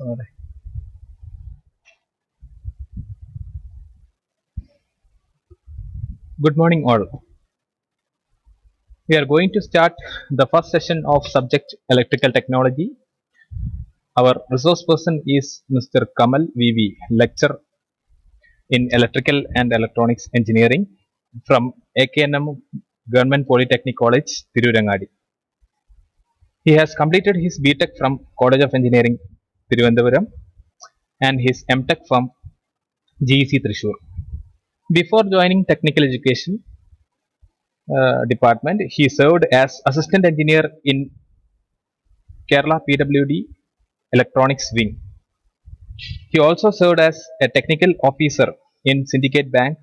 Alright. Good morning, all. We are going to start the first session of subject electrical technology. Our resource person is Mr. Kamal VV, lecturer in electrical and electronics engineering from AKNM Government Polytechnic College, Tirurangadi. He has completed his BTech from College of Engineering, Tiruvandhuram, and his MTech from GEC Thrissur. Before joining technical education department, he served as assistant engineer in Kerala PWD Electronics Wing. He also served as a technical officer in Syndicate Bank,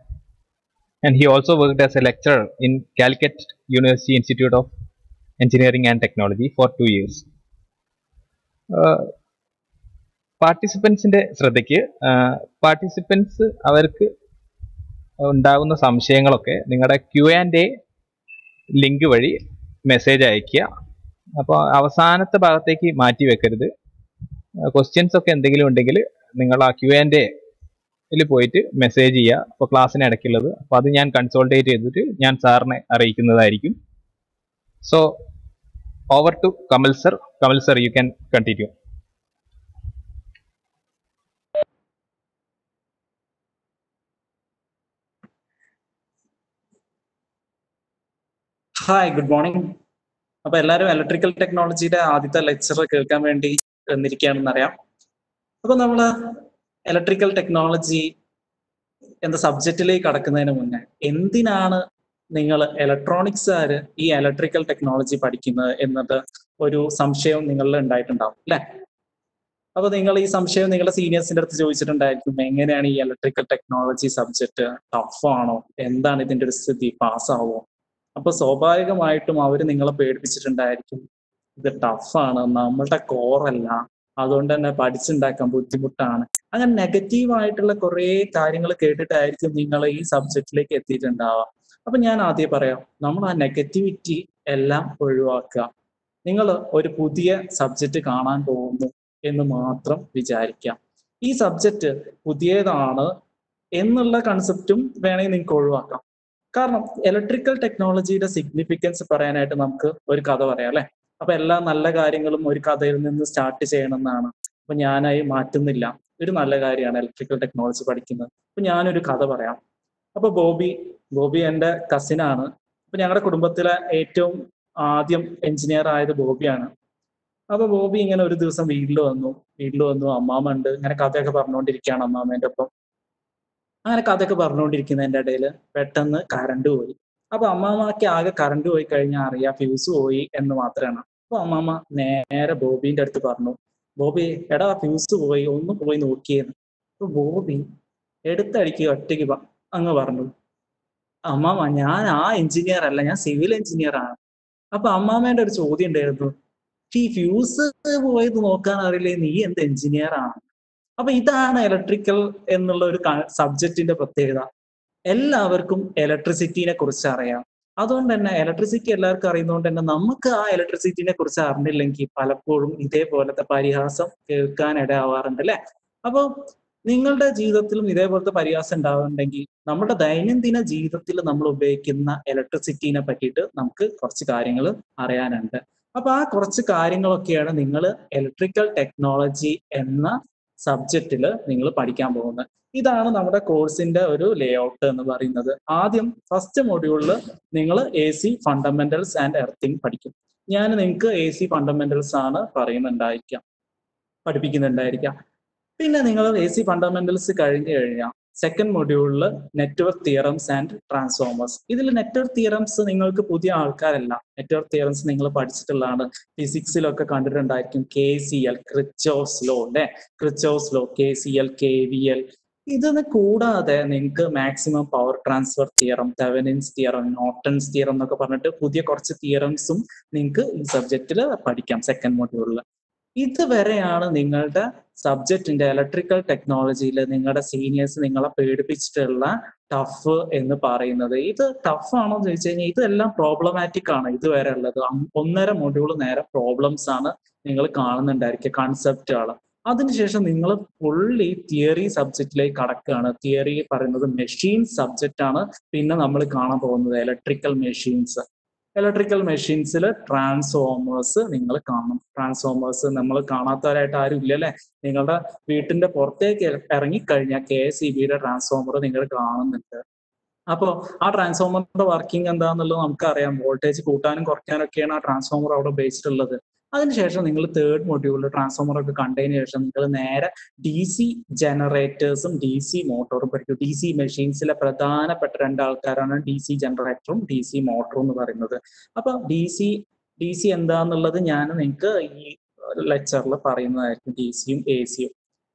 and he also worked as a lecturer in Calicut University Institute of Engineering and Technology for 2 years. പാർട്ടിസിപ്പൻസിന്റെ ശ്രദ്ധയ്ക്ക് participants അവർക്ക് ഉണ്ടാകുന്ന സംശയങ്ങളൊക്കെ നിങ്ങളുടെ Q&A link വഴി message അയയ്ക്കുക. അപ്പോൾ അവസാനത്തെ ഭാഗത്തേക്ക് മാറ്റി വെക്കരുത്. ക്വസ്റ്റ്യൻസ് ഒക്കെ എന്തെങ്കിലും ഉണ്ടെങ്കിൽ നിങ്ങൾ ആ Q&A പോയിട്ട് മെസ്സേജ് ചെയ്യുക. അപ്പോൾ ക്ലാസ്സിന് ഇടയ്ക്കുള്ളത്, അപ്പോൾ അത് ഞാൻ കൺസോൾട്ടേറ്റ് ചെയ്തിട്ട് ഞാൻ സാറിനെ അറിയിക്കുന്നതായിരിക്കും. So over to Kamal sir. Kamal sir, you can continue. Hi, good morning. അപ്പൊ എല്ലാവരും ഇലക്ട്രിക്കൽ ടെക്നോളജിയുടെ ആദ്യത്തെ ലെക്ചർ കേൾക്കാൻ വേണ്ടി വന്നിരിക്കുകയാണെന്ന് അറിയാം. അപ്പൊ നമ്മള് ഇലക്ട്രിക്കൽ ടെക്നോളജി എന്ന സബ്ജക്റ്റിലേക്ക് കടക്കുന്നതിന് മുന്നേ എന്തിനാണ് നിങ്ങൾ ഇലക്ട്രോണിക്സുകാര് ഈ ഇലക്ട്രിക്കൽ ടെക്നോളജി പഠിക്കുന്നത് എന്നത് ഒരു സംശയം നിങ്ങളിൽ ഉണ്ടായിട്ടുണ്ടാവും അല്ലെ? അപ്പൊ നിങ്ങൾ ഈ സംശയം നിങ്ങളുടെ സീനിയേഴ്സിന്റെ അടുത്ത് ചോദിച്ചിട്ടുണ്ടായിരിക്കും, എങ്ങനെയാണ് ഈ ഇലക്ട്രിക്കൽ ടെക്നോളജി സബ്ജക്ട്, ടഫ് ആണോ, എന്താണ് ഇതിന്റെ ഒരു സ്ഥിതി, പാസ്സാവോ? അപ്പൊ സ്വാഭാവികമായിട്ടും അവര് നിങ്ങളെ പേടിപ്പിച്ചിട്ടുണ്ടായിരിക്കും, ഇത് ടഫാണ്, നമ്മളുടെ കോറല്ല, അതുകൊണ്ട് തന്നെ പഠിച്ചുണ്ടാക്കാൻ ബുദ്ധിമുട്ടാണ്. അങ്ങനെ നെഗറ്റീവായിട്ടുള്ള കുറെ കാര്യങ്ങൾ കേട്ടിട്ടായിരിക്കും നിങ്ങൾ ഈ സബ്ജക്റ്റിലേക്ക് എത്തിയിട്ടുണ്ടാവുക. അപ്പൊ ഞാൻ ആദ്യം പറയാം, നമ്മൾ ആ നെഗറ്റിവിറ്റി എല്ലാം ഒഴിവാക്കുക. നിങ്ങൾ ഒരു പുതിയ സബ്ജക്റ്റ് കാണാൻ പോകുന്നു എന്ന് മാത്രം വിചാരിക്കാം. ഈ സബ്ജക്റ്റ് പുതിയതാണ് എന്നുള്ള കൺസെപ്റ്റും വേണമെങ്കിൽ നിങ്ങൾക്ക് ഒഴിവാക്കാം. കാരണം ഇലക്ട്രിക്കൽ ടെക്നോളജിയുടെ സിഗ്നിഫിക്കൻസ് പറയാനായിട്ട് നമുക്ക് ഒരു കഥ പറയാം അല്ലെ? അപ്പൊ എല്ലാ നല്ല കാര്യങ്ങളും ഒരു കഥയിൽ നിന്ന് സ്റ്റാർട്ട് ചെയ്യണമെന്നാണ്. അപ്പൊ ഞാനായി മാറ്റുന്നില്ല, ഒരു നല്ല കാര്യമാണ് ഇലക്ട്രിക്കൽ ടെക്നോളജി പഠിക്കുന്നത്. അപ്പൊ ഞാനൊരു കഥ പറയാം. അപ്പൊ ബോബി എൻ്റെ കസിനാണ്. അപ്പൊ ഞങ്ങളുടെ കുടുംബത്തിലെ ഏറ്റവും ആദ്യം എഞ്ചിനീയർ ആയത് ബോബിയാണ്. അപ്പൊ ബോബി ഇങ്ങനെ ഒരു ദിവസം വീട്ടിൽ വന്നു, അമ്മാമ്മ ഉണ്ട്, ഇങ്ങനെ കഥയൊക്കെ പറഞ്ഞുകൊണ്ടിരിക്കുകയാണ് അമ്മാമ്മേന്റെ ഒപ്പം. അങ്ങനെ കഥയൊക്കെ പറഞ്ഞുകൊണ്ടിരിക്കുന്നതിന്റെ ഇടയിൽ പെട്ടെന്ന് കറണ്ട് പോയി. അപ്പൊ അമ്മാമ്മക്ക് ആകെ കറണ്ട് പോയി കഴിഞ്ഞാൽ അറിയാം ഫ്യൂസ് പോയി എന്ന് മാത്രമാണ്. അപ്പൊ അമ്മാമ്മ നേരെ ബോബിന്റെ അടുത്ത് പറഞ്ഞു, ബോബി എടാ ഫ്യൂസ് പോയി, ഒന്ന് പോയി നോക്കിയെന്ന്. അപ്പൊ ബോബി എടുത്തടിക്ക് ഒറ്റയ്ക്ക് അങ്ങ് പറഞ്ഞു, അമ്മാമ്മ ഞാൻ ആ എഞ്ചിനീയർ അല്ല, ഞാൻ സിവിൽ എഞ്ചിനീയർ ആണ്. അപ്പൊ അമ്മാമ്മേന്റെ ഒരു ചോദ്യം ഉണ്ടായിരുന്നു, ഈ ഫ്യൂസ് പോയത് നോക്കാൻ അറിയില്ലേ, നീ എന്ത് എഞ്ചിനീയർ ആണ്? അപ്പൊ ഇതാണ് ഇലക്ട്രിക്കൽ എന്നുള്ള ഒരു സബ്ജക്റ്റിന്റെ പ്രത്യേകത. എല്ലാവർക്കും ഇലക്ട്രിസിറ്റിനെ കുറിച്ച് അറിയാം. അതുകൊണ്ട് തന്നെ ഇലക്ട്രിസിറ്റി എല്ലാവർക്കും അറിയുന്നതുകൊണ്ട് തന്നെ നമുക്ക് ആ ഇലക്ട്രിസിറ്റിനെ കുറിച്ച് അറിഞ്ഞില്ലെങ്കിൽ പലപ്പോഴും ഇതേപോലത്തെ പരിഹാസം കേൾക്കാൻ ഇടയാവാറുണ്ട് അല്ലെ? അപ്പൊ നിങ്ങളുടെ ജീവിതത്തിലും ഇതേപോലത്തെ പരിഹാസം ഉണ്ടാവുന്നുണ്ടെങ്കിൽ നമ്മുടെ ദൈനംദിന ജീവിതത്തിൽ നമ്മൾ ഉപയോഗിക്കുന്ന ഇലക്ട്രിസിറ്റിനെ പറ്റിയിട്ട് നമുക്ക് കുറച്ച് കാര്യങ്ങൾ അറിയാനുണ്ട്. അപ്പൊ ആ കുറച്ച് കാര്യങ്ങളൊക്കെയാണ് നിങ്ങൾ ഇലക്ട്രിക്കൽ ടെക്നോളജി എന്ന സബ്ജക്റ്റിൽ നിങ്ങൾ പഠിക്കാൻ പോകുന്നത്. ഇതാണ് നമ്മുടെ കോഴ്സിന്റെ ഒരു ലേ ഔട്ട് എന്ന് പറയുന്നത്. ആദ്യം ഫസ്റ്റ് മൊഡ്യൂളിൽ നിങ്ങൾ AC ഫണ്ടമെന്റൽസ് ആൻഡ് എർത്തിങ് പഠിക്കും. ഞാൻ നിങ്ങൾക്ക് AC ഫണ്ടമെന്റൽസ് ആണ് പഠിപ്പിക്കുന്നുണ്ടായിരിക്കാം. പിന്നെ നിങ്ങൾ AC ഫണ്ടമെന്റൽസ് കഴിഞ്ഞു കഴിഞ്ഞാൽ സെക്കൻഡ് മൊഡ്യൂളിൽ നെറ്റ്വർക്ക് തിയറംസ് ആൻഡ് ട്രാൻസ്ഫോമേഴ്സ്. ഇതിൽ നെറ്റ്വർക്ക് തിയറംസ് നിങ്ങൾക്ക് പുതിയ ആൾക്കാരല്ല, നെറ്റ്വർക്ക് തിയറംസ് നിങ്ങൾ പഠിച്ചിട്ടുള്ളതാണ്, ഫിസിക്സിലൊക്കെ കണ്ടിട്ടുണ്ടായിരിക്കും. KCL, ക്രിച്ചോഫ്സ് ലോ അല്ലെ? Kirchhoff's law, KCL, KVL. ഇതിന് കൂടാതെ നിങ്ങൾക്ക് maximum power transfer theorem, Thevenin's theorem, Norton's theorem എന്നൊക്കെ പറഞ്ഞിട്ട് പുതിയ കുറച്ച് തിയറംസും നിങ്ങൾക്ക് ഈ സബ്ജക്റ്റിൽ പഠിക്കാം സെക്കൻഡ് മൊഡ്യൂളിൽ. ഇതുവരെയാണ് നിങ്ങളുടെ സബ്ജക്റ്റിന്റെ ഇലക്ട്രിക്കൽ ടെക്നോളജിയിൽ നിങ്ങളുടെ സീനിയേഴ്സ് നിങ്ങളെ പേടിപ്പിച്ചിട്ടുള്ള ടഫ് എന്ന് പറയുന്നത്. ഇത് ടഫ് ആണോ എന്ന് ചോദിച്ചു കഴിഞ്ഞാൽ ഇതെല്ലാം പ്രോബ്ലമാറ്റിക് ആണ് ഇതുവരെ ഉള്ളത്. 1.5 മൊഡ്യൂൾ നേരെ പ്രോബ്ലംസ് ആണ് നിങ്ങൾ കാണുന്നുണ്ടായിരിക്കുക, കൺസെപ്റ്റുകൾ. അതിനുശേഷം നിങ്ങൾ ഫുള്ളി തിയറി സബ്ജക്റ്റിലേക്ക് കടക്കുകയാണ്. തിയറി പറയുന്നത് മെഷീൻ സബ്ജക്റ്റ് ആണ്. പിന്നെ നമ്മൾ കാണാൻ പോകുന്നത് ഇലക്ട്രിക്കൽ മെഷീൻസ്. ഇലക്ട്രിക്കൽ മെഷീൻസിൽ ട്രാൻസ്ഫോമേഴ്സ് നിങ്ങൾ കാണും. ട്രാൻസ്ഫോമേഴ്സ് നമ്മൾ കാണാത്തവരായിട്ട് ആരും ഇല്ല അല്ലെ? നിങ്ങളുടെ വീട്ടിന്റെ പുറത്തേക്ക് ഇറങ്ങിക്കഴിഞ്ഞാൽ KSEBയുടെ ട്രാൻസ്ഫോമർ നിങ്ങൾ കാണുന്നുണ്ട്. അപ്പോൾ ആ ട്രാൻസ്ഫോമറിന്റെ വർക്കിംഗ് എന്താണെന്നുള്ളത് നമുക്കറിയാം. വോൾട്ടേജ് കൂട്ടാനും കുറയ്ക്കാനും ഒക്കെയാണ് ആ ട്രാൻസ്ഫോമർ അവിടെ ഉപയോഗിച്ചിട്ടുള്ളത്. അതിനുശേഷം നിങ്ങൾ തേർഡ് മൊഡ്യൂളിൽ ട്രാൻസ്ഫോമർ ഒക്കെ കണ്ടതിന് ശേഷം നിങ്ങൾ നേരെ DC ജനറേറ്റേഴ്സും DC മോട്ടോറും പഠിക്കും. DC മെഷീൻസിലെ പ്രധാനപ്പെട്ട രണ്ട് ആൾക്കാരാണ് DC ജനറേറ്ററും DC മോട്ടറും എന്ന് പറയുന്നത്. അപ്പൊ DC എന്താന്നുള്ളത് ഞാൻ നിങ്ങൾക്ക് ഈ ലെക്ചറിൽ പറയുന്നതായിരിക്കും. DC-യും AC-യും.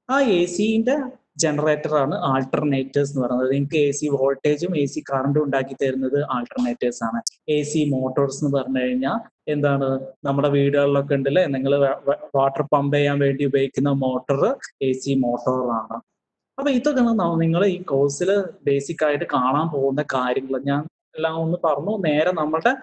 ആ AC-ന്റെ ജനറേറ്റർ ആണ് ആൾട്ടർനേറ്റേഴ്സ് എന്ന് പറയുന്നത്. നിങ്ങൾക്ക് AC വോൾട്ടേജും AC കറണ്ടും ഉണ്ടാക്കി തരുന്നത് ആൾട്ടർനേറ്റേഴ്സ് ആണ്. AC മോട്ടോർസ് എന്ന് പറഞ്ഞു കഴിഞ്ഞാൽ എന്താണ്, നമ്മുടെ വീടുകളിലൊക്കെ ഉണ്ടല്ലേ, നിങ്ങൾ വാട്ടർ പമ്പ് ചെയ്യാൻ വേണ്ടി ഉപയോഗിക്കുന്ന മോട്ടോർ AC മോട്ടോറാണ്. അപ്പൊ ഇതൊക്കെ നിങ്ങൾ ഈ കോഴ്സിൽ ബേസിക് ആയിട്ട് കാണാൻ പോകുന്ന കാര്യങ്ങൾ ഞാൻ എല്ലാം ഒന്ന് പറഞ്ഞു. നേരെ നമ്മുടെ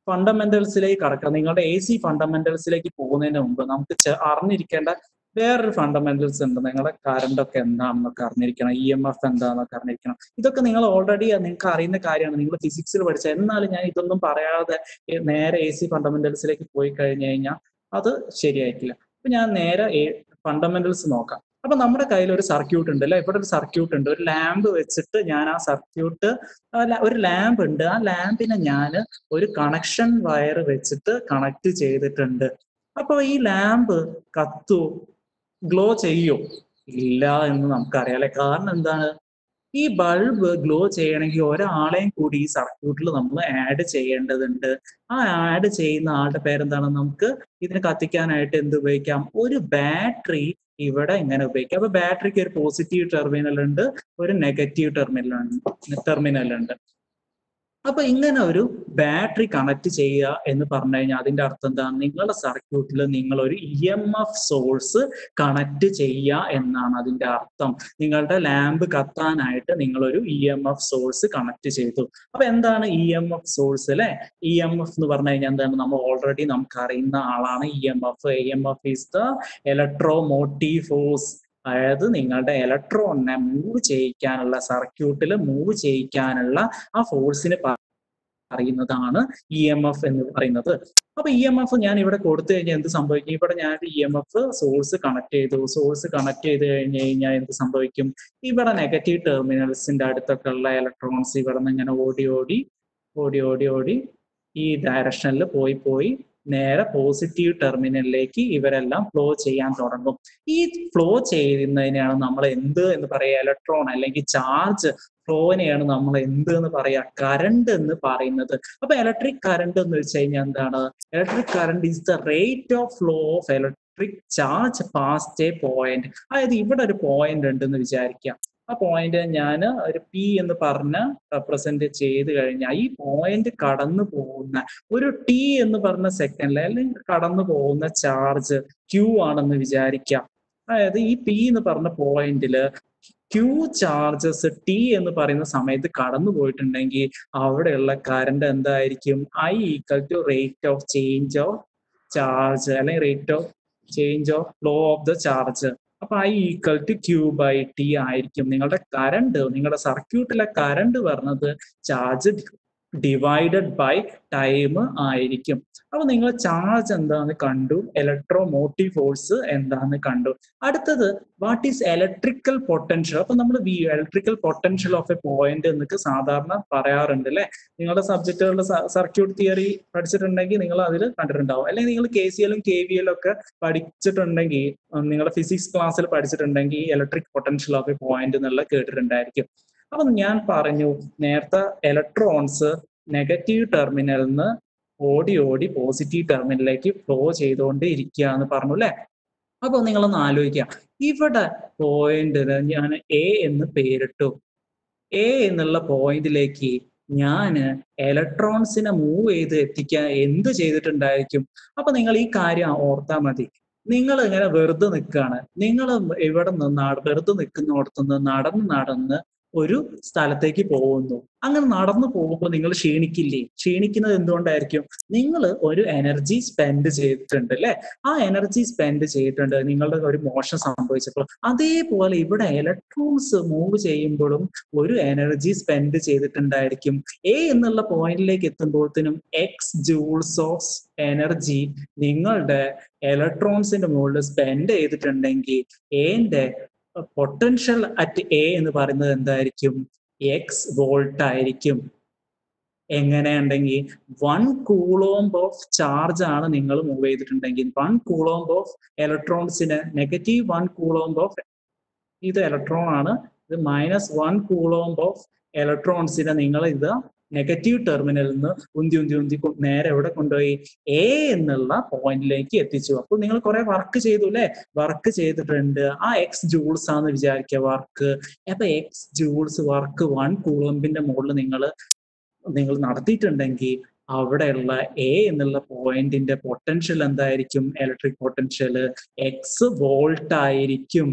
ഫണ്ടമെന്റൽസിലേക്ക് കടക്കാം. നിങ്ങളുടെ AC ഫണ്ടമെന്റൽസിലേക്ക് പോകുന്നതിന് മുമ്പ് നമുക്ക് അറിഞ്ഞിരിക്കേണ്ട വേറൊരു ഫണ്ടമെന്റൽസ് ഉണ്ട്. നിങ്ങളുടെ കറണ്ട് ഒക്കെ എന്താണെന്നൊക്കെ അറിഞ്ഞിരിക്കണം, EMF എന്താണെന്നൊക്കെ അറിഞ്ഞിരിക്കണം. ഇതൊക്കെ നിങ്ങൾ ഓൾറെഡി നിങ്ങൾക്ക് അറിയുന്ന കാര്യമാണ്, നിങ്ങൾ ഫിസിക്സിൽ പഠിച്ച. എന്നാലും ഞാൻ ഇതൊന്നും പറയാതെ നേരെ AC ഫണ്ടമെന്റൽസിലേക്ക് പോയി കഴിഞ്ഞു കഴിഞ്ഞാൽ അത് ശരിയായിട്ടില്ല. അപ്പൊ ഞാൻ നേരെ ഫണ്ടമെന്റൽസ് നോക്കാം. അപ്പൊ നമ്മുടെ കയ്യിൽ ഒരു സർക്യൂട്ട് ഉണ്ട് അല്ലെ? ഇവിടെ ഒരു സർക്യൂട്ട് ഉണ്ട്. ഒരു ലാമ്പ് വെച്ചിട്ട് ഞാൻ ആ സർക്യൂട്ട്, ഒരു ലാമ്പ് ഉണ്ട്. ആ ലാമ്പിനെ ഞാൻ ഒരു കണക്ഷൻ വയർ വെച്ചിട്ട് കണക്ട് ചെയ്തിട്ടുണ്ട്. അപ്പൊ ഈ ലാമ്പ് കത്തു ഗ്ലോ ചെയ്യോ? ഇല്ല എന്ന് നമുക്കറിയാം അല്ലെ? കാരണം എന്താണ്, ഈ ബൾബ് ഗ്ലോ ചെയ്യണമെങ്കിൽ ഒരാളെയും കൂടി ഈ സർക്യൂട്ടിൽ നമ്മൾ ആഡ് ചെയ്യേണ്ടതുണ്ട്. ആ ആഡ് ചെയ്യുന്ന ആളുടെ പേരെന്താണ്? നമുക്ക് ഇതിന് കത്തിക്കാനായിട്ട് എന്ത് ഉപയോഗിക്കാം? ഒരു ബാറ്ററി ഇവിടെ ഇങ്ങനെ ഉപയോഗിക്കാം. അപ്പൊ ബാറ്ററിക്ക് ഒരു പോസിറ്റീവ് ടെർമിനൽ ഉണ്ട്, ഒരു നെഗറ്റീവ് ടെർമിനൽ ഉണ്ട്. അപ്പൊ ഇങ്ങനെ ഒരു ബാറ്ററി കണക്ട് ചെയ്യുക എന്ന് പറഞ്ഞു കഴിഞ്ഞാൽ അതിന്റെ അർത്ഥം എന്താണ്? നിങ്ങളുടെ സർക്യൂട്ടിൽ നിങ്ങൾ ഒരു EMF സോഴ്സ് കണക്ട് ചെയ്യുക എന്നാണ് അതിന്റെ അർത്ഥം. നിങ്ങളുടെ ലാമ്പ് കത്താനായിട്ട് നിങ്ങളൊരു EMF സോഴ്സ് കണക്ട് ചെയ്തു. അപ്പൊ എന്താണ് EMF സോഴ്സ് അല്ലെ? EMF എന്ന് പറഞ്ഞു കഴിഞ്ഞാൽ എന്താണ്? നമ്മൾ ഓൾറെഡി നമുക്ക് അറിയുന്ന ആളാണ് EMF. EMF is the electromotive force. അതായത് നിങ്ങളുടെ ഇലക്ട്രോണിനെ മൂവ് ചെയ്യിക്കാനുള്ള, സർക്യൂട്ടിൽ മൂവ് ചെയ്യിക്കാനുള്ള ആ ഫോഴ്സിന് പറയുന്നതാണ് EMF എന്ന് പറയുന്നത്. അപ്പൊ EMF ഞാൻ ഇവിടെ കൊടുത്തു കഴിഞ്ഞാൽ എന്ത് സംഭവിക്കും? ഇവിടെ ഞാൻ EMF സോഴ്സ് കണക്ട് ചെയ്തു. സോഴ്സ് കണക്ട് ചെയ്ത് കഴിഞ്ഞ് കഴിഞ്ഞാൽ എന്ത് സംഭവിക്കും? ഇവിടെ നെഗറ്റീവ് ടെർമിനൽസിന്റെ അടുത്തൊക്കെ ഉള്ള ഇലക്ട്രോൺസ് ഇവിടെ നിന്ന് ഇങ്ങനെ ഓടി ഈ ഡയറക്ഷനിൽ പോയി നേരെ പോസിറ്റീവ് ടെർമിനലിലേക്ക് ഇവരെല്ലാം ഫ്ലോ ചെയ്യാൻ തുടങ്ങും. ഈ ഫ്ലോ ചെയ്യുന്നതിനെയാണ് നമ്മൾ എന്ത് എന്ന് പറയുക? ഇലക്ട്രോൺ അല്ലെങ്കിൽ ചാർജ് ഫ്ലോനെയാണ് നമ്മൾ എന്ത് എന്ന് പറയാ? കറണ്ട് എന്ന് പറയുന്നത്. അപ്പൊ ഇലക്ട്രിക് കറണ്ട് എന്ന് വെച്ച് കഴിഞ്ഞാൽ എന്താണ്? Electric current is the rate of flow of electric charge past A point. അതായത് ഇവിടെ ഒരു പോയിന്റ് ഉണ്ടെന്ന് വിചാരിക്കാം. ആ പോയിന്റ് ഞാൻ ഒരു P എന്ന് പറഞ്ഞ് റെപ്രസെന്റ് ചെയ്ത് കഴിഞ്ഞാൽ ഈ പോയിന്റ് കടന്നു പോകുന്ന ഒരു T എന്ന് പറഞ്ഞ സെക്കൻഡിൽ അല്ലെങ്കിൽ കടന്നു പോകുന്ന ചാർജ് Q ആണെന്ന് വിചാരിക്കാം. അതായത് ഈ P എന്ന് പറഞ്ഞ പോയിന്റില് Q ചാർജസ് T എന്ന് പറയുന്ന സമയത്ത് കടന്നു പോയിട്ടുണ്ടെങ്കിൽ അവിടെയുള്ള കറണ്ട് എന്തായിരിക്കും? I equal to rate of change of charge അല്ലെങ്കിൽ rate of change of flow of the charge. അപ്പൊ I ഈക്വൽ ടു Q/T ആയിരിക്കും. നിങ്ങളുടെ കറണ്ട്, നിങ്ങളുടെ സർക്യൂട്ടിലെ കറണ്ട് പറഞ്ഞത് ചാർജ് ഡിവൈഡഡ് ബൈ ടൈം ആയിരിക്കും. അപ്പൊ നിങ്ങൾ ചാർജ് എന്താന്ന് കണ്ടു, ഇലക്ട്രോമോട്ടീവ് ഫോഴ്സ് എന്താന്ന് കണ്ടു. അടുത്തത് വാട്ട് ഈസ് ഇലക്ട്രിക്കൽ പൊട്ടൻഷ്യൽ. അപ്പൊ നമ്മൾ electrical potential of a point എന്നൊക്കെ സാധാരണ പറയാറുണ്ട് അല്ലെ? നിങ്ങളുടെ സബ്ജക്റ്റുകളുടെ സർക്യൂട്ട് തിയറി പഠിച്ചിട്ടുണ്ടെങ്കിൽ നിങ്ങൾ അതിൽ കണ്ടിട്ടുണ്ടാവും. അല്ലെങ്കിൽ നിങ്ങൾ KCL-ഉം KVL-ഉം ഒക്കെ പഠിച്ചിട്ടുണ്ടെങ്കിൽ, നിങ്ങളുടെ ഫിസിക്സ് ക്ലാസ്സിൽ പഠിച്ചിട്ടുണ്ടെങ്കിൽ electric potential of a point എന്നുള്ള കേട്ടിട്ടുണ്ടായിരിക്കും. അപ്പൊ ഞാൻ പറഞ്ഞു നേരത്തെ ഇലക്ട്രോൺസ് നെഗറ്റീവ് ടെർമിനലിൽ നിന്ന് ഓടി പോസിറ്റീവ് ടെർമിനലിലേക്ക് ഫ്ലോ ചെയ്തുകൊണ്ട് ഇരിക്കുക എന്ന് പറഞ്ഞു അല്ലെ? അപ്പൊ നിങ്ങളൊന്ന് ആലോചിക്കുക, ഇവിടെ പോയിന്റിന് ഞാൻ A എന്ന് പേരിട്ടു. A എന്നുള്ള പോയിന്റിലേക്ക് ഞാൻ ഇലക്ട്രോൺസിനെ മൂവ് ചെയ്ത് എത്തിക്കാൻ എന്ത് ചെയ്തിട്ടുണ്ടായിരിക്കും? അപ്പൊ നിങ്ങൾ ഈ കാര്യം ഓർത്താൽ മതി. നിങ്ങൾ ഇങ്ങനെ വെറുതെ നിൽക്കുകയാണ്. നിങ്ങൾ ഇവിടെ നിന്ന് വെറുതെ നിൽക്കുന്നിടത്തുനിന്ന് നടന്ന് ഒരു സ്ഥലത്തേക്ക് പോകുന്നു. അങ്ങനെ നടന്നു പോകുമ്പോൾ നിങ്ങൾ ക്ഷീണിക്കില്ലേ? ക്ഷീണിക്കുന്നത് എന്തുകൊണ്ടായിരിക്കും? നിങ്ങൾ ഒരു എനർജി സ്പെൻഡ് ചെയ്തിട്ടുണ്ട് അല്ലെ? ആ എനർജി സ്പെൻഡ് ചെയ്തിട്ടുണ്ട് നിങ്ങളുടെ ഒരു മോഷൻ സംഭവിച്ചപ്പോൾ. അതേപോലെ ഇവിടെ ഇലക്ട്രോൺസ് മൂവ് ചെയ്യുമ്പോഴും ഒരു എനർജി സ്പെൻഡ് ചെയ്തിട്ടുണ്ടായിരിക്കും. എ എന്നുള്ള പോയിന്റിലേക്ക് എത്തുമ്പോഴത്തേനും എക്സ് ജൂൾസ് ഓഫ് എനർജി നിങ്ങളുടെ ഇലക്ട്രോൺസിന്റെ മുകളിൽ സ്പെൻഡ് ചെയ്തിട്ടുണ്ടെങ്കിൽ എന്റെ പൊട്ടൻഷ്യൽ അറ്റ് എ എന്ന് പറയുന്നത് എന്തായിരിക്കും? എക്സ് വോൾട്ട് ആയിരിക്കും. എങ്ങനെയുണ്ടെങ്കിൽ 1 കൂളോംബ് ഓഫ് ചാർജ് ആണ് നിങ്ങൾ മൂവ് ചെയ്തിട്ടുണ്ടെങ്കിൽ 1 കൂളോംബ് ഓഫ് ഇലക്ട്രോൺസിന് -1 കൂളോംബ് ഓഫ് ഇത് ഇലക്ട്രോൺ ആണ്, ഇത് -1 കൂളോംബ് ഓഫ് ഇലക്ട്രോൺസിനെ നിങ്ങൾ ഇത് നെഗറ്റീവ് ടെർമിനലിൽ നിന്ന് ഉന്തി നേരെ എവിടെ കൊണ്ടുപോയി? എ എന്നുള്ള പോയിന്റിലേക്ക് എത്തിച്ചു. അപ്പോൾ നിങ്ങൾ കുറെ വർക്ക് ചെയ്തു അല്ലെ? വർക്ക് ചെയ്തിട്ടുണ്ട്. ആ എക്സ് ജൂൾസ് ആണെന്ന് വിചാരിക്കുക വർക്ക്. അപ്പൊ എക്സ് ജൂൾസ് വർക്ക് 1 കൂളംബിന്റെ മുകളിൽ നിങ്ങൾ നടത്തിയിട്ടുണ്ടെങ്കിൽ അവിടെയുള്ള എ എന്നുള്ള പോയിന്റിന്റെ പൊട്ടൻഷ്യൽ എന്തായിരിക്കും? ഇലക്ട്രിക് പൊട്ടൻഷ്യൽ എക്സ് വോൾട്ട് ആയിരിക്കും.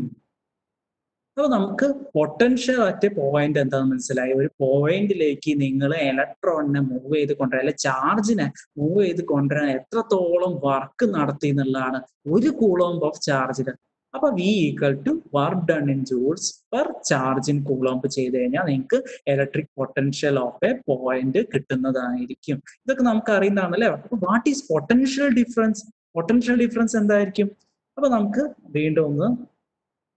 അപ്പോൾ നമുക്ക് പൊട്ടൻഷ്യൽ അറ്റ് പോയിന്റ് എന്താണെന്ന് മനസ്സിലായി. ഒരു പോയിന്റിലേക്ക് നിങ്ങൾ ഇലക്ട്രോണിനെ മൂവ് ചെയ്ത് കൊണ്ടുവരാൻ, അല്ലെ ചാർജിനെ മൂവ് ചെയ്ത് കൊണ്ടുവരാൻ എത്രത്തോളം വർക്ക് നടത്തി എന്നുള്ളതാണ് 1 കൂളോംബ് ഓഫ് ചാർജിന്. അപ്പൊ V = work done in joules per charge in coulomb ചെയ്ത് കഴിഞ്ഞാൽ നിങ്ങൾക്ക് electric potential of a point കിട്ടുന്നതായിരിക്കും. ഇതൊക്കെ നമുക്ക് അറിയുന്നതാണ് അല്ലെ? അപ്പൊ what is potential difference? Potential difference എന്തായിരിക്കും? അപ്പൊ നമുക്ക് വീണ്ടും ഒന്ന്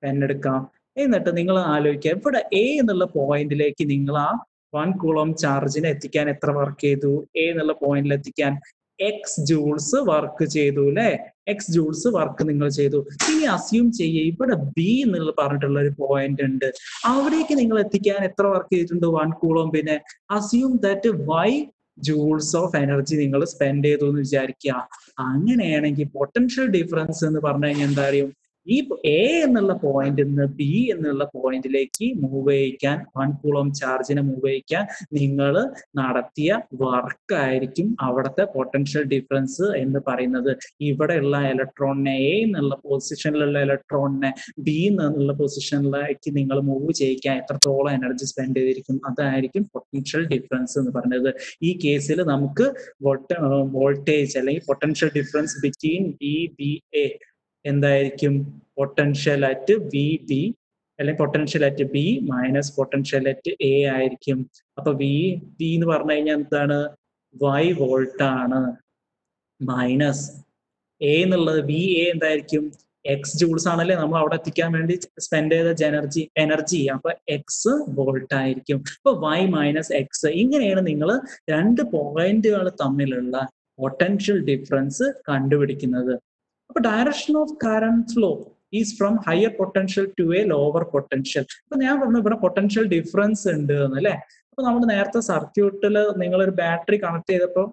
പെന്നെടുക്കാം. എന്നിട്ട് നിങ്ങൾ ആലോചിക്കുക, ഇവിടെ എ എന്നുള്ള പോയിന്റിലേക്ക് നിങ്ങൾ ആ 1 കൂളോംബ് ചാർജിനെ എത്തിക്കാൻ എത്ര വർക്ക് ചെയ്തു? എ എന്നുള്ള പോയിന്റിൽ എത്തിക്കാൻ എക്സ് ജൂൾസ് വർക്ക് ചെയ്തു അല്ലെ? എക്സ് ജൂൾസ് വർക്ക് നിങ്ങൾ ചെയ്തു. ഇനി അസ്യൂം ചെയ്യുക ഇവിടെ ബി എന്നുള്ള പറഞ്ഞിട്ടുള്ള ഒരു പോയിന്റ് ഉണ്ട്. അവിടേക്ക് നിങ്ങൾ എത്തിക്കാൻ എത്ര വർക്ക് ചെയ്തിട്ടുണ്ട്? 1 കൂളോംബിനെ. Assume that Y joules of energy നിങ്ങൾ സ്പെൻഡ് ചെയ്തു എന്ന് വിചാരിക്കുക. അങ്ങനെയാണെങ്കിൽ പൊട്ടൻഷ്യൽ ഡിഫറൻസ് എന്ന് പറഞ്ഞു കഴിഞ്ഞാൽ എന്താ അറിയും? ഈ എ എന്നുള്ള പോയിന്റിൽ നിന്ന് ബി എന്നുള്ള പോയിന്റിലേക്ക് മൂവ് ചെയ്യിക്കാൻ 1 കൂളോംബ് ചാർജിനെ മൂവ് ചെയ്യിക്കാൻ നിങ്ങൾ നടത്തിയ വർക്ക് ആയിരിക്കും അവിടുത്തെ പൊട്ടൻഷ്യൽ ഡിഫറൻസ് എന്ന് പറയുന്നത്. ഇവിടെയുള്ള ഇലക്ട്രോണിനെ എ എന്നുള്ള പൊസിഷനിലുള്ള ഇലക്ട്രോണിനെ ബി എന്നുള്ള പൊസിഷനിലേക്ക് നിങ്ങൾ മൂവ് ചെയ്യിക്കാൻ എത്രത്തോളം എനർജി സ്പെൻഡ് ചെയ്തിരിക്കും, അതായിരിക്കും പൊട്ടൻഷ്യൽ ഡിഫറൻസ് എന്ന് പറയുന്നത്. ഈ കേസിൽ നമുക്ക് വോൾട്ടേജ് അല്ലെങ്കിൽ potential difference between B B A എന്തായിരിക്കും? പൊട്ടൻഷ്യൽ അറ്റ് വി ബി അല്ലെങ്കിൽ potential at B minus potential at A ആയിരിക്കും. അപ്പൊ വി ബി എന്ന് പറഞ്ഞു കഴിഞ്ഞാൽ എന്താണ്? വൈ വോൾട്ട് ആണ്. മൈനസ് എ എന്നുള്ളത് വി എ എന്തായിരിക്കും? എക്സ് ജൂൾസ് ആണല്ലേ നമ്മൾ അവിടെ എത്തിക്കാൻ വേണ്ടി സ്പെൻഡ് ചെയ്ത എനർജി. അപ്പൊ എക്സ് വോൾട്ട് ആയിരിക്കും. അപ്പൊ വൈ മൈനസ് എക്സ്. ഇങ്ങനെയാണ് നിങ്ങൾ 2 പോയിന്റുകൾ തമ്മിലുള്ള പൊട്ടൻഷ്യൽ ഡിഫറൻസ് കണ്ടുപിടിക്കുന്നത്. അപ്പൊ direction of current flow is from higher potential to a lower potential. അപ്പൊ ഞാൻ പറഞ്ഞു ഇവിടെ പൊട്ടൻഷ്യൽ ഡിഫറൻസ് ഉണ്ട് എന്ന് അല്ലെ? അപ്പൊ നമ്മൾ നേരത്തെ സർക്യൂട്ടിൽ നിങ്ങളൊരു ബാറ്ററി കണക്ട് ചെയ്തപ്പോൾ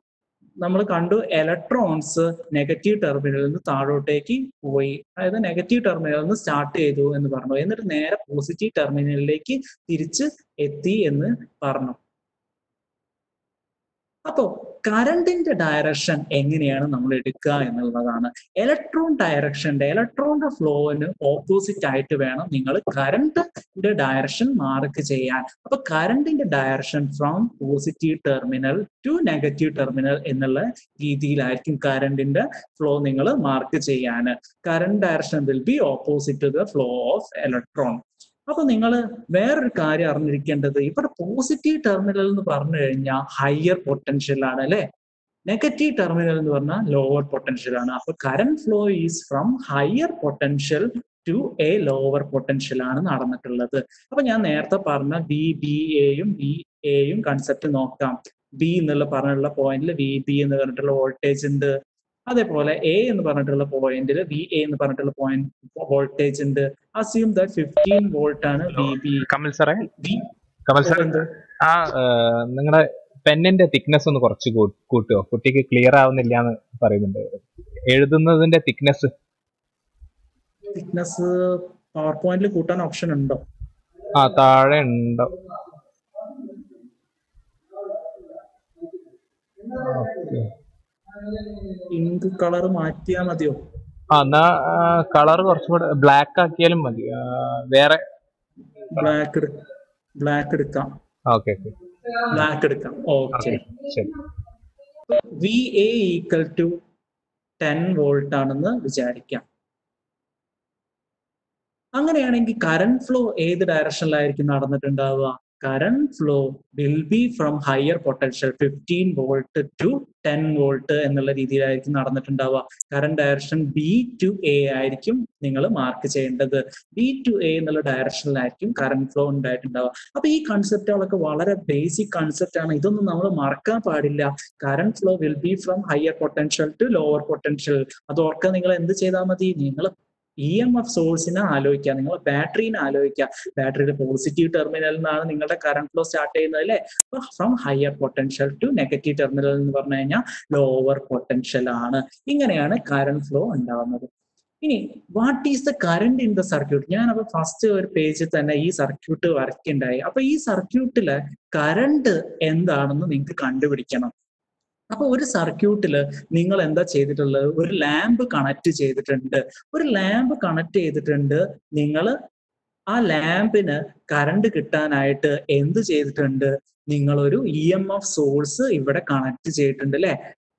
നമ്മൾ കണ്ടു ഇലക്ട്രോൺസ് നെഗറ്റീവ് ടെർമിനലിൽ നിന്ന് താഴോട്ടേക്ക് പോയി. അതായത് നെഗറ്റീവ് ടെർമിനലിൽ നിന്ന് സ്റ്റാർട്ട് ചെയ്തു എന്ന് പറഞ്ഞു. എന്നിട്ട് നേരെ പോസിറ്റീവ് ടെർമിനലിലേക്ക് തിരിച്ച് എത്തി എന്ന് പറഞ്ഞു. അപ്പോ കറണ്ടിന്റെ ഡയറക്ഷൻ എങ്ങനെയാണ് നമ്മൾ എടുക്കുക എന്നുള്ളതാണ്. ഇലക്ട്രോണിന്റെ ഫ്ലോന് ഓപ്പോസിറ്റ് ആയിട്ട് വേണം നിങ്ങൾ കറണ്ടിന്റെ ഡയറക്ഷൻ മാർക്ക് ചെയ്യാൻ. അപ്പൊ കറണ്ടിന്റെ direction from positive terminal to negative terminal എന്നുള്ള രീതിയിലായിരിക്കും കറണ്ടിന്റെ ഫ്ലോ നിങ്ങൾ മാർക്ക് ചെയ്യാൻ. Current direction will be opposite to the flow of electron. അപ്പൊ നിങ്ങൾ വേറൊരു കാര്യം അറിഞ്ഞിരിക്കേണ്ടത്, ഇവിടെ പോസിറ്റീവ് ടെർമിനൽ എന്ന് പറഞ്ഞു കഴിഞ്ഞാൽ ഹയർ പൊട്ടൻഷ്യൽ ആണ് അല്ലെ? നെഗറ്റീവ് ടെർമിനൽ എന്ന് പറഞ്ഞാൽ ലോവർ പൊട്ടൻഷ്യൽ ആണ്. അപ്പൊ current flow is from higher potential to a lower potential ആണ് നടന്നിട്ടുള്ളത്. അപ്പൊ ഞാൻ നേരത്തെ പറഞ്ഞ വി ബി എയും കൺസെപ്റ്റ് നോക്കാം. ബി എന്നുള്ള പറഞ്ഞിട്ടുള്ള പോയിന്റിൽ വി ബി എന്ന് പറഞ്ഞിട്ടുള്ള വോൾട്ടേജ് ഉണ്ട്. അതേപോലെ എ എന്ന് പറഞ്ഞിട്ടുള്ള പോയിന്റിൽ വി എ എന്ന് പറഞ്ഞിട്ടുള്ള വോൾട്ടേജ് ഉണ്ട്. അസ്യൂം ദാറ്റ് 15 വോൾട്ട് ആണ് വി ബി. കമൽ സാറേ, ആ നിങ്ങളുടെ പെന്നിന്റെ തിക്നെസ് ഒന്ന് കുറച്ച് കൂട്ടുമോ? കുട്ടിക്ക് ക്ലിയർ ആവുന്നില്ല എന്ന് പറയുന്നുണ്ട്. എഴുതുന്നതിന്റെ തിക്നെസ് പവർ പോയിന്റിൽ കൂട്ടാൻ ഓപ്ഷൻ ഉണ്ടോ? ആ താഴെ ഉണ്ടോ? ഇങ്ക് കളർ മാറ്റിയാ മതിയോ? എന്നാ കളർ കുറച്ചുകൂടെ ബ്ലാക്ക് ആക്കിയാലും മതി. വേറെ ബ്ലാക്ക് എടുക്കാം. ഓക്കെ ഓക്കെ ബ്ലാക്ക് എടുക്കാം. ഓക്കെ. ശരി. V A equal to 10 volt ആണെന്ന് വിചാരിക്കാം. അങ്ങനെയാണെങ്കിൽ കറന്റ് ഫ്ലോ ഏത് ഡയറക്ഷനിലായിരിക്കും നടന്നിട്ടുണ്ടാവുക? Current flow will be from higher potential 15 volt to 10 volt എന്നുള്ള രീതിയിലായിരിക്കും നടന്നിട്ടുണ്ടാവുക. Current direction B to A ആയിരിക്കും നിങ്ങൾ മാർക്ക് ചെയ്യേണ്ടത്. ബി ടു എ എന്നുള്ള ഡയറക്ഷനിലായിരിക്കും കറന്റ് ഫ്ലോ ഉണ്ടായിട്ടുണ്ടാവുക. അപ്പൊ ഈ കൺസെപ്റ്റുകളൊക്കെ വളരെ ബേസിക് കൺസെപ്റ്റ് ആണ്. ഇതൊന്നും നമ്മൾ മറക്കാൻ പാടില്ല. Current flow will be from higher potential to lower potential. അത് ഓർക്കാൻ നിങ്ങൾ എന്ത് ചെയ്താൽ മതി? നിങ്ങൾ EMF സോഴ്സിനെ ആലോചിക്കുക, നിങ്ങൾ ബാറ്ററീനെ ആലോചിക്കുക. ബാറ്ററിയുടെ പോസിറ്റീവ് ടെർമിനലിൽ നിന്നാണ് നിങ്ങളുടെ കറന്റ് ഫ്ലോ സ്റ്റാർട്ട് ചെയ്യുന്നത് അല്ലേ? അപ്പൊ from higher potential to negative terminal എന്ന് പറഞ്ഞു കഴിഞ്ഞാൽ ലോവർ പൊട്ടൻഷ്യൽ ആണ്. ഇങ്ങനെയാണ് കറന്റ് ഫ്ലോ ഉണ്ടാവുന്നത്. ഇനി what is the current in the circuit? ഞാൻ അപ്പൊ ഫസ്റ്റ് ഒരു പേജിൽ തന്നെ ഈ സർക്യൂട്ട് വരയ്ക്കുണ്ടായി. അപ്പൊ ഈ സർക്യൂട്ടിലെ കറന്റ് എന്താണെന്ന് നിങ്ങൾക്ക് കണ്ടുപിടിക്കണം. അപ്പൊ ഒരു സർക്യൂട്ടില് നിങ്ങൾ എന്താ ചെയ്തിട്ടുള്ളത്? ഒരു ലാമ്പ് കണക്ട് ചെയ്തിട്ടുണ്ട്. ഒരു ലാമ്പ് കണക്ട് ചെയ്തിട്ടുണ്ട്. നിങ്ങൾ ആ ലാമ്പിന് കറണ്ട് കിട്ടാനായിട്ട് എന്ത് ചെയ്തിട്ടുണ്ട്? നിങ്ങളൊരു EMF സോഴ്സ് ഇവിടെ കണക്ട് ചെയ്തിട്ടുണ്ട് അല്ലെ?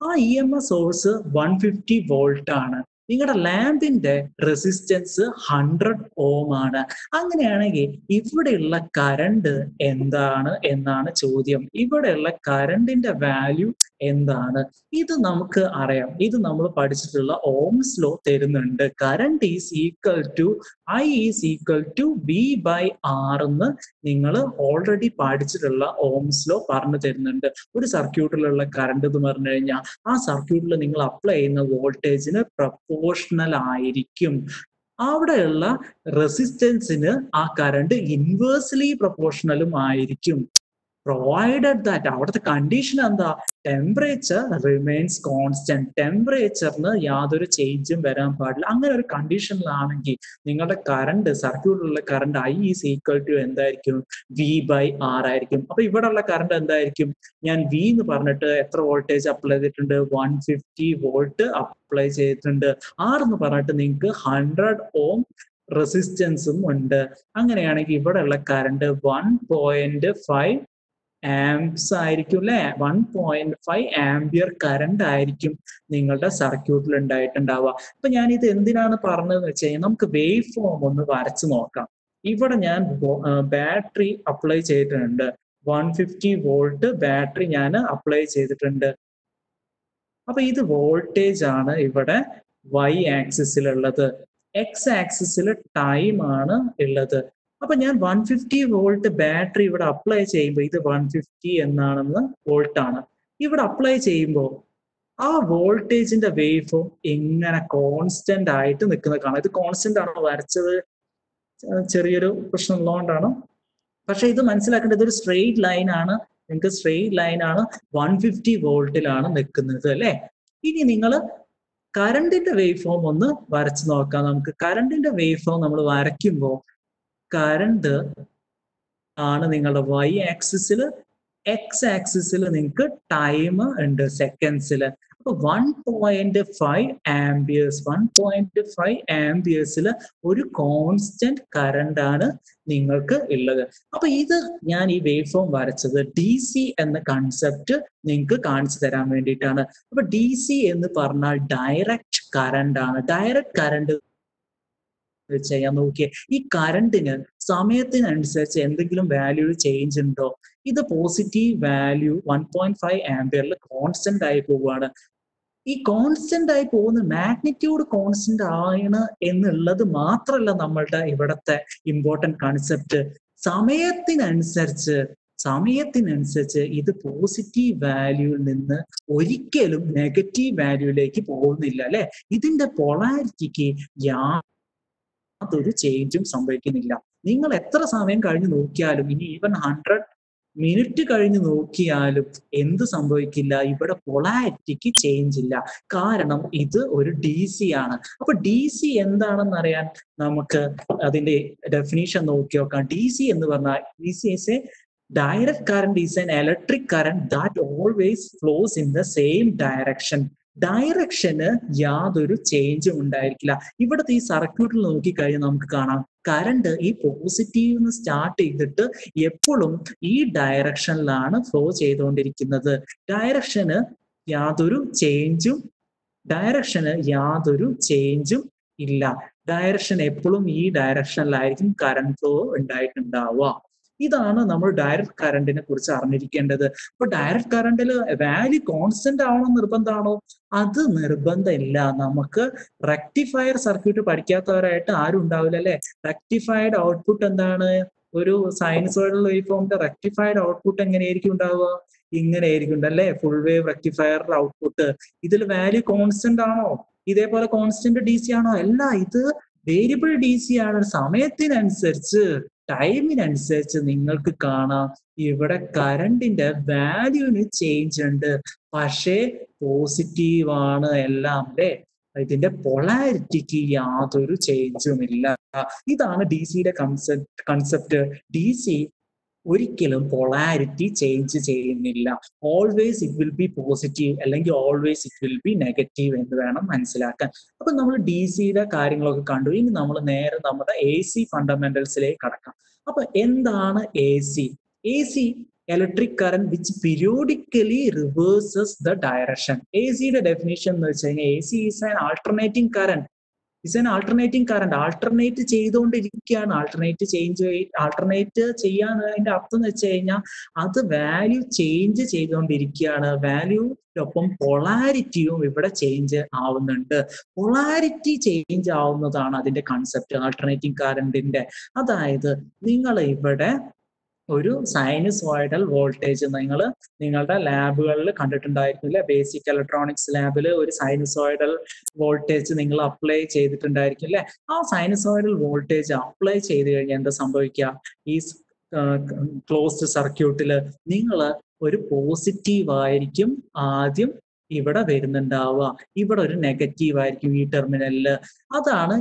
ആ EMF സോഴ്സ് 150 വോൾട്ട് ആണ്. നിങ്ങളുടെ ലാമ്പിന്റെ റെസിസ്റ്റൻസ് 100 ഓം ആണ്. അങ്ങനെയാണെങ്കിൽ ഇവിടെയുള്ള കറണ്ട് എന്താണ് എന്നാണ് ചോദ്യം. ഇവിടെയുള്ള കറണ്ടിന്റെ വാല്യൂ എന്താണ്? ഇത് നമുക്ക് അറിയാം. ഇത് നമ്മൾ പഠിച്ചിട്ടുള്ള ഓംസ് ലോ തരുന്നുണ്ട്. Current is equal to I is equal to V/R എന്ന് നിങ്ങൾ ഓൾറെഡി പഠിച്ചിട്ടുള്ള ഓംസ് ലോ പറഞ്ഞു തരുന്നുണ്ട്. ഒരു സർക്യൂട്ടിലുള്ള കറണ്ട് എന്ന് പറഞ്ഞു കഴിഞ്ഞാൽ ആ സർക്യൂട്ടിൽ നിങ്ങൾ അപ്ലൈ ചെയ്യുന്ന വോൾട്ടേജിന് പ്രൊപ്പോർഷണൽ ആയിരിക്കും. അവിടെയുള്ള റെസിസ്റ്റൻസിന് ആ കറണ്ട് ഇൻവേഴ്സ്ലി പ്രൊപ്പോർഷണലും ആയിരിക്കും. പ്രൊവൈഡഡ് ദാറ്റ് അവിടുത്തെ കണ്ടീഷൻ എന്താ? Temperature remains constant. ടെമ്പറേച്ചറിന് യാതൊരു ചേഞ്ചും വരാൻ പാടില്ല. അങ്ങനെ ഒരു കണ്ടീഷനിലാണെങ്കിൽ നിങ്ങളുടെ കറണ്ട്, സർക്യൂട്ടിലുള്ള current I is equal to എന്തായിരിക്കും? V/R ആയിരിക്കും. അപ്പൊ ഇവിടെയുള്ള കറണ്ട് എന്തായിരിക്കും? ഞാൻ V എന്ന് പറഞ്ഞിട്ട് എത്ര വോൾട്ടേജ് അപ്ലൈ ചെയ്തിട്ടുണ്ട്? 150 വോൾട്ട് അപ്ലൈ ചെയ്തിട്ടുണ്ട്. R എന്ന് പറഞ്ഞിട്ട് നിങ്ങൾക്ക് 100 ഓം റെസിസ്റ്റൻസും ഉണ്ട്. അങ്ങനെയാണെങ്കിൽ ഇവിടെയുള്ള കറണ്ട് 1.5 ആംപ്സ് ആയിരിക്കും അല്ലെ? 1.5 ആംപിയർ കറണ്ട് ആയിരിക്കും നിങ്ങളുടെ സർക്യൂട്ടിൽ ഉണ്ടായിട്ടുണ്ടാവുക. അപ്പൊ ഞാൻ ഇത് എന്തിനാണ് പറഞ്ഞതെന്ന് വെച്ച് കഴിഞ്ഞാൽ നമുക്ക് വേവ് ഫോം ഒന്ന് വരച്ചു നോക്കാം. ഇവിടെ ഞാൻ ബാറ്ററി അപ്ലൈ ചെയ്തിട്ടുണ്ട്. 150 വോൾട്ട് ബാറ്ററി ഞാൻ അപ്ലൈ ചെയ്തിട്ടുണ്ട്. അപ്പൊ ഇത് വോൾട്ടേജ് ആണ് ഇവിടെ Y ആക്സിസിലുള്ളത്. X ആക്സിസിൽ ടൈം ആണ് ഉള്ളത്. അപ്പൊ ഞാൻ 150 വോൾട്ട് ബാറ്ററി ഇവിടെ അപ്ലൈ ചെയ്യുമ്പോൾ ഇത് 150 എന്നാണെന്ന് വോൾട്ട് ആണ്. ഇവിടെ അപ്ലൈ ചെയ്യുമ്പോൾ ആ വോൾട്ടേജിന്റെ വേവ് ഫോം ഇങ്ങനെ കോൺസ്റ്റന്റ് ആയിട്ട് നിൽക്കുന്നത് കാണാം. ഇത് കോൺസ്റ്റന്റ് ആണോ വരച്ചത്? ചെറിയൊരു പ്രശ്നം ഉള്ളതുകൊണ്ടാണ്. പക്ഷെ ഇത് മനസ്സിലാക്കേണ്ടത് ഇതൊരു സ്ട്രെയിറ്റ് ലൈൻ ആണ്. നിങ്ങൾക്ക് സ്ട്രെയിറ്റ് ലൈൻ ആണ്. 150 വോൾട്ടിലാണ് നിൽക്കുന്നത് അല്ലെ? ഇനി നിങ്ങൾ കറണ്ടിന്റെ വേവ് ഫോം ഒന്ന് വരച്ചു നോക്കാം. നമുക്ക് കറണ്ടിന്റെ വേവ് ഫോം നമ്മൾ വരയ്ക്കുമ്പോൾ കറണ്ട് ആണ് നിങ്ങളുടെ Y ആക്സിസിൽ, X ആക്സിസിൽ നിങ്ങൾക്ക് ടൈം ഉണ്ട് സെക്കൻഡ്സിൽ. അപ്പൊ 1.5 ആംപിയേഴ്സ് 1.5 ആംപിയേഴ്സിൽ ഒരു കോൺസ്റ്റന്റ് കറണ്ട് ആണ് നിങ്ങൾക്ക് ഉള്ളത്. അപ്പൊ ഇത് ഞാൻ ഈ വേവ് ഫോം വരച്ചത് DC എന്ന കൺസെപ്റ്റ് നിങ്ങൾക്ക് കാണിച്ചു തരാൻ വേണ്ടിയിട്ടാണ്. അപ്പൊ DC എന്ന് പറഞ്ഞാൽ ഡയറക്റ്റ് കറണ്ട് ആണ്. ഡയറക്റ്റ് കറണ്ട് ചെയ്യാൻ നോക്കിയേ. ഈ കറണ്ടിന് സമയത്തിനനുസരിച്ച് എന്തെങ്കിലും വാല്യൂ ചേഞ്ച് ഉണ്ടോ? ഇത് പോസിറ്റീവ് വാല്യൂ 1.5 ആംപിയറിൽ കോൺസ്റ്റന്റ് ആയി പോവുകയാണ്. ഈ കോൺസ്റ്റന്റ് ആയി പോകുന്ന മാഗ്നിറ്റ്യൂഡ് കോൺസ്റ്റന്റ് ആണ് എന്നുള്ളത് മാത്രമല്ല നമ്മളുടെ ഇവിടത്തെ ഇമ്പോർട്ടന്റ് കൺസെപ്റ്റ്. സമയത്തിനനുസരിച്ച് ഇത് പോസിറ്റീവ് വാല്യൂവിൽ നിന്ന് ഒരിക്കലും നെഗറ്റീവ് വാല്യൂയിലേക്ക് പോകുന്നില്ല അല്ലെ? ഇതിന്റെ പൊളാരിറ്റിക്ക് യാതൊരു ചേഞ്ചും സംഭവിക്കുന്നില്ല. നിങ്ങൾ എത്ര സമയം കഴിഞ്ഞ് നോക്കിയാലും, ഇനി ഈവൻ 100 മിനിറ്റ് കഴിഞ്ഞ് നോക്കിയാലും എന്ത് സംഭവിക്കില്ല? ഇവിടെ പൊളാരിറ്റിക്ക് ചേഞ്ച് ഇല്ല. കാരണം ഇത് ഒരു DC ആണ്. അപ്പൊ DC എന്താണെന്ന് അറിയാൻ നമുക്ക് അതിന്റെ ഡെഫിനിഷൻ നോക്കി നോക്കാം. DC എന്ന് പറഞ്ഞാൽ DC is a direct current is an electric current that always flows in the same direction. Direction യാതൊരു ചേഞ്ചും ഉണ്ടായിരിക്കില്ല. ഇവിടുത്തെ ഈ സർക്യൂട്ടിൽ നോക്കിക്കഴിഞ്ഞാൽ നമുക്ക് കാണാം കറണ്ട് ഈ പോസിറ്റീവ് സ്റ്റാർട്ട് ചെയ്തിട്ട് എപ്പോഴും ഈ ഡയറക്ഷനിലാണ് ഫ്ലോ ചെയ്തുകൊണ്ടിരിക്കുന്നത്. ഡയറക്ഷന് യാതൊരു ചേഞ്ചും ഇല്ല. ഡയറക്ഷൻ എപ്പോഴും ഈ ഡയറക്ഷനിലായിരിക്കും കറണ്ട് ഫ്ലോ ഉണ്ടായിട്ടുണ്ടാവുക. ഇതാണ് നമ്മൾ ഡയറക്റ്റ് കറണ്ടിനെ കുറിച്ച് അറിഞ്ഞിരിക്കേണ്ടത്. അപ്പൊ ഡയറക്റ്റ് കറണ്ടിൽ വാല്യൂ കോൺസ്റ്റന്റ് ആവണം നിർബന്ധമാണോ? അത് നിർബന്ധമില്ല. നമുക്ക് റെക്ടിഫയർ സർക്യൂട്ട് പഠിക്കാത്തവരായിട്ട് ആരും ഉണ്ടാവില്ല അല്ലെ. റെക്ടിഫൈഡ് ഔട്ട്പുട്ട് എന്താണ്? ഒരു സൈനസോയിഡൽ വേവ് ഫോമിന്റെ റെക്ടിഫൈഡ് ഔട്ട്പുട്ട് എങ്ങനെയായിരിക്കും ഉണ്ടാവുക? ഇങ്ങനെയായിരിക്കും അല്ലെ. ഫുൾ വേവ് റെക്ടിഫയറിന്റെ ഔട്ട്പുട്ട്. ഇതിൽ വാല്യൂ കോൺസ്റ്റന്റ് ആണോ? ഇതേപോലെ കോൺസ്റ്റന്റ് ഡി സി ആണോ? അല്ല, ഇത് വേരിയബിൾ ഡി സി ആണ്. സമയത്തിനനുസരിച്ച് ടൈമിനനുസരിച്ച് നിങ്ങൾക്ക് കാണാം ഇവിടെ കറണ്ടിന്റെ വാല്യൂവിന് ചേഞ്ച് ഉണ്ട്. പക്ഷേ പോസിറ്റീവ് ആണ് എല്ലാം അല്ലേ. ഇതിന്റെ പൊളാരിറ്റിക്ക് യാതൊരു ചേഞ്ചും ഇല്ല. ഇതാണ് ഡി സിയുടെ കൺസെപ്റ്റ്. ഡി സി ഒരിക്കലും പൊളാരിറ്റി ചേഞ്ച് ചെയ്യുന്നില്ല. Always it will be positive അല്ലെങ്കിൽ always it will be negative എന്ന് വേണം മനസ്സിലാക്കാൻ. അപ്പൊ നമ്മൾ ഡി സിയുടെ കാര്യങ്ങളൊക്കെ കണ്ടു. ഇനി നമ്മൾ നേരെ നമ്മുടെ എ സി ഫണ്ടമെന്റൽസിലേക്ക് കടക്കാം. അപ്പൊ എന്താണ് A C? A C electric current which periodically reverses the direction. AC യുടെ ഡെഫിനിഷൻ എന്ന് വെച്ച് കഴിഞ്ഞാൽ AC is an alternating current. Alternate ചെയ്തുകൊണ്ടിരിക്കുകയാണ്. ആൾട്ടർനേറ്റ് ചെയ്യാന്നതിന്റെ അർത്ഥം എന്ന് വെച്ച് കഴിഞ്ഞാൽ അത് വാല്യൂ ചേഞ്ച് ചെയ്തുകൊണ്ടിരിക്കുകയാണ്. വാല്യൂക്കൊപ്പം പൊളാരിറ്റിയും ഇവിടെ ചേഞ്ച് ആവുന്നുണ്ട്. പൊളാരിറ്റി ചേഞ്ച് ആവുന്നതാണ് അതിന്റെ കൺസെപ്റ്റ് ആൾട്ടർനേറ്റിംഗ് കറണ്ടിന്റെ. അതായത് നിങ്ങൾ ഇവിടെ ഒരു സൈനസോയിഡൽ വോൾട്ടേജ് നിങ്ങളുടെ ലാബുകളിൽ കണ്ടിട്ടുണ്ടായിരിക്കില്ല. ബേസിക് ഇലക്ട്രോണിക്സ് ലാബിൽ ഒരു സൈനസോയിഡൽ വോൾട്ടേജ് നിങ്ങൾ അപ്ലൈ ചെയ്തിട്ടുണ്ടായിരിക്കും അല്ലെ. ആ സൈനസോയിഡൽ വോൾട്ടേജ് അപ്ലൈ ചെയ്ത് കഴിഞ്ഞാൽ എന്താ സംഭവിക്കുക? ഈ ക്ലോസ്ഡ് സർക്യൂട്ടിൽ നിങ്ങൾ ഒരു പോസിറ്റീവ് ആയിരിക്കും ആദ്യം ഇവിടെ വരുന്നുണ്ടാവുക, ഇവിടെ ഒരു നെഗറ്റീവ് ആയിരിക്കും ഈ ടെർമിനലില്. അതാണ്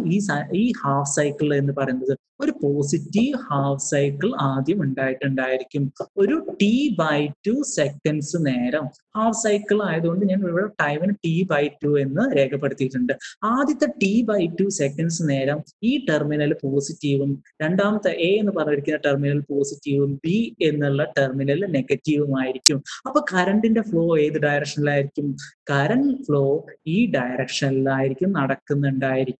ഈ ഹാഫ് സൈക്കിൾ എന്ന് പറയുന്നത്. ഒരു പോസിറ്റീവ് ഹാഫ് സൈക്കിൾ ആദ്യം ഉണ്ടായിട്ടുണ്ടായിരിക്കും. ഒരു T/2 സെക്കൻഡ്സ് നേരം ഹാഫ് സൈക്കിൾ ആയതുകൊണ്ട് ഞാൻ ഇവിടെ ടൈമിന് T/2 എന്ന് രേഖപ്പെടുത്തിയിട്ടുണ്ട്. ആദ്യത്തെ T/2 സെക്കൻഡ്സ് നേരം ഈ ടെർമിനൽ പോസിറ്റീവും രണ്ടാമത്തെ എ എന്ന് പറഞ്ഞിരിക്കുന്ന ടെർമിനൽ പോസിറ്റീവും ബി എന്നുള്ള ടെർമിനൽ നെഗറ്റീവും ആയിരിക്കും. അപ്പൊ കറണ്ടിന്റെ ഫ്ലോ ഏത് ഡയറക്ഷനിലായിരിക്കും? കറന്റ് ഫ്ലോ ഈ ഡയറക്ഷനിലായിരിക്കും നടക്കുന്നുണ്ടായിരിക്കുക.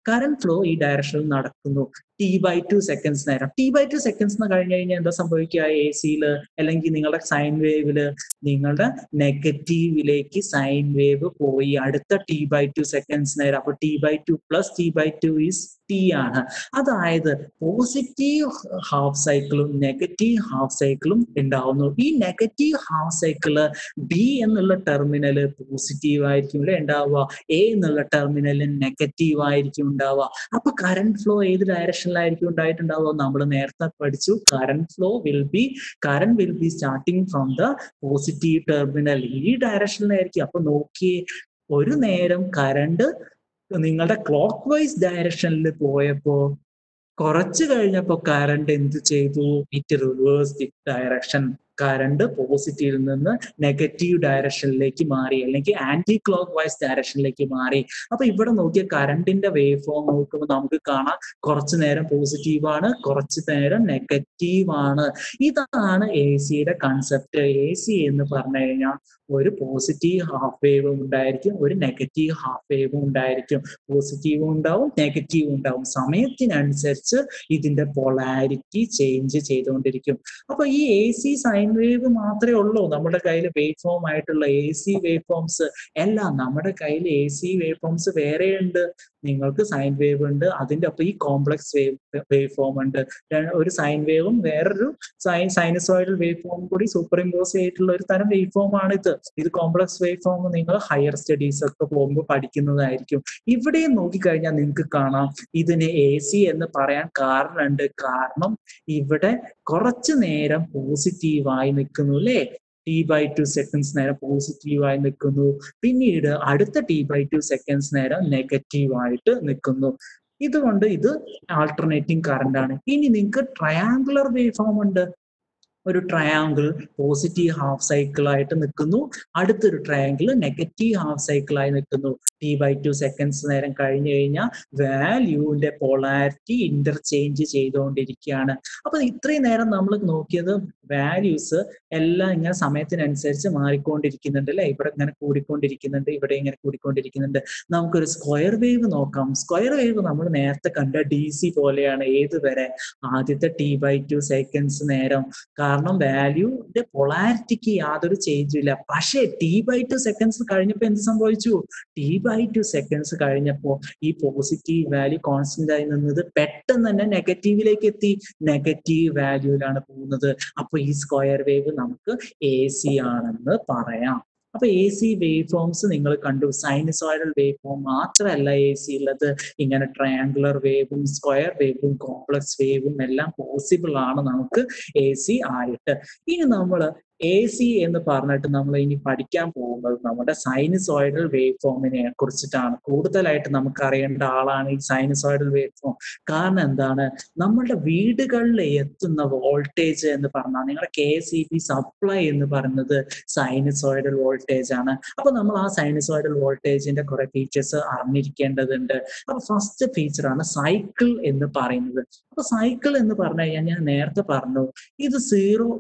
കറന്റ് ഫ്ലോ ഈ ഡയറക്ഷനിൽ നടക്കുന്നു T/2 സെക്കൻഡ്സ് നേരം. T/2 സെക്കൻഡ്സ് എന്ന് കഴിഞ്ഞു കഴിഞ്ഞാൽ എന്താ സംഭവിക്കുക? എ സിയില് അല്ലെങ്കിൽ നിങ്ങളുടെ സൈൻ വേവില് നിങ്ങളുടെ നെഗറ്റീവിലേക്ക് സൈൻ വേവ് പോയി അടുത്ത T/2 സെക്കൻഡ്സ് നേരം. അപ്പൊ T/2 plus T/2 is T ആണ്. അതായത് പോസിറ്റീവ് ഹാഫ് സൈക്കിളും നെഗറ്റീവ് ഹാഫ് സൈക്കിളും ഉണ്ടാവുന്നു. ഈ നെഗറ്റീവ് ഹാഫ് സൈക്കിള് ബി എന്നുള്ള ടെർമിനല് പോസിറ്റീവ് ആയിരിക്കും ഉണ്ടാവുക, എ എന്നുള്ള ടെർമിനല് നെഗറ്റീവ് ആയിരിക്കും ഉണ്ടാവുക. അപ്പൊ കറന്റ് ഫ്ലോ ഏത് ഡയറക്ഷനിലായിരിക്കും ഉണ്ടായിട്ടുണ്ടാവുക? നമ്മൾ നേരത്തെ പഠിച്ചു. Current will be starting from the positive terminal. ഈ ഡയറക്ഷനിലായിരിക്കും. അപ്പൊ നോക്കിയേ, ഒരു നേരം കറണ്ട് നിങ്ങളുടെ ക്ലോക്ക് വൈസ് ഡയറക്ഷനിൽ പോയപ്പോ കുറച്ച് കഴിഞ്ഞപ്പോ കറണ്ട് എന്ത് ചെയ്തു? It reverse the direction. Current പോസിറ്റീവിൽ നിന്ന് നെഗറ്റീവ് ഡയറക്ഷനിലേക്ക് മാറി, അല്ലെങ്കിൽ ആന്റി ക്ലോക്ക് വൈസ് ഡയറക്ഷനിലേക്ക് മാറി. അപ്പൊ ഇവിടെ നോക്കിയ കറണ്ടിന്റെ വേവ് ഫോം നോക്കുമ്പോൾ നമുക്ക് കാണാം കുറച്ചു നേരം പോസിറ്റീവ് ആണ്, കുറച്ചു നേരം നെഗറ്റീവ് ആണ്. ഇതാണ് എ സിയുടെ കൺസെപ്റ്റ്. എ സി എന്ന് പറഞ്ഞു കഴിഞ്ഞാൽ ഒരു പോസിറ്റീവ് ഹാഫ് വേവും ഉണ്ടായിരിക്കും, ഒരു നെഗറ്റീവ് ഹാഫ് വേവും ഉണ്ടായിരിക്കും. പോസിറ്റീവും ഉണ്ടാവും, നെഗറ്റീവും ഉണ്ടാവും. സമയത്തിനനുസരിച്ച് ഇതിന്റെ പൊളാരിറ്റി ചേഞ്ച് ചെയ്തുകൊണ്ടിരിക്കും. അപ്പൊ ഈ എ സി സൈൻ വേവ് മാത്രമേ ഉള്ളൂ നമ്മുടെ കയ്യിൽ വേവ് ഫോം ആയിട്ടുള്ള എ സി വേവ് ഫോംസ് എല്ലാം. നമ്മുടെ കയ്യിൽ എ സി വേവ് ഫോംസ് വേറെ ഉണ്ട്. നിങ്ങൾക്ക് സൈൻ വേവ് ഉണ്ട്, അതിന്റെ ഒപ്പം ഈ കോംപ്ലക്സ് വേവ് ഫോം ഉണ്ട്. ഒരു സൈൻ വേവും വേറൊരു സൈനസോയിഡൽ വേവ് ഫോം കൂടി സൂപ്പർ ഇമ്പോസ് ചെയ്തിട്ടുള്ള ഒരു തരം വേവ് ഫോം ആണ് ഇത്. കോംപ്ലക്സ് വേവ് ഫോം നിങ്ങൾ ഹയർ സ്റ്റഡീസ് ഒക്കെ പോകുമ്പോൾ പഠിക്കുന്നതായിരിക്കും. ഇവിടെ നോക്കിക്കഴിഞ്ഞാൽ നിങ്ങൾക്ക് കാണാം ഇതിന് എ സി എന്ന് പറയാൻ കാരണമുണ്ട്. കാരണം ഇവിടെ കുറച്ചു നേരം പോസിറ്റീവായി നിൽക്കുന്നു അല്ലേ. T/2 സെക്കൻഡ്സ് നേരം പോസിറ്റീവായി നിൽക്കുന്നു, പിന്നീട് അടുത്ത T/2 സെക്കൻഡ്സ് നേരം നെഗറ്റീവായിട്ട് നിൽക്കുന്നു. ഇതുകൊണ്ട് ഇത് ആൾട്ടർനേറ്റിംഗ് കറണ്ട് ആണ്. ഇനി നിങ്ങൾക്ക് ട്രയാങ്കുലർ വേവ് ഫോം ഉണ്ട്. ഒരു ട്രയാങ്കിൾ പോസിറ്റീവ് ഹാഫ് സൈക്കിൾ ആയിട്ട് നിൽക്കുന്നു, അടുത്തൊരു ട്രയാങ്കിൾ നെഗറ്റീവ് ഹാഫ് സൈക്കിൾ ആയി നിൽക്കുന്നു. T/2 സെക്കൻഡ്സ് നേരം കഴിഞ്ഞു കഴിഞ്ഞാൽ വാല്യൂവിന്റെ പോളാരിറ്റി ഇന്റർചേഞ്ച് ചെയ്തുകൊണ്ടിരിക്കുകയാണ്. അപ്പൊ ഇത്രയും നേരം നമ്മൾ നോക്കിയത് വാല്യൂസ് എല്ലാം ഇങ്ങനെ സമയത്തിനനുസരിച്ച് മാറിക്കൊണ്ടിരിക്കുന്നുണ്ട് അല്ലെ. ഇവിടെ ഇങ്ങനെ കൂടിക്കൊണ്ടിരിക്കുന്നുണ്ട്, ഇവിടെ ഇങ്ങനെ കൂടിക്കൊണ്ടിരിക്കുന്നുണ്ട്. നമുക്കൊരു സ്ക്വയർ വേവ് നോക്കാം. സ്ക്വയർ വേവ് നമ്മൾ നേരത്തെ കണ്ട DC പോലെയാണ്. ഏതുവരെ? ആദ്യത്തെ T/2 സെക്കൻഡ്സ് നേരം. കാരണം വാല്യൂന്റെ പൊളാരിറ്റിക്ക് യാതൊരു ചേഞ്ചും ഇല്ല. പക്ഷേ T/2 സെക്കൻഡ്സ് കഴിഞ്ഞപ്പോൾ എന്ത് സംഭവിച്ചു? T/2 സെക്കൻഡ്സ് കഴിഞ്ഞപ്പോൾ ഈ പോസിറ്റീവ് വാല്യൂ കോൺസ്റ്റന്റ് ആയി നിന്നത് പെട്ടെന്ന് തന്നെ നെഗറ്റീവിലേക്ക് എത്തി. നെഗറ്റീവ് വാല്യൂലാണ് പോകുന്നത്. അപ്പൊ ഈ സ്ക്വയർ വേവ് നമുക്ക് AC ആണെന്ന് പറയാം. അപ്പൊ AC വേവ് ഫോംസ് നിങ്ങൾ കണ്ടു. സൈനസോയിഡൽ വേവ് ഫോം മാത്രമല്ല AC ഉള്ളത്, ഇങ്ങനെ ട്രയാങ്കുലർ വേവും സ്ക്വയർ വേവും കോംപ്ലക്സ് വേവും എല്ലാം പോസിബിൾ ആണ് നമുക്ക് AC ആയിട്ട്. ഇനി നമ്മൾ AC എന്ന് പറഞ്ഞിട്ട് നമ്മൾ ഇനി പഠിക്കാൻ പോകുന്നത് നമ്മുടെ സൈനസോയിഡൽ വേവ് ഫോമിനെ കുറിച്ചിട്ടാണ്. കൂടുതലായിട്ട് നമുക്ക് അറിയേണ്ട ആളാണ് ഈ സൈനസോയിഡൽ വേവ് ഫോം. കാരണം എന്താണ്? നമ്മളുടെ വീടുകളിൽ എത്തുന്ന വോൾട്ടേജ് എന്ന് പറഞ്ഞാൽ നിങ്ങളുടെ KCB സപ്ലൈ എന്ന് പറയുന്നത് സൈനസോയിഡൽ വോൾട്ടേജ് ആണ്. അപ്പൊ നമ്മൾ ആ സൈനസോയിഡൽ വോൾട്ടേജിന്റെ കുറെ ഫീച്ചേഴ്സ് അറിഞ്ഞിരിക്കേണ്ടതുണ്ട്. അപ്പൊ ഫസ്റ്റ് ഫീച്ചറാണ് സൈക്കിൾ എന്ന് പറയുന്നത്. അപ്പൊ സൈക്കിൾ എന്ന് പറഞ്ഞു കഴിഞ്ഞാൽ ഞാൻ നേരത്തെ പറഞ്ഞു, ഇത് സീറോ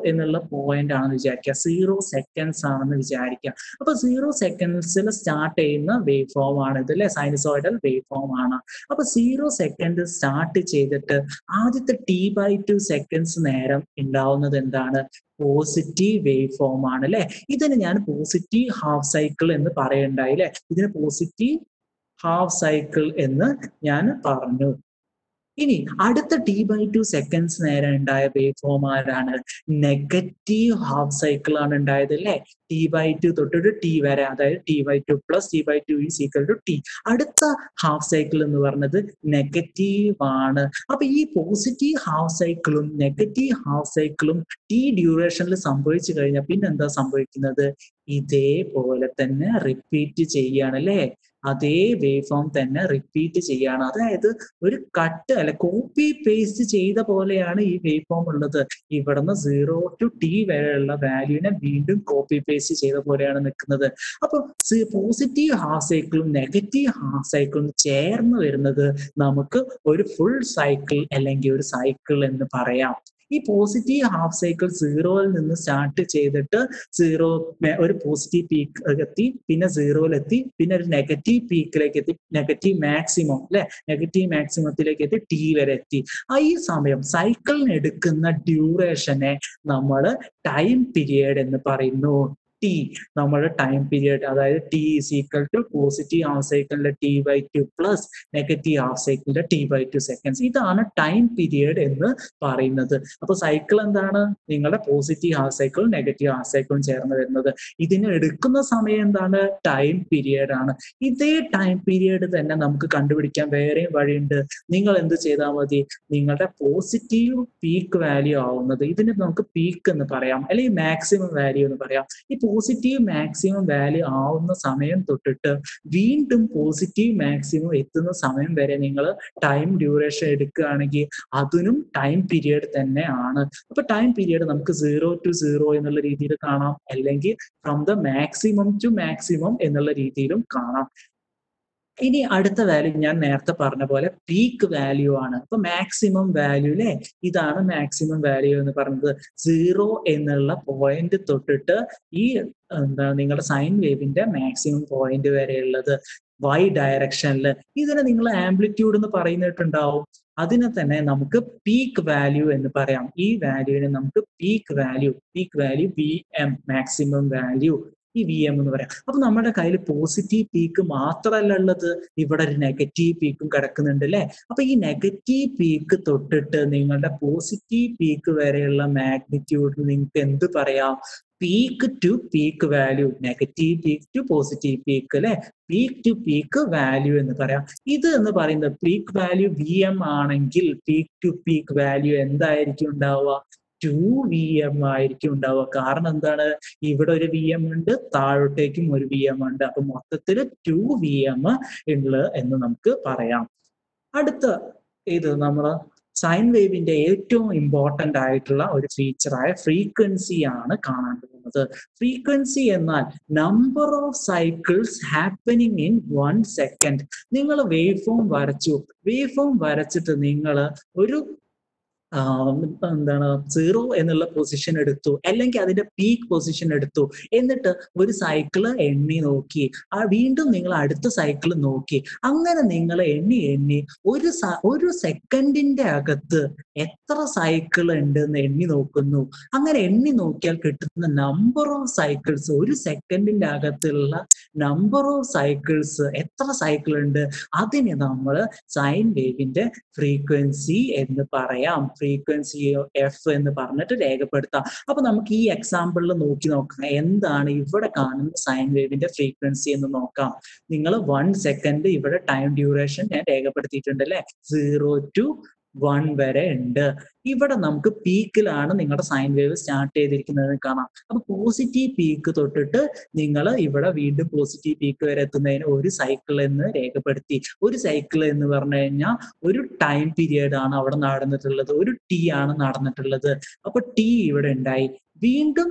എന്നുള്ള പോയിന്റ് ആണെന്ന് വിചാരിക്കുക. 0 സെക്കൻഡ്സ് ആണെന്ന് വിചാരിക്കുക. അപ്പൊ 0 സെക്കൻഡ്സിൽ സ്റ്റാർട്ട് ചെയ്യുന്ന വേവ് ഫോം ആണ് ഇത് അല്ലെ, സൈനസോയിഡൽ വേവ് ഫോം ആണ്. അപ്പൊ 0 സെക്കൻഡ് സ്റ്റാർട്ട് ചെയ്തിട്ട് ആദ്യത്തെ T/2 സെക്കൻഡ്സ് നേരം ഉണ്ടാവുന്നത് എന്താണ്? പോസിറ്റീവ് വേവ് ഫോം ആണ് അല്ലെ. ഇതിന് ഞാൻ പോസിറ്റീവ് ഹാഫ് സൈക്കിൾ എന്ന് പറയുണ്ടായി അല്ലെ. ഇതിന് പോസിറ്റീവ് ഹാഫ് സൈക്കിൾ എന്ന് ഞാൻ പറഞ്ഞു. ഇനി അടുത്ത T/2 സെക്കൻഡ്സ് നേരം ഉണ്ടായ വേവ് ഫോം ആരാണ്? നെഗറ്റീവ് ഹാഫ് സൈക്കിൾ ആണ് ഉണ്ടായത് അല്ലെ. T/2 തൊട്ടിട്ട് T വരെ, അതായത് T/2 plus T/2 is equal to T. അടുത്ത ഹാഫ് സൈക്കിൾ എന്ന് പറഞ്ഞത് നെഗറ്റീവ് ആണ്. അപ്പൊ ഈ പോസിറ്റീവ് ഹാഫ് സൈക്കിളും നെഗറ്റീവ് ഹാഫ് സൈക്കിളും T ഡ്യൂറേഷനിൽ സംഭവിച്ചു കഴിഞ്ഞാൽ പിന്നെ എന്താ സംഭവിക്കുന്നത്? ഇതേപോലെ തന്നെ റിപ്പീറ്റ് ചെയ്യാണ് അല്ലെ. അതേ വേവ് ഫോം തന്നെ റിപ്പീറ്റ് ചെയ്യാണ്. അതായത് ഒരു കട്ട് അല്ലെ, കോപ്പി പേസ്റ്റ് ചെയ്ത പോലെയാണ് ഈ വേവ് ഫോം ഉള്ളത്. ഇവിടുന്ന് 0 to T വരെയുള്ള വാല്യൂവിനെ വീണ്ടും കോപ്പി പേസ്റ്റ് ചെയ്ത പോലെയാണ് നിൽക്കുന്നത്. അപ്പൊ പോസിറ്റീവ് ഹാഫ് സൈക്കിളും നെഗറ്റീവ് ഹാഫ് സൈക്കിളും ചേർന്ന് വരുന്നത് നമുക്ക് ഒരു ഫുൾ സൈക്കിൾ അല്ലെങ്കിൽ ഒരു സൈക്കിൾ എന്ന് പറയാം. ഈ പോസിറ്റീവ് ഹാഫ് സൈക്കിൾ 0-ൽ നിന്ന് സ്റ്റാർട്ട് ചെയ്തിട്ട് ഒരു പോസിറ്റീവ് പീക്ക് എത്തി, പിന്നെ 0-ൽ എത്തി, പിന്നെ ഒരു നെഗറ്റീവ് പീക്കിലേക്ക് എത്തി, നെഗറ്റീവ് മാക്സിമം അല്ലെ, നെഗറ്റീവ് മാക്സിമത്തിലേക്ക് എത്തി T വരെ എത്തി. ഈ സമയം സൈക്കിളിന് എടുക്കുന്ന ഡ്യൂറേഷനെ നമ്മൾ ടൈം പീരിയഡ് എന്ന് പറയുന്നു. T നമ്മുടെ ടൈം പീരിയഡ്, അതായത് T is equal to positive half സൈക്കിളിന്റെ T/2 പ്ലസ് നെഗറ്റീവ് ഹാഫ് സൈക്കിളിന്റെ T/2 സെക്കൻഡ്സ്. ഇതാണ് ടൈം പീരിയഡ് എന്ന് പറയുന്നത്. അപ്പൊ സൈക്കിൾ എന്താണ്? നിങ്ങളുടെ പോസിറ്റീവ് ഹാഫ് സൈക്കിളും നെഗറ്റീവ് ഹാഫ് സൈക്കിളും ചേർന്ന് വരുന്നത്. ഇതിന് എടുക്കുന്ന സമയം എന്താണ്? ടൈം പീരിയഡ് ആണ്. ഇതേ ടൈം പീരിയഡ് തന്നെ നമുക്ക് കണ്ടുപിടിക്കാൻ വേറെയും വഴിയുണ്ട്. നിങ്ങൾ എന്ത് ചെയ്താൽ മതി? നിങ്ങളുടെ പോസിറ്റീവ് പീക്ക് വാല്യൂ ആവുന്നത്, ഇതിന് നമുക്ക് പീക്ക് എന്ന് പറയാം, അല്ലെങ്കിൽ മാക്സിമം വാല്യൂ എന്ന് പറയാം. ഈ പോസിറ്റീവ് മാക്സിമം വാല്യൂ ആവുന്ന സമയം തൊട്ടിട്ട് വീണ്ടും പോസിറ്റീവ് മാക്സിമം എത്തുന്ന സമയം വരെ നിങ്ങൾ ടൈം ഡ്യൂറേഷൻ എടുക്കുകയാണെങ്കിൽ അതിനും ടൈം പീരിയഡ് തന്നെ ആണ്. അപ്പൊ ടൈം പീരിയഡ് നമുക്ക് 0 to 0 എന്നുള്ള രീതിയിൽ കാണാം, അല്ലെങ്കിൽ from the maximum two maximum എന്നുള്ള രീതിയിലും കാണാം. ഇനി അടുത്ത വാല്യൂ ഞാൻ നേരത്തെ പറഞ്ഞ പോലെ പീക്ക് വാല്യൂ ആണ്. അപ്പൊ മാക്സിമം വാല്യൂ അല്ലെ, ഇതാണ് മാക്സിമം വാല്യൂ എന്ന് പറയുന്നത്. 0 എന്നുള്ള പോയിന്റ് തൊട്ടിട്ട് ഈ നിങ്ങളുടെ സൈൻ വേവിന്റെ മാക്സിമം പോയിന്റ് വരെയുള്ളത് Y ഡയറക്ഷനിൽ. ഇതിനെ നിങ്ങൾ ആംപ്ലിറ്റ്യൂഡ് എന്ന് പറയുന്നിട്ടുണ്ടാവും. അതിനെ തന്നെ നമുക്ക് പീക്ക് വാല്യൂ എന്ന് പറയാം. ഈ വാല്യൂവിനെ നമുക്ക് peak value VM, maximum value, ഈ VM എന്ന് പറയാം. അപ്പൊ നമ്മുടെ കയ്യിൽ പോസിറ്റീവ് പീക്ക് മാത്രമല്ല ഉള്ളത്, ഇവിടെ ഒരു നെഗറ്റീവ് പീക്കും കിടക്കുന്നുണ്ട് അല്ലെ. അപ്പൊ ഈ നെഗറ്റീവ് പീക്ക് തൊട്ടിട്ട് നിങ്ങളുടെ പോസിറ്റീവ് പീക്ക് വരെയുള്ള മാഗ്നിറ്റ്യൂഡ് നിങ്ങൾക്ക് എന്ത് പറയാം? Peak to peak value, negative peak to positive peak അല്ലെ, പീക്ക് ടു പീക്ക് വാല്യൂ എന്ന് പറയാം. ഇത് എന്ന് പറയുന്നത് പീക്ക് വാല്യൂ VM ആണെങ്കിൽ പീക്ക് ടു പീക്ക് വാല്യൂ എന്തായിരിക്കും ഉണ്ടാവുക? 2VM ആയിരിക്കും ഉണ്ടാവുക. കാരണം എന്താണ്? ഇവിടെ ഒരു VM ഉണ്ട്, താഴോട്ടേക്കും ഒരു VM ഉണ്ട്. അപ്പൊ മൊത്തത്തിൽ 2VM ഉള്ളത് എന്ന് നമുക്ക് പറയാം. അടുത്ത ഇത് നമ്മൾ സൈൻ വേവിന്റെ ഏറ്റവും ഇമ്പോർട്ടന്റ് ആയിട്ടുള്ള ഒരു ഫീച്ചറായ ഫ്രീക്വൻസി ആണ് കാണാൻ പോകുന്നത്. ഫ്രീക്വൻസി എന്നാൽ number of cycles happening in 1 second. നിങ്ങൾ വേവ് ഫോം വരച്ചു, വേവ് ഫോം വരച്ചിട്ട് നിങ്ങൾ ഒരു എന്താണ് 0 എന്നുള്ള പൊസിഷൻ എടുത്തു, അല്ലെങ്കിൽ അതിന്റെ പീക്ക് പൊസിഷൻ എടുത്തു, എന്നിട്ട് ഒരു സൈക്കിള് എണ്ണി നോക്കി, വീണ്ടും നിങ്ങൾ അടുത്ത സൈക്കിൾ നോക്കി, അങ്ങനെ നിങ്ങൾ എണ്ണി ഒരു സെക്കൻഡിന്റെ അകത്ത് എത്ര സൈക്കിൾ ഉണ്ട് എന്ന് എണ്ണി നോക്കുന്നു. അങ്ങനെ എണ്ണി നോക്കിയാൽ കിട്ടുന്ന നമ്പർ ഓഫ് സൈക്കിൾസ്, ഒരു സെക്കൻഡിന്റെ അകത്തുള്ള നമ്പർ ഓഫ് സൈക്കിൾസ്, എത്ര സൈക്കിൾ ഉണ്ട്, അതിനെ നമ്മൾ സൈൻ വേവിന്റെ ഫ്രീക്വൻസി എന്ന് പറയാം. ഫ്രീക്വൻസി എഫ് എന്ന് പറഞ്ഞിട്ട് രേഖപ്പെടുത്താം. അപ്പൊ നമുക്ക് ഈ എക്സാമ്പിളിൽ നോക്കാം എന്താണ് ഇവിടെ കാണുന്ന സൈൻ വേവിന്റെ ഫ്രീക്വൻസി എന്ന് നോക്കാം. നിങ്ങൾ 1 സെക്കൻഡ് ഇവിടെ ടൈം ഡ്യൂറേഷൻ ഞാൻ രേഖപ്പെടുത്തിയിട്ടുണ്ട് അല്ലെ, 0 to 1 വരെ ഉണ്ട്. ഇവിടെ നമുക്ക് പീക്കിലാണ് നിങ്ങളുടെ സൈൻ വേവ് സ്റ്റാർട്ട് ചെയ്തിരിക്കുന്നത് കാണാം. അപ്പൊ പോസിറ്റീവ് പീക്ക് തൊട്ടിട്ട് നിങ്ങൾ ഇവിടെ വീണ്ടും പോസിറ്റീവ് പീക്ക് വരെ എത്തുന്നതിന് ഒരു സൈക്കിൾ എന്ന് രേഖപ്പെടുത്തി. ഒരു സൈക്കിൾ എന്ന് പറഞ്ഞു കഴിഞ്ഞാൽ ഒരു ടൈം പീരിയഡ് ആണ് അവിടെ നടന്നിട്ടുള്ളത്, ഒരു ടി ആണ് നടന്നിട്ടുള്ളത്. അപ്പൊ ടി ഇവിടെ ഉണ്ടായി. വീണ്ടും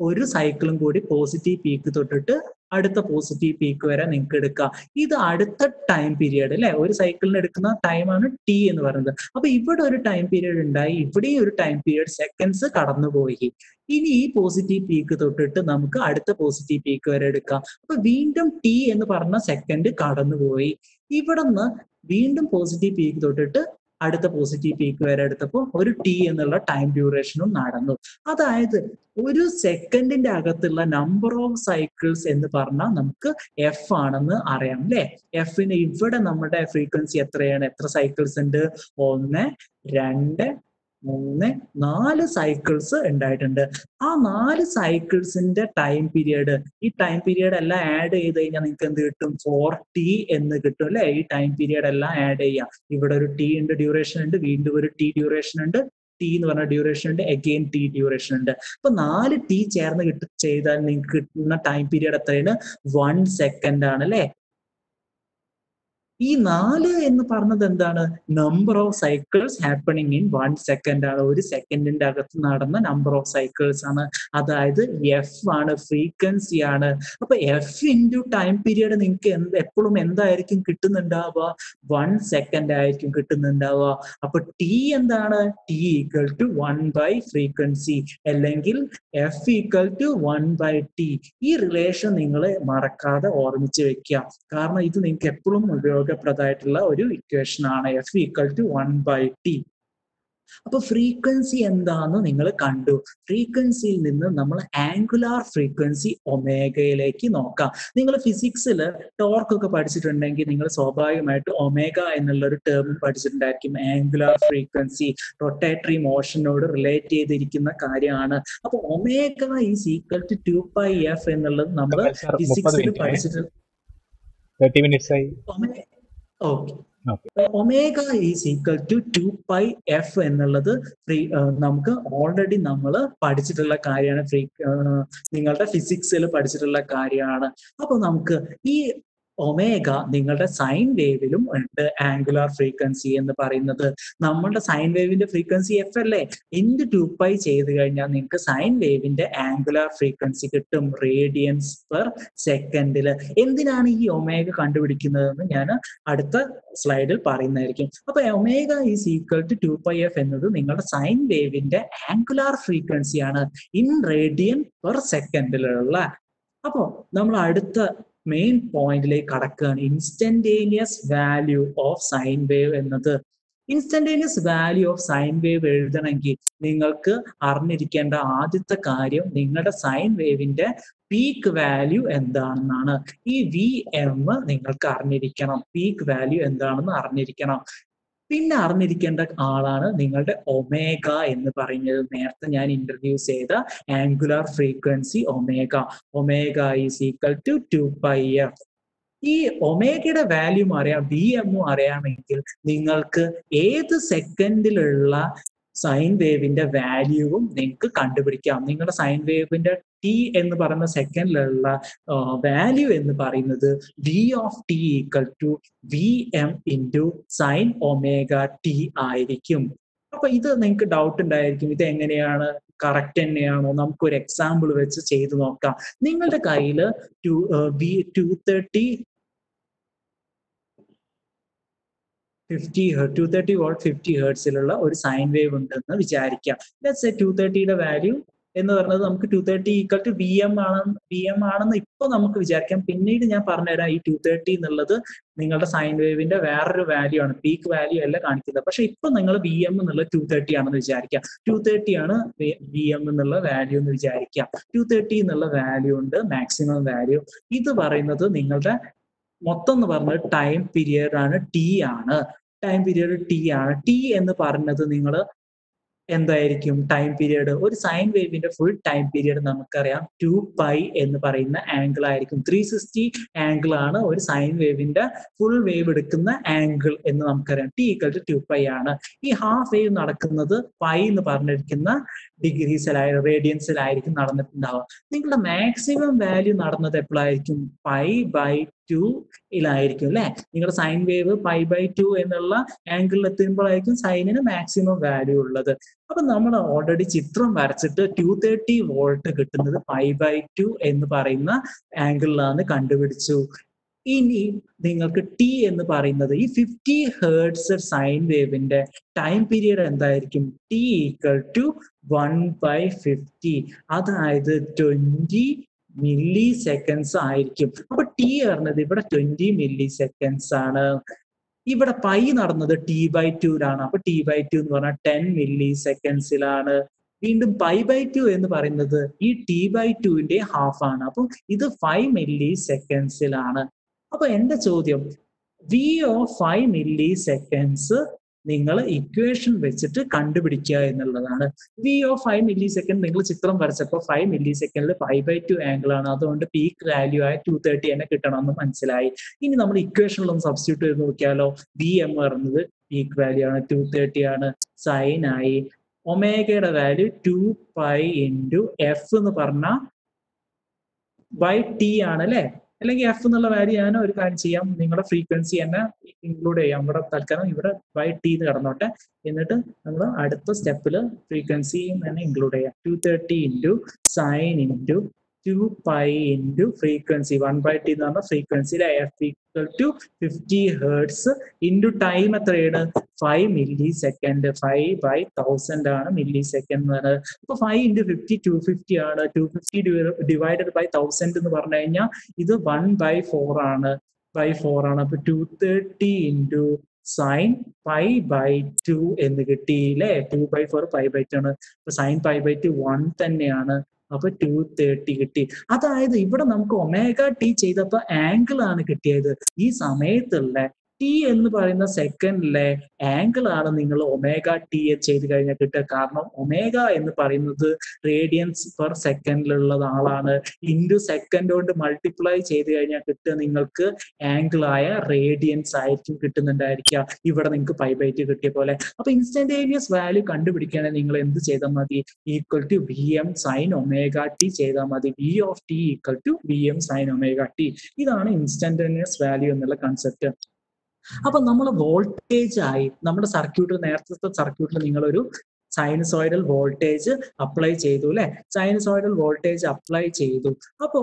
ഒരു സൈക്കിളും കൂടി പോസിറ്റീവ് പീക്ക് തൊട്ടിട്ട് അടുത്ത പോസിറ്റീവ് പീക്ക് വരെ നിങ്ങൾക്ക് എടുക്കാം. ഇത് അടുത്ത ടൈം പീരിയഡ് അല്ലെ, ഒരു സൈക്കിളിന് എടുക്കുന്ന ടൈമാണ് ടി എന്ന് പറയുന്നത്. അപ്പൊ ഇവിടെ ഒരു ടൈം പീരിയഡ് ഉണ്ടായി, ഇവിടെയും ഒരു ടൈം പീരിയഡ്, സെക്കൻഡ്സ് കടന്നുപോയി. ഇനി ഈ പോസിറ്റീവ് പീക്ക് തൊട്ടിട്ട് നമുക്ക് അടുത്ത പോസിറ്റീവ് പീക്ക് വരെ എടുക്കാം. അപ്പൊ വീണ്ടും ടി എന്ന് പറഞ്ഞ സെക്കൻഡ് കടന്നുപോയി. ഇവിടെ നിന്ന് വീണ്ടും പോസിറ്റീവ് പീക്ക് തൊട്ടിട്ട് അടുത്ത പോസിറ്റീവ് പീക്ക് വരെ എടുത്തപ്പോൾ ഒരു ടി എന്നുള്ള ടൈം ഡ്യൂറേഷനും നടന്നു. അതായത് ഒരു സെക്കൻഡിന്റെ അകത്തുള്ള നമ്പർ ഓഫ് സൈക്കിൾസ് എന്ന് പറഞ്ഞാൽ നമുക്ക് എഫ് ആണെന്ന് അറിയാം അല്ലെ. എഫിന് ഇവിടെ നമ്മുടെ ഫ്രീക്വൻസി എത്രയാണ്, എത്ര സൈക്കിൾസ് ഉണ്ട്, 1, 2, 3, 4 സൈക്കിൾസ് ഉണ്ടായിട്ടുണ്ട്. ആ 4 സൈക്കിൾസിന്റെ ടൈം പീരിയഡ്, ഈ ടൈം പീരിയഡ് എല്ലാം ആഡ് ചെയ്ത് കഴിഞ്ഞാൽ നിങ്ങൾക്ക് എന്ത് കിട്ടും, 4t എന്ന് കിട്ടും അല്ലെ. ഈ ടൈം പീരിയഡ് എല്ലാം ആഡ് ചെയ്യാം. ഇവിടെ ഒരു ടി ഉണ്ട്, ഡ്യൂറേഷൻ ഉണ്ട്, വീണ്ടും ഒരു ടി ഡ്യൂറേഷൻ ഉണ്ട്, ടി എന്ന് പറഞ്ഞ ഡ്യൂറേഷൻ ഉണ്ട്, അഗെയിൻ ടി ഡ്യൂറേഷൻ ഉണ്ട്. അപ്പൊ 4t ചേർന്ന് ചെയ്താൽ നിങ്ങൾക്ക് കിട്ടുന്ന ടൈം പീരിയഡ് എത്രയാണ്, 1 സെക്കൻഡ് ആണ് അല്ലെ. ഈ 4 എന്ന് പറഞ്ഞത് എന്താണ്, number of cycles happening in 1 second ആണ്. ഒരു സെക്കൻഡിന്റെ അകത്ത് നടന്ന നമ്പർ ഓഫ് സൈക്കിൾസ് ആണ്. അതായത് എഫ് ആണ്, ഫ്രീക്വൻസി ആണ്. അപ്പൊ എഫ് ഇൻറ്റു ടൈം പീരിയഡ് നിങ്ങൾക്ക് എപ്പോഴും എന്തായിരിക്കും കിട്ടുന്നുണ്ടാവുക, 1 സെക്കൻഡ് ആയിരിക്കും കിട്ടുന്നുണ്ടാവുക. അപ്പൊ ടി എന്താണ്, ടി ഈക്വൽ ടു 1 ഫ്രീക്വൻസി, അല്ലെങ്കിൽ എഫ് ഈക്വൽ ടു 1/t. ഈ റിലേഷൻ നിങ്ങൾ മറക്കാതെ ഓർമ്മിച്ച് വെക്കുക, കാരണം ഇത് നിങ്ങൾക്ക് എപ്പോഴും ഉപയോഗപ്രദമായിട്ടുള്ള ഒരു ഇക്വേഷൻ ആണ്, എഫ് ഈക്വൽ ടു 1/t. അപ്പൊ ഫ്രീക്വൻസി എന്താന്ന് നിങ്ങൾ കണ്ടു. ഫ്രീക്വൻസിയിൽ നിന്ന് നമ്മൾ ആംഗുലാർ ഫ്രീക്വൻസി ഒമേഗയിലേക്ക് നോക്കാം. നിങ്ങൾ ഫിസിക്സിൽ ടോർക്ക് ഒക്കെ പഠിച്ചിട്ടുണ്ടെങ്കിൽ നിങ്ങൾ സ്വാഭാവികമായിട്ട് ഒമേഗ എന്നുള്ള ഒരു ടേം പഠിച്ചിട്ടുണ്ടായിരിക്കും. ആംഗുലാർ ഫ്രീക്വൻസി റൊട്ടേറ്ററി മോഷനോട് റിലേറ്റ് ചെയ്തിരിക്കുന്ന കാര്യമാണ്. അപ്പൊ omega is equal to 2πf എന്നുള്ളത് നമ്മൾ ഫിസിക്സിൽ പഠിച്ചിട്ട് okay. Omega is equal to 2πf എന്നുള്ളത് നമുക്ക് ഓൾറെഡി നമ്മൾ പഠിച്ചിട്ടുള്ള കാര്യമാണ്, നിങ്ങളുടെ ഫിസിക്സിൽ പഠിച്ചിട്ടുള്ള കാര്യമാണ്. അപ്പൊ നമുക്ക് ഈ ഒമേഗ നിങ്ങളുടെ സൈൻ വേവിലും ഉണ്ട് ആംഗുലാർ ഫ്രീക്വൻസി എന്ന് പറയുന്നത്. നമ്മളുടെ സൈൻ വേവിന്റെ ഫ്രീക്വൻസി എഫ് അല്ലേ, ഇൻറ്റു 2π ചെയ്ത് കഴിഞ്ഞാൽ നിങ്ങൾക്ക് സൈൻ വേവിന്റെ ആംഗുലാർ ഫ്രീക്വൻസി കിട്ടും, റേഡിയൻസ് പെർ സെക്കൻഡിൽ. എന്തിനാണ് ഈ ഒമേഗ കണ്ടുപിടിക്കുന്നതെന്ന് ഞാൻ അടുത്ത സ്ലൈഡിൽ പറയുന്നതായിരിക്കും. അപ്പൊ omega is equal to 2πf എന്നത് നിങ്ങളുടെ സൈൻ വേവിന്റെ ആംഗുലാർ ഫ്രീക്വൻസി ആണ്, ഇൻ റേഡിയൻ പെർ സെക്കൻഡിലുള്ള. അപ്പോ നമ്മൾ അടുത്ത മെയിൻ പോയിന്റിലേക്ക് കടക്കുകയാണ്, instantaneous value of sine wave എന്നത്. Instantaneous value of sine wave എഴുതണമെങ്കിൽ നിങ്ങൾക്ക് അറിഞ്ഞിരിക്കേണ്ട ആദ്യത്തെ കാര്യം നിങ്ങളുടെ സൈൻ വേവിന്റെ പീക്ക് വാല്യൂ എന്താണെന്നാണ്. ഈ Vm നിങ്ങൾക്ക് അറിഞ്ഞിരിക്കണം, പീക്ക് വാല്യൂ എന്താണെന്ന് അറിഞ്ഞിരിക്കണം. പിന്നെ അറിഞ്ഞിരിക്കേണ്ട ആളാണ് നിങ്ങളുടെ ഒമേഗ എന്ന് പറയുന്നത്, നേരത്തെ ഞാൻ ഇൻട്രൊഡ്യൂസ് ചെയ്ത angular frequency omega. Omega is equal to 2πf. ഈ ഒമേഗയുടെ വാല്യൂം അറിയാം, Vm അറിയാമെങ്കിൽ നിങ്ങൾക്ക് ഏത് സെക്കൻഡിലുള്ള സൈൻ വേവിന്റെ വാല്യൂവും നിങ്ങൾക്ക് കണ്ടുപിടിക്കാം. നിങ്ങളുടെ സൈൻ വേവിന്റെ ടി എന്ന് പറയുന്ന സെക്കൻഡിലുള്ള വാല്യൂ എന്ന് പറയുന്നത് V of T equal to V M into sine omega T ആയിരിക്കും. അപ്പൊ ഇത് നിങ്ങൾക്ക് ഡൗട്ട് ഉണ്ടായിരിക്കും, ഇത് എങ്ങനെയാണ്, കറക്റ്റ് തന്നെയാണോ? നമുക്കൊരു എക്സാമ്പിൾ വെച്ച് ചെയ്ത് നോക്കാം. നിങ്ങളുടെ കയ്യിൽ 230 വോൾട്ട് 50 ഹെർട്സിലുള്ള ഒരു സൈൻ വേവ് ഉണ്ടെന്ന് വിചാരിക്കാം. ലെറ്റ്സ് സേ 230യുടെ വാല്യൂ എന്ന് പറയുന്നത് നമുക്ക് 230 ഈക്വൽ ടു വി എം ആണെന്ന് ഇപ്പൊ നമുക്ക് വിചാരിക്കാം. പിന്നീട് ഞാൻ പറഞ്ഞുതരാം, ഈ 230 എന്നുള്ളത് നിങ്ങളുടെ സൈൻ വേവിന്റെ വേറൊരു വാല്യൂ ആണ്, പീക്ക് വാല്യൂ അല്ല കാണിക്കുന്നത്. പക്ഷെ ഇപ്പൊ നിങ്ങൾ വി എം എന്നുള്ള 230 ആണെന്ന് വിചാരിക്കാം. 230 ആണ് വി എം എന്നുള്ള വാല്യൂ എന്ന് വിചാരിക്കാം. 230 എന്നുള്ള വാല്യൂ ഉണ്ട്, മാക്സിമം വാല്യൂ. ഇത് പറയുന്നത് നിങ്ങളുടെ മൊത്തം എന്ന് പറഞ്ഞത് ടൈം പീരിയഡ് ആണ്, ടി ആണ്. ടൈം പീരിയഡ് ടി ആണ്. ടി എന്ന് പറഞ്ഞത് നിങ്ങൾ എന്തായിരിക്കും ടൈം പീരിയഡ്? ഒരു സൈൻ വേവിന്റെ ഫുൾ ടൈം പീരിയഡ് നമുക്കറിയാം 2π എന്ന് പറയുന്ന ആംഗിൾ ആയിരിക്കും. 360 ആംഗിൾ ആണ് ഒരു സൈൻ വേവിന്റെ ഫുൾ വേവ് എടുക്കുന്ന ആംഗിൾ എന്ന് നമുക്കറിയാം. ടി ഈക്വൽ ടു 2π ആണ്. ഈ ഹാഫ് വേവ് നടക്കുന്നത് പൈ എന്ന് പറഞ്ഞിരിക്കുന്ന ഡിഗ്രീസിലായിരിക്കും, റേഡിയൻസിലായിരിക്കും നടന്നിട്ടുണ്ടാവുക. നിങ്ങളുടെ മാക്സിമം വാല്യൂ നടന്നത് എപ്പോഴായിരിക്കും? π/2 അല്ലെ? നിങ്ങളുടെ സൈൻ വേവ് π/2 എന്നുള്ള ആംഗിളിൽ എത്തുമ്പോഴായിരിക്കും സൈനിന് മാക്സിമം വാല്യൂ ഉള്ളത്. അപ്പൊ നമ്മൾ ഓൾറെഡി ചിത്രം വരച്ചിട്ട് 230 വോൾട്ട് കിട്ടുന്നത് π/2 എന്ന് പറയുന്ന ആംഗിളിലാണ് കണ്ടുപിടിച്ചു. ഇനി നിങ്ങൾക്ക് ടി എന്ന് പറയുന്നത് ഈ 50 ഹെർട്സ് സൈൻ വേവിന്റെ ടൈം പീരിയഡ് എന്തായിരിക്കും? ടി ഈക്വൽ ടു 1/50, അതായത് 20 മില്ലി സെക്കൻഡ്സ് ആയിരിക്കും. അപ്പൊ ടി പറഞ്ഞത് ഇവിടെ 20 മില്ലി സെക്കൻഡ്സ് ആണ്. ഇവിടെ പൈ നടന്നത് t/2ലാണ്. അപ്പൊ t/2 എന്ന് പറഞ്ഞാൽ 10 മില്ലി സെക്കൻഡ്സിലാണ്. വീണ്ടും π/2 എന്ന് പറയുന്നത് ഈ t/2ന്റെ ഹാഫ് ആണ്. അപ്പൊ ഇത് 5 മില്ലി സെക്കൻഡ്സിലാണ്. അപ്പൊ എന്റെ ചോദ്യം, വി ഓഫ് 5 മില്ലി സെക്കൻഡ്സ് നിങ്ങൾ ഇക്വേഷൻ വെച്ചിട്ട് കണ്ടുപിടിക്കുക എന്നുള്ളതാണ്. വി ഓഫ് 5 മില്ലി സെക്കൻഡ് നിങ്ങൾ ചിത്രം വരച്ചപ്പോൾ 5 മില്ലി സെക്കൻഡിൽ π/2 ആംഗിൾ ആണ്. അതുകൊണ്ട് പീക്ക് വാല്യൂ ആയ 230 തന്നെ കിട്ടണമെന്ന് മനസ്സിലായി. ഇനി നമ്മൾ ഇക്വേഷനിലൊന്ന് സബ്സ്റ്റിറ്റ്യൂട്ട് ചെയ്ത് നോക്കിയാലോ? വി എം പറയുന്നത് പീക്ക് വാല്യൂ ആണ്, 230 ആണ്. സൈൻ ആയി. ഒമേഗയുടെ വാല്യൂ 2π ഇൻറ്റു എഫ് എന്ന് പറഞ്ഞ ബൈ ടി ആണ് അല്ലെ? അല്ലെങ്കിൽ എഫ് എന്നുള്ള വാല്യൂ ഞാൻ ഒരു കാര്യം ചെയ്യാം, നിങ്ങളുടെ ഫ്രീക്വൻസി തന്നെ ഇൻക്ലൂഡ് ചെയ്യാം. ഇവിടെ തൽക്കാലം ഇവിടെ /t എന്ന് കിടന്നോട്ടെ. എന്നിട്ട് നമ്മൾ അടുത്ത സ്റ്റെപ്പിൽ ഫ്രീക്വൻസി തന്നെ ഇൻക്ലൂഡ് ചെയ്യാം. 230 into sine into 2π into frequency 1/t എന്ന് പറഞ്ഞ ഫ്രീക്വൻസിയിലെ F equal to 50 hertz into time എത്രയാണ്? 5 മില്ലി സെക്കൻഡ്. 5/1000 ആണ് മില്ലി സെക്കൻഡ് എന്ന് പറയുന്നത്. അപ്പൊ 5 ഇൻറ്റു 50 250 ആണ്. 250 ഡിവൈഡഡ് ബൈ 1000 എന്ന് പറഞ്ഞു കഴിഞ്ഞാൽ ഇത് 1/4 ആണ്. അപ്പൊ 230 ഇൻറ്റു സൈൻ π/2 എന്ന് കിട്ടിയില്ലേ? 2/4 π/2 ആണ്. അപ്പൊ സൈൻ π/2 1 തന്നെയാണ്. അപ്പൊ 230 കിട്ടി. അതായത് ഇവിടെ നമുക്ക് ഒമേഗ ടി ചെയ്തപ്പോ ആംഗിൾ ആണ് കിട്ടിയത്. ഈ സമയത്തുള്ള ടി എന്ന് പറയുന്ന സെക്കൻഡിലെ ആംഗിൾ ആണ് നിങ്ങൾ ഒമേഗ ടി ചെയ്ത് കഴിഞ്ഞാൽ കിട്ടുക. കാരണം ഒമേഗ എന്ന് പറയുന്നത് റേഡിയൻസ് പെർ സെക്കൻഡിലുള്ള ആളാണ്. ഇൻറ്റു സെക്കൻഡ് കൊണ്ട് മൾട്ടിപ്ലൈ ചെയ്ത് കഴിഞ്ഞാൽ കിട്ടുക നിങ്ങൾക്ക് ആംഗിൾ ആയ റേഡിയൻസ് ആയിരിക്കും കിട്ടുന്നുണ്ടായിരിക്കുക. ഇവിടെ നിങ്ങൾക്ക് π/2 കിട്ടിയ പോലെ. അപ്പൊ ഇൻസ്റ്റന്റേനിയസ് വാല്യൂ കണ്ടുപിടിക്കുകയാണെങ്കിൽ നിങ്ങൾ എന്ത് ചെയ്താൽ മതി? Equal to V M sine omega T ചെയ്താൽ മതി. V of T equal to V M sine omega T. ഇതാണ് ഇൻസ്റ്റന്റേനിയസ് വാല്യൂ എന്നുള്ള കൺസെപ്റ്റ്. അപ്പൊ നമ്മൾ വോൾട്ടേജ് ആയി നമ്മുടെ സർക്യൂട്ടിൽ, നേരത്തെ സർക്യൂട്ടിൽ നിങ്ങളൊരു സൈനസോയിഡൽ വോൾട്ടേജ് അപ്ലൈ ചെയ്തു അല്ലെ? സൈനസോയിഡൽ വോൾട്ടേജ് അപ്ലൈ ചെയ്തു. അപ്പോ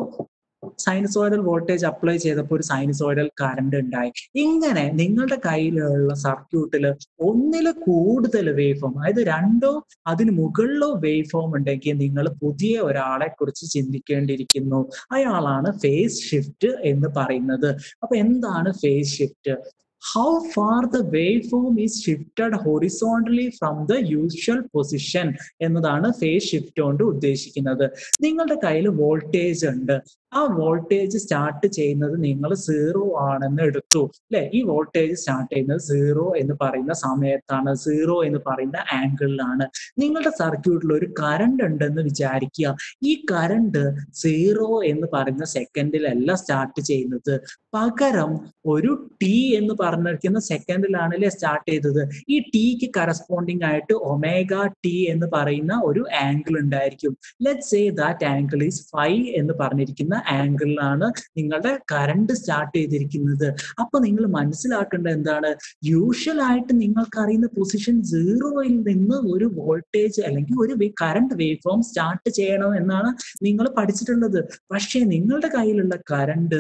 സൈനസോയിഡൽ വോൾട്ടേജ് അപ്ലൈ ചെയ്തപ്പോൾ ഒരു സൈനസോയിഡൽ കറണ്ട് ഉണ്ടായി. ഇങ്ങനെ നിങ്ങളുടെ കയ്യിലുള്ള സർക്യൂട്ടിൽ ഒന്നിൽ കൂടുതൽ വേവ് ഫോം, അതായത് 2ഓ അതിന് മുകളിലോ വേവ് ഫോം ഉണ്ടെങ്കിൽ നിങ്ങൾ പുതിയ ഒരാളെ കുറിച്ച് ചിന്തിക്കേണ്ടിയിരിക്കുന്നു. അയാളാണ് ഫേസ് ഷിഫ്റ്റ് എന്ന് പറയുന്നത്. അപ്പൊ എന്താണ് phase shift? How far the waveform is shifted horizontally from the usual position എന്നതാണ് ഫേസ് ഷിഫ്റ്റ് കൊണ്ട് ഉദ്ദേശിക്കുന്നത്. നിങ്ങളുടെ കയ്യിൽ വോൾട്ടേജ് ഉണ്ട്, ആ വോൾട്ടേജ് സ്റ്റാർട്ട് ചെയ്യുന്നത് നിങ്ങൾ 0 ആണെന്ന് എടുത്തു അല്ലെ. ഈ വോൾട്ടേജ് സ്റ്റാർട്ട് ചെയ്യുന്നത് 0 എന്ന് പറയുന്ന സമയത്താണ്, 0 എന്ന് പറയുന്ന ആംഗിളിലാണ്. നിങ്ങളുടെ സർക്യൂട്ടിൽ ഒരു കറണ്ട് ഉണ്ടെന്ന് വിചാരിക്കുക. ഈ കറണ്ട് 0 എന്ന് പറയുന്ന സെക്കൻഡിലല്ല സ്റ്റാർട്ട് ചെയ്യുന്നത്, പകരം ഒരു ടി എന്ന് പറഞ്ഞിരിക്കുന്ന സെക്കൻഡിലാണല്ലേ സ്റ്റാർട്ട് ചെയ്തത്. ഈ ടിക്ക് കറസ്പോണ്ടിങ് ആയിട്ട് ഒമേഗ ടി എന്ന് പറയുന്ന ഒരു ആംഗിൾ ഉണ്ടായിരിക്കും. Let's say that angle is 5 എന്ന് പറഞ്ഞിരിക്കുന്ന ആംഗിളിലാണ് നിങ്ങളുടെ കറണ്ട് സ്റ്റാർട്ട് ചെയ്തിരിക്കുന്നത്. അപ്പൊ നിങ്ങൾ മനസ്സിലാക്കേണ്ടത് എന്താണ്, യൂഷ്വൽ ആയിട്ട് നിങ്ങൾക്ക് അറിയുന്ന പൊസിഷൻ 0-യിൽ നിന്ന് ഒരു വോൾട്ടേജ് അല്ലെങ്കിൽ ഒരു കറണ്ട് വേവ് ഫോം സ്റ്റാർട്ട് ചെയ്യണം എന്നാണ് നിങ്ങൾ പഠിച്ചിട്ടുള്ളത്. പക്ഷേ നിങ്ങളുടെ കയ്യിലുള്ള കറണ്ട്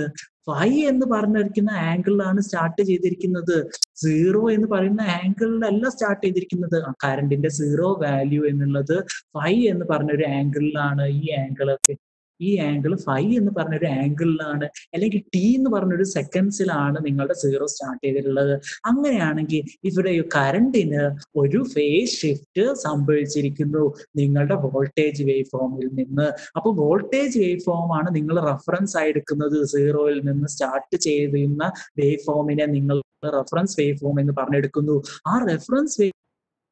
5 എന്ന് പറഞ്ഞിരിക്കുന്ന ആംഗിളിലാണ് സ്റ്റാർട്ട് ചെയ്തിരിക്കുന്നത്, 0 എന്ന് പറയുന്ന ആംഗിളിലല്ല സ്റ്റാർട്ട് ചെയ്തിരിക്കുന്നത്. കറണ്ടിന്റെ 0 വാല്യൂ എന്നുള്ളത് 5 എന്ന് പറഞ്ഞൊരു ആംഗിളിലാണ്. ഈ ആംഗിൾ 5 എന്ന് പറഞ്ഞൊരു ആംഗിളിലാണ്, അല്ലെങ്കിൽ ടി എന്ന് പറഞ്ഞൊരു സെക്കൻഡ്സിലാണ് നിങ്ങളുടെ 0 സ്റ്റാർട്ട് ചെയ്തിട്ടുള്ളത്. അങ്ങനെയാണെങ്കിൽ ഇവിടെ കറണ്ടിന് ഒരു ഫേസ് ഷിഫ്റ്റ് സംഭവിച്ചിരിക്കുന്നു നിങ്ങളുടെ വോൾട്ടേജ് വേവ് ഫോമിൽ നിന്ന്. അപ്പൊ വോൾട്ടേജ് വേവ് ഫോം ആണ് നിങ്ങൾ റെഫറൻസ് ആയി എടുക്കുന്നത്. 0-യിൽ നിന്ന് സ്റ്റാർട്ട് ചെയ്യുന്ന വേവ് ഫോമിനെ നിങ്ങൾ റെഫറൻസ് വേവ് ഫോം എന്ന് പറഞ്ഞെടുക്കുന്നു. ആ റെഫറൻസ്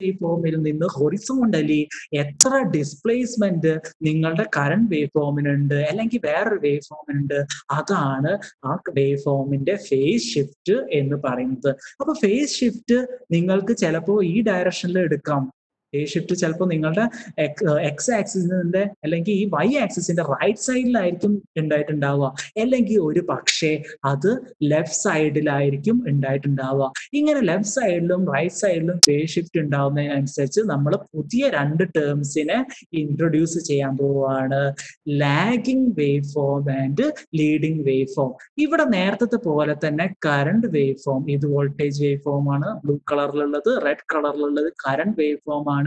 വേവ് ഫോമിൽ നിന്ന് ഹൊറിസോണ്ടലി എത്ര ഡിസ്പ്ലേസ്മെന്റ് നിങ്ങളുടെ കറണ്ട് വേവ് ഫോമിനുണ്ട് അല്ലെങ്കിൽ വേറൊരു വേവ് ഫോമിനുണ്ട്, അതാണ് ആ വേവ് ഫോമിന്റെ ഫേസ് ഷിഫ്റ്റ് എന്ന് പറയുന്നത്. അപ്പൊ ഫേസ് ഷിഫ്റ്റ് നിങ്ങൾക്ക് ചിലപ്പോൾ ഈ ഡയറക്ഷനിൽ എടുക്കാം. ഫേസ് ഷിഫ്റ്റ് ചിലപ്പോൾ നിങ്ങളുടെ എക്സ് ആക്സിസിന്റെ അല്ലെങ്കിൽ ഈ വൈ ആക്സിസിന്റെ റൈറ്റ് സൈഡിലായിരിക്കും ഉണ്ടായിട്ടുണ്ടാവുക, അല്ലെങ്കിൽ ഒരു പക്ഷേ അത് ലെഫ്റ്റ് സൈഡിലായിരിക്കും ഉണ്ടായിട്ടുണ്ടാവുക. ഇങ്ങനെ ലെഫ്റ്റ് സൈഡിലും റൈറ്റ് സൈഡിലും ഫേസ് ഷിഫ്റ്റ് ഉണ്ടാവുന്നതിനനുസരിച്ച് നമ്മൾ പുതിയ 2 ടേംസിനെ ഇൻട്രൊഡ്യൂസ് ചെയ്യാൻ പോവുകയാണ്, lagging wave form and leading wave form. ഇവിടെ നേരത്തെ പോലെ തന്നെ കറണ്ട് വേവ് ഫോം, ഇത് വോൾട്ടേജ് വേവ് ഫോം ആണ്, ബ്ലൂ കളറിലുള്ളത്, റെഡ് കളറിലുള്ളത് കറണ്ട് വേവ് ഫോം ആണ്.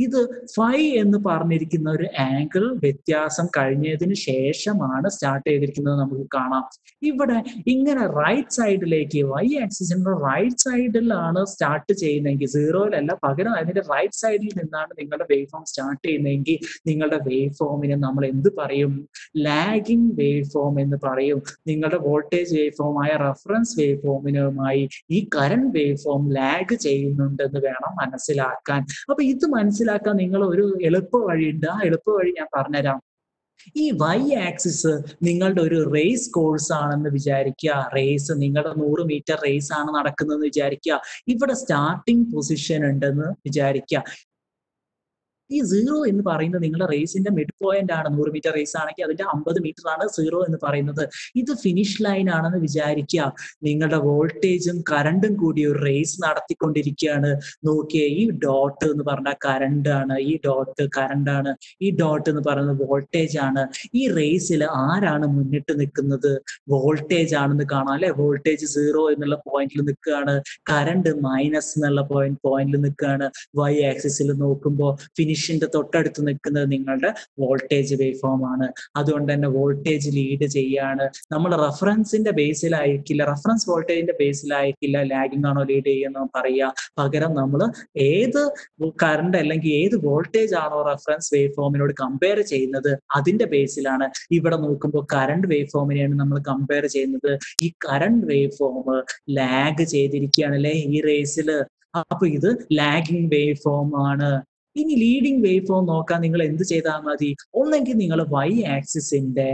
ഇത് 5 എന്ന് പറഞ്ഞിരിക്കുന്ന ഒരു ആംഗിൾ വ്യത്യാസം കഴിഞ്ഞതിന് ശേഷമാണ് സ്റ്റാർട്ട് ചെയ്തിരിക്കുന്നത് നമുക്ക് കാണാം. ഇവിടെ ഇങ്ങനെ റൈറ്റ് സൈഡിലേക്ക്, വൈ ആക്സിസിന്റെ റൈറ്റ് സൈഡിലാണ് സ്റ്റാർട്ട് ചെയ്യുന്നതെങ്കിൽ, 0-യിലല്ല, പകരം അതിന്റെ റൈറ്റ് സൈഡിൽ നിന്നാണ് നിങ്ങളുടെ വേവ് ഫോം സ്റ്റാർട്ട് ചെയ്യുന്നതെങ്കിൽ നിങ്ങളുടെ വേവ് ഫോമിനെ നമ്മൾ എന്ത് പറയും, ലാഗിങ് വേവ് ഫോം എന്ന് പറയും. നിങ്ങളുടെ വോൾട്ടേജ് വേവ് ഫോം ആയ റെഫറൻസ് വേവ് ഫോമിനുമായി ഈ കറണ്ട് വേവ് ഫോം ലാഗ് ചെയ്യുന്നുണ്ടെന്ന് വേണം മനസ്സിലാക്കാൻ. അപ്പൊ ഇത് മനസ്സിലാക്കാൻ നിങ്ങൾ ഒരു എളുപ്പ വഴിയുണ്ട്. ആ എളുപ്പ വഴി ഞാൻ പറഞ്ഞുതരാം. ഈ വൈ ആക്സിസ് നിങ്ങളുടെ ഒരു റേസ് കോഴ്സ് ആണെന്ന് വിചാരിക്കുക. റേസ് നിങ്ങളുടെ 100 മീറ്റർ റേസ് ആണ് നടക്കുന്നതെന്ന് വിചാരിക്കുക. ഇവിടെ സ്റ്റാർട്ടിംഗ് പൊസിഷൻ ഉണ്ടെന്ന് വിചാരിക്കുക. ഈ 0 എന്ന് പറയുന്നത് നിങ്ങളുടെ റേസിന്റെ മിഡ് പോയിന്റ് ആണ്. 100 മീറ്റർ റേസ് ആണെങ്കിൽ അതിന്റെ 50 മീറ്റർ ആണ് 0 എന്ന് പറയുന്നത്. ഇത് ഫിനിഷ് ലൈൻ ആണെന്ന് വിചാരിക്കുക. നിങ്ങളുടെ വോൾട്ടേജും കറണ്ടും കൂടി ഒരു റേസ് നടത്തിക്കൊണ്ടിരിക്കുകയാണ്. നോക്കിയേ, ഈ ഡോട്ട് എന്ന് പറഞ്ഞാൽ കറണ്ട് ആണ്, ഈ ഡോട്ട് കറണ്ട് ആണ്, ഈ ഡോട്ട് എന്ന് പറയുന്നത് വോൾട്ടേജ് ആണ്. ഈ റേസിൽ ആരാണ് മുന്നിട്ട് നിൽക്കുന്നത്? വോൾട്ടേജ് ആണെന്ന് കാണാം അല്ലെ. വോൾട്ടേജ് 0 എന്നുള്ള പോയിന്റിൽ നിൽക്കുകയാണ്, കറണ്ട് മൈനസ് എന്നുള്ള പോയിന്റിൽ നിൽക്കുകയാണ്. വൈ ആക്സിസിൽ നോക്കുമ്പോൾ ഫിനിഷിന്റെ തൊട്ടടുത്ത് നിൽക്കുന്നത് നിങ്ങളുടെ വോൾട്ടേജ് വേവ് ഫോം ആണ്. അതുകൊണ്ട് തന്നെ വോൾട്ടേജ് ലീഡ് ചെയ്യാണ്. നമ്മൾ റെഫറൻസിന്റെ ബേസിലായിരിക്കില്ല, റെഫറൻസ് വോൾട്ടേജിന്റെ ബേസിലായിരിക്കില്ല ലാഗിംഗ് ആണോ ലീഡ് ചെയ്യുന്ന പറയുക. പകരം നമ്മൾ ഏത് കറണ്ട് അല്ലെങ്കിൽ ഏത് വോൾട്ടേജ് ആണോ റെഫറൻസ് വേവ് ഫോമിനോട് കമ്പയർ ചെയ്യുന്നത് അതിന്റെ ബേസിലാണ്. ഇവിടെ നോക്കുമ്പോൾ കറണ്ട് വേവ് ഫോമിനെയാണ് നമ്മൾ കമ്പയർ ചെയ്യുന്നത്. ഈ കറണ്ട് വേവ് ഫോം ലാഗ് ചെയ്തിരിക്കുകയാണ് അല്ലെ ഈ റേസിൽ. അപ്പൊ ഇത് ലാഗിംഗ് വേവ് ഫോം ആണ്. ഇനി ലീഡിംഗ് വേവ് ഫോം നോക്കാൻ നിങ്ങൾ എന്ത് ചെയ്താൽ മതി? ഒന്നെങ്കിൽ നിങ്ങൾ വൈ ആക്സിസിന്റെ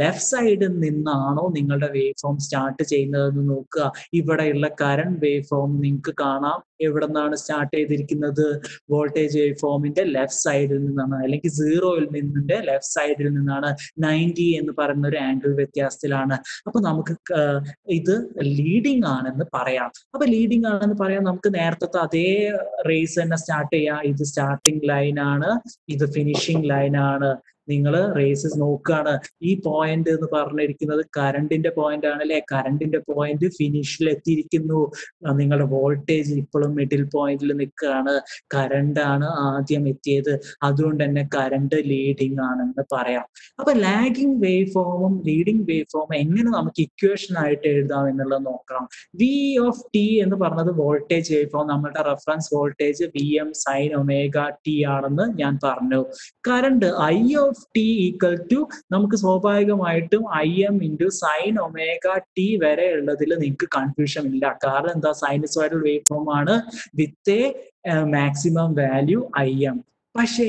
ലെഫ്റ്റ് സൈഡിൽ നിന്നാണോ നിങ്ങളുടെ വേവ് ഫോം സ്റ്റാർട്ട് ചെയ്യുന്നതെന്ന് നോക്കുക. ഇവിടെയുള്ള കറണ്ട് വേവ് ഫോം നിങ്ങൾക്ക് കാണാം എവിടെ നിന്നാണ് സ്റ്റാർട്ട് ചെയ്തിരിക്കുന്നത്, വോൾട്ടേജ് വേവ് ഫോമിന്റെ ലെഫ്റ്റ് സൈഡിൽ നിന്നാണ്, അല്ലെങ്കിൽ 0-യിൽ നിന്നിന്റെ ലെഫ്റ്റ് സൈഡിൽ നിന്നാണ്. 90 എന്ന് പറയുന്ന ഒരു ആംഗിൾ വ്യത്യാസത്തിലാണ്. അപ്പൊ നമുക്ക് ഇത് ലീഡിംഗ് ആണെന്ന് പറയാം. അപ്പൊ ലീഡിംഗ് ആണെന്ന് പറയാം. നമുക്ക് നേരത്തെ അതേ റേസ് തന്നെ സ്റ്റാർട്ട് ചെയ്യാം. ഇത് സ്റ്റാർട്ടിംഗ് ലൈൻ ആണ്, ഇത് ഫിനിഷിംഗ് ലൈൻ ആണ്. നിങ്ങൾ റേസസ് നോക്കുകയാണ്, ഈ പോയിന്റ് എന്ന് പറഞ്ഞിരിക്കുന്നത് കറണ്ടിന്റെ പോയിന്റ് ആണ് അല്ലെ. കറണ്ടിന്റെ പോയിന്റ് ഫിനിഷിൽ എത്തിയിരിക്കുന്നു. നിങ്ങളുടെ വോൾട്ടേജ് ഇപ്പോഴും മിഡിൽ പോയിന്റിൽ നിൽക്കുകയാണ്. കറണ്ട് ആണ് ആദ്യം എത്തിയത്, അതുകൊണ്ട് തന്നെ കറണ്ട് ലീഡിംഗ് ആണെന്ന് പറയാം. അപ്പൊ ലാഗിംഗ് വേവ് ഫോമും ലീഡിംഗ് വേവ് ഫോമും എങ്ങനെ നമുക്ക് ഇക്വേഷൻ ആയിട്ട് എഴുതാം എന്നുള്ളത് നോക്കാം. വി ഓഫ് ടി എന്ന് പറഞ്ഞത് വോൾട്ടേജ് വേവ് ഫോം, നമ്മുടെ reference voltage Vm sin omega t ആണെന്ന് ഞാൻ പറഞ്ഞു. Current I of of T equal to നമുക്ക് സ്വാഭാവികമായിട്ടും IM into sine omega T വരെ ഉള്ളതിൽ നിങ്ങൾക്ക് കൺഫ്യൂഷൻ ഇല്ല. കാരണം എന്താ, സൈനസോയിഡൽ വേവ് ഫോം ആണ് with a maximum value IM. പക്ഷേ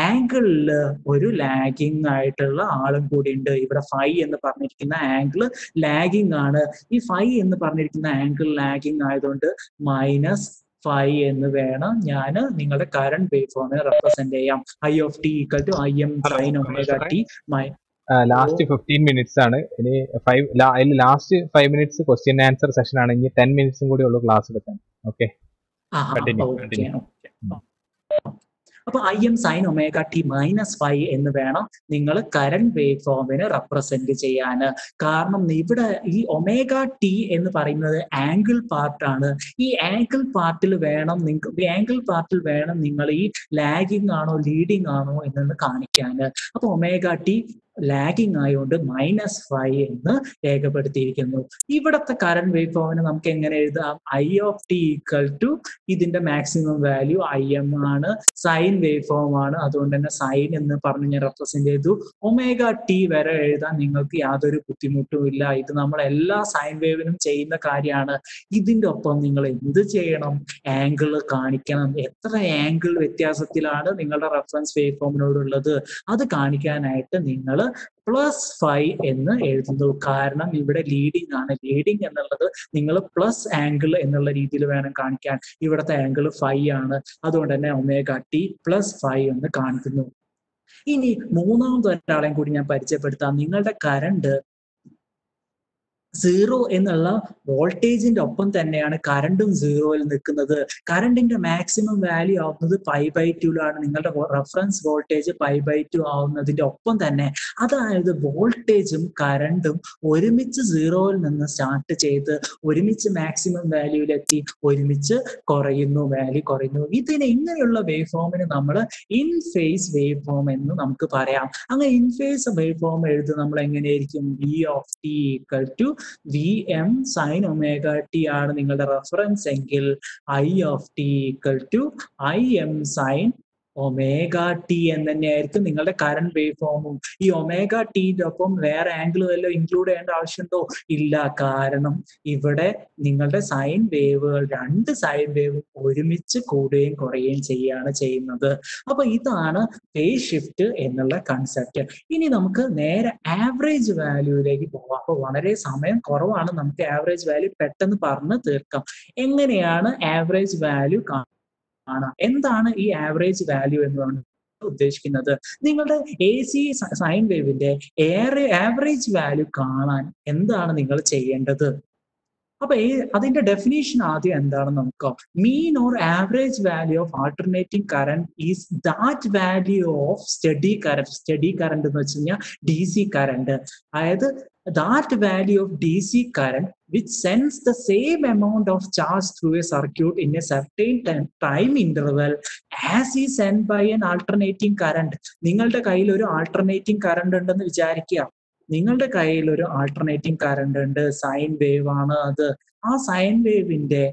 ആംഗിളിൽ ഒരു ലാഗിങ് ആയിട്ടുള്ള ആളും കൂടി ഉണ്ട്. ഇവിടെ ഫൈ എന്ന് പറഞ്ഞിരിക്കുന്ന ആംഗിൾ ലാഗിങ് ആണ്. ഈ ഫൈ എന്ന് പറഞ്ഞിരിക്കുന്ന ആംഗിൾ ലാഗിങ് ആയതുകൊണ്ട് -φ എന്ന് വേണം ഞാൻ നിങ്ങളുടെ കറണ്ട് വേവ് ഫോമിനെ റെപ്രസെന്റ് ചെയ്യാം. I of t equal to IM sine omega T. Last 15 minutes ആണ്. ഇനി last 5 minutes question answer session ആണ്. ഇനി 10 മിനിറ്റ്സും കൂടി ഉള്ളൂ ക്ലാസ് എടുക്കാൻ. ഓക്കെ, അപ്പൊ IM സൈൻ ഒമേഗ ടി -φ എന്ന് വേണം നിങ്ങൾ കറന്റ് വേവ് ഫോമിനെ റെപ്രസെന്റ് ചെയ്യാൻ. കാരണം ഇവിടെ ഈ ഒമേഗ ടി എന്ന് പറയുന്നത് ആംഗിൾ പാർട്ടാണ്. ഈ ആംഗിൾ പാർട്ടിൽ വേണം നിങ്ങൾ ഈ ലാഗിങ് ആണോ ലീഡിങ് ആണോ എന്ന് കാണിക്കാൻ. അപ്പൊ ഒമേഗ ടി ലാഗിങ് ആയതുകൊണ്ട് -φ എന്ന് രേഖപ്പെടുത്തിയിരിക്കുന്നു. ഇവിടത്തെ കറന്റ് വേവ് ഫോമിനെ നമുക്ക് എങ്ങനെ എഴുതാം? I of t equal to ഇതിന്റെ മാക്സിമം വാല്യൂ IM ആണ്, സൈൻ വേവ് ഫോം ആണ്, അതുകൊണ്ട് തന്നെ സൈൻ എന്ന് പറഞ്ഞ് ഞാൻ റെപ്രസെന്റ് ചെയ്തു. ഒമേഗ ടി വരെ എഴുതാൻ നിങ്ങൾക്ക് യാതൊരു ബുദ്ധിമുട്ടും ഇല്ല. ഇത് നമ്മൾ എല്ലാ സൈൻ വേവിനും ചെയ്യുന്ന കാര്യമാണ്. ഇതിന്റെ ഒപ്പം നിങ്ങൾ എന്ത് ചെയ്യണം? ആംഗിൾ കാണിക്കണം. എത്ര ആംഗിൾ വ്യത്യാസത്തിലാണ് നിങ്ങളുടെ റെഫറൻസ് വേവ് ഫോമിനോടുള്ളത് അത് കാണിക്കാനായിട്ട് നിങ്ങൾ +φ എന്ന് എഴുതുന്നു. കാരണം ഇവിടെ ലീഡിങ് ആണ്. ലീഡിങ് എന്നുള്ളത് നിങ്ങൾ പ്ലസ് ആംഗിൾ എന്നുള്ള രീതിയിൽ വേണം കാണിക്കാൻ. ഇവിടുത്തെ ആംഗിൾ φ ആണ്, അതുകൊണ്ട് തന്നെ ഒമേഗ ടി +φ എന്ന് കാണിക്കുന്നു. ഇനി മൂന്നാമത് ഒരാളെയും കൂടി ഞാൻ പരിചയപ്പെടുത്താം. നിങ്ങളുടെ കറണ്ട് 0 എന്നുള്ള വോൾട്ടേജിന്റെ ഒപ്പം തന്നെയാണ് കറണ്ടും 0-ൽ നിൽക്കുന്നത്. കറണ്ടിന്റെ മാക്സിമം വാല്യൂ ആവുന്നത് π/2 നിങ്ങളുടെ റെഫറൻസ് വോൾട്ടേജ് π/2 ആവുന്നതിന്റെ ഒപ്പം തന്നെ, അതായത് വോൾട്ടേജും കറണ്ടും ഒരുമിച്ച് 0-ൽ നിന്ന് സ്റ്റാർട്ട് ചെയ്ത് ഒരുമിച്ച് മാക്സിമം വാല്യൂവിലെത്തി ഒരുമിച്ച് വാല്യൂ കുറയുന്നു. ഇതിന് ഇങ്ങനെയുള്ള വേവ് ഫോമിന് നമ്മൾ ഇൻ ഫേസ് വേവ് ഫോം എന്ന് നമുക്ക് പറയാം. അങ്ങനെ ഇൻ ഫേസ് വേവ് ഫോം എഴുതുന്നത് നമ്മൾ എങ്ങനെയായിരിക്കും? V of t equal to VM sine omega T ആണ് നിങ്ങളുടെ റെഫറൻസ് എങ്കിൽ I of t equal to IM sine omega T എന്ന് തന്നെയായിരിക്കും നിങ്ങളുടെ കറന്റ് വേവ് ഫോമും. ഈ ഒമേഗ ടിന്റെ ഒപ്പം വേറെ ആംഗിൾ വല്ലതും ഇൻക്ലൂഡ് ചെയ്യേണ്ട ആവശ്യമുണ്ടോ? ഇല്ല. കാരണം ഇവിടെ നിങ്ങളുടെ സൈൻ വേവുകൾ, രണ്ട് സൈൻ വേവും ഒരുമിച്ച് കൂടുകയും കുറയുകയും ചെയ്യുന്നത്. അപ്പൊ ഇതാണ് ഫേസ് ഷിഫ്റ്റ് എന്നുള്ള കൺസെപ്റ്റ്. ഇനി നമുക്ക് നേരെ ആവറേജ് വാല്യൂയിലേക്ക് പോവാം. അപ്പൊ വളരെ സമയം കുറവാണ്, നമുക്ക് ആവറേജ് വാല്യൂ പെട്ടെന്ന് പറഞ്ഞ് തീർക്കാം. എങ്ങനെയാണ് ആവറേജ് വാല്യൂ എന്താണ് ഈ ആവറേജ് വാല്യൂ എന്നാണ് ഉദ്ദേശിക്കുന്നത്? നിങ്ങളുടെ AC സൈൻ വേവിന്റെ ആവറേജ് വാല്യൂ കാണാൻ എന്താണ് നിങ്ങൾ ചെയ്യേണ്ടത്? അപ്പൊ അതിന്റെ ഡെഫിനേഷൻ ആദ്യം എന്താണെന്ന് നോക്കാം. Mean or average value of alternating current is that value of steady current. Steady current എന്ന് വെച്ച് കഴിഞ്ഞാൽ DC കറന്റ്, അതായത് that value of DC current which sends the same amount of charge through a circuit in a certain time interval as is sent by an alternating current. നിങ്ങളുടെ കയ്യിൽ ഒരു alternating current ഉണ്ടെന്ന് വിചാരിക്കുക. നിങ്ങളുടെ കയ്യിൽ ഒരു alternating current ഉണ്ട്, sine wave ആണ് അത്. ആ സൈൻ വേവിന്റെ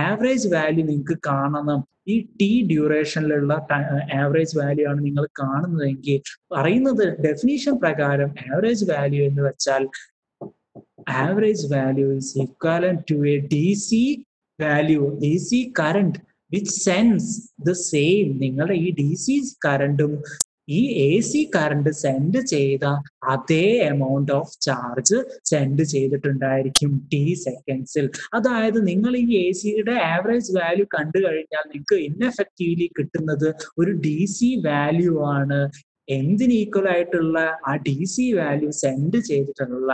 ആവറേജ് വാല്യൂ നിങ്ങൾക്ക് കാണണം. ഈ T ഡ്യൂറേഷനിലുള്ള ആവറേജ് വാല്യൂ ആണ് നിങ്ങൾ കാണുന്നതെങ്കിൽ പറയുന്നത് ഡെഫിനിഷൻ പ്രകാരം ആവറേജ് വാല്യൂ എന്ന് വെച്ചാൽ average value is equivalent to a DC value, DC current which sends the same. നിങ്ങളുടെ ഈ DC കറണ്ടും ഈ AC കറണ്ട് സെൻഡ് ചെയ്ത അതേ എമൗണ്ട് ഓഫ് ചാർജ് സെൻഡ് ചെയ്തിട്ടുണ്ടായിരിക്കും T സെക്കൻഡ്സിൽ. അതായത് നിങ്ങൾ ഈ AC-യുടെ ആവറേജ് വാല്യൂ കണ്ടു കഴിഞ്ഞാൽ നിങ്ങൾക്ക് ഇൻഎഫക്റ്റീവ്ലി കിട്ടുന്നത് ഒരു DC വാല്യൂ ആണ്. എന്തിന് ഈക്വൽ ആയിട്ടുള്ള? ആ DC വാല്യൂ സെൻഡ് ചെയ്തിട്ടുള്ള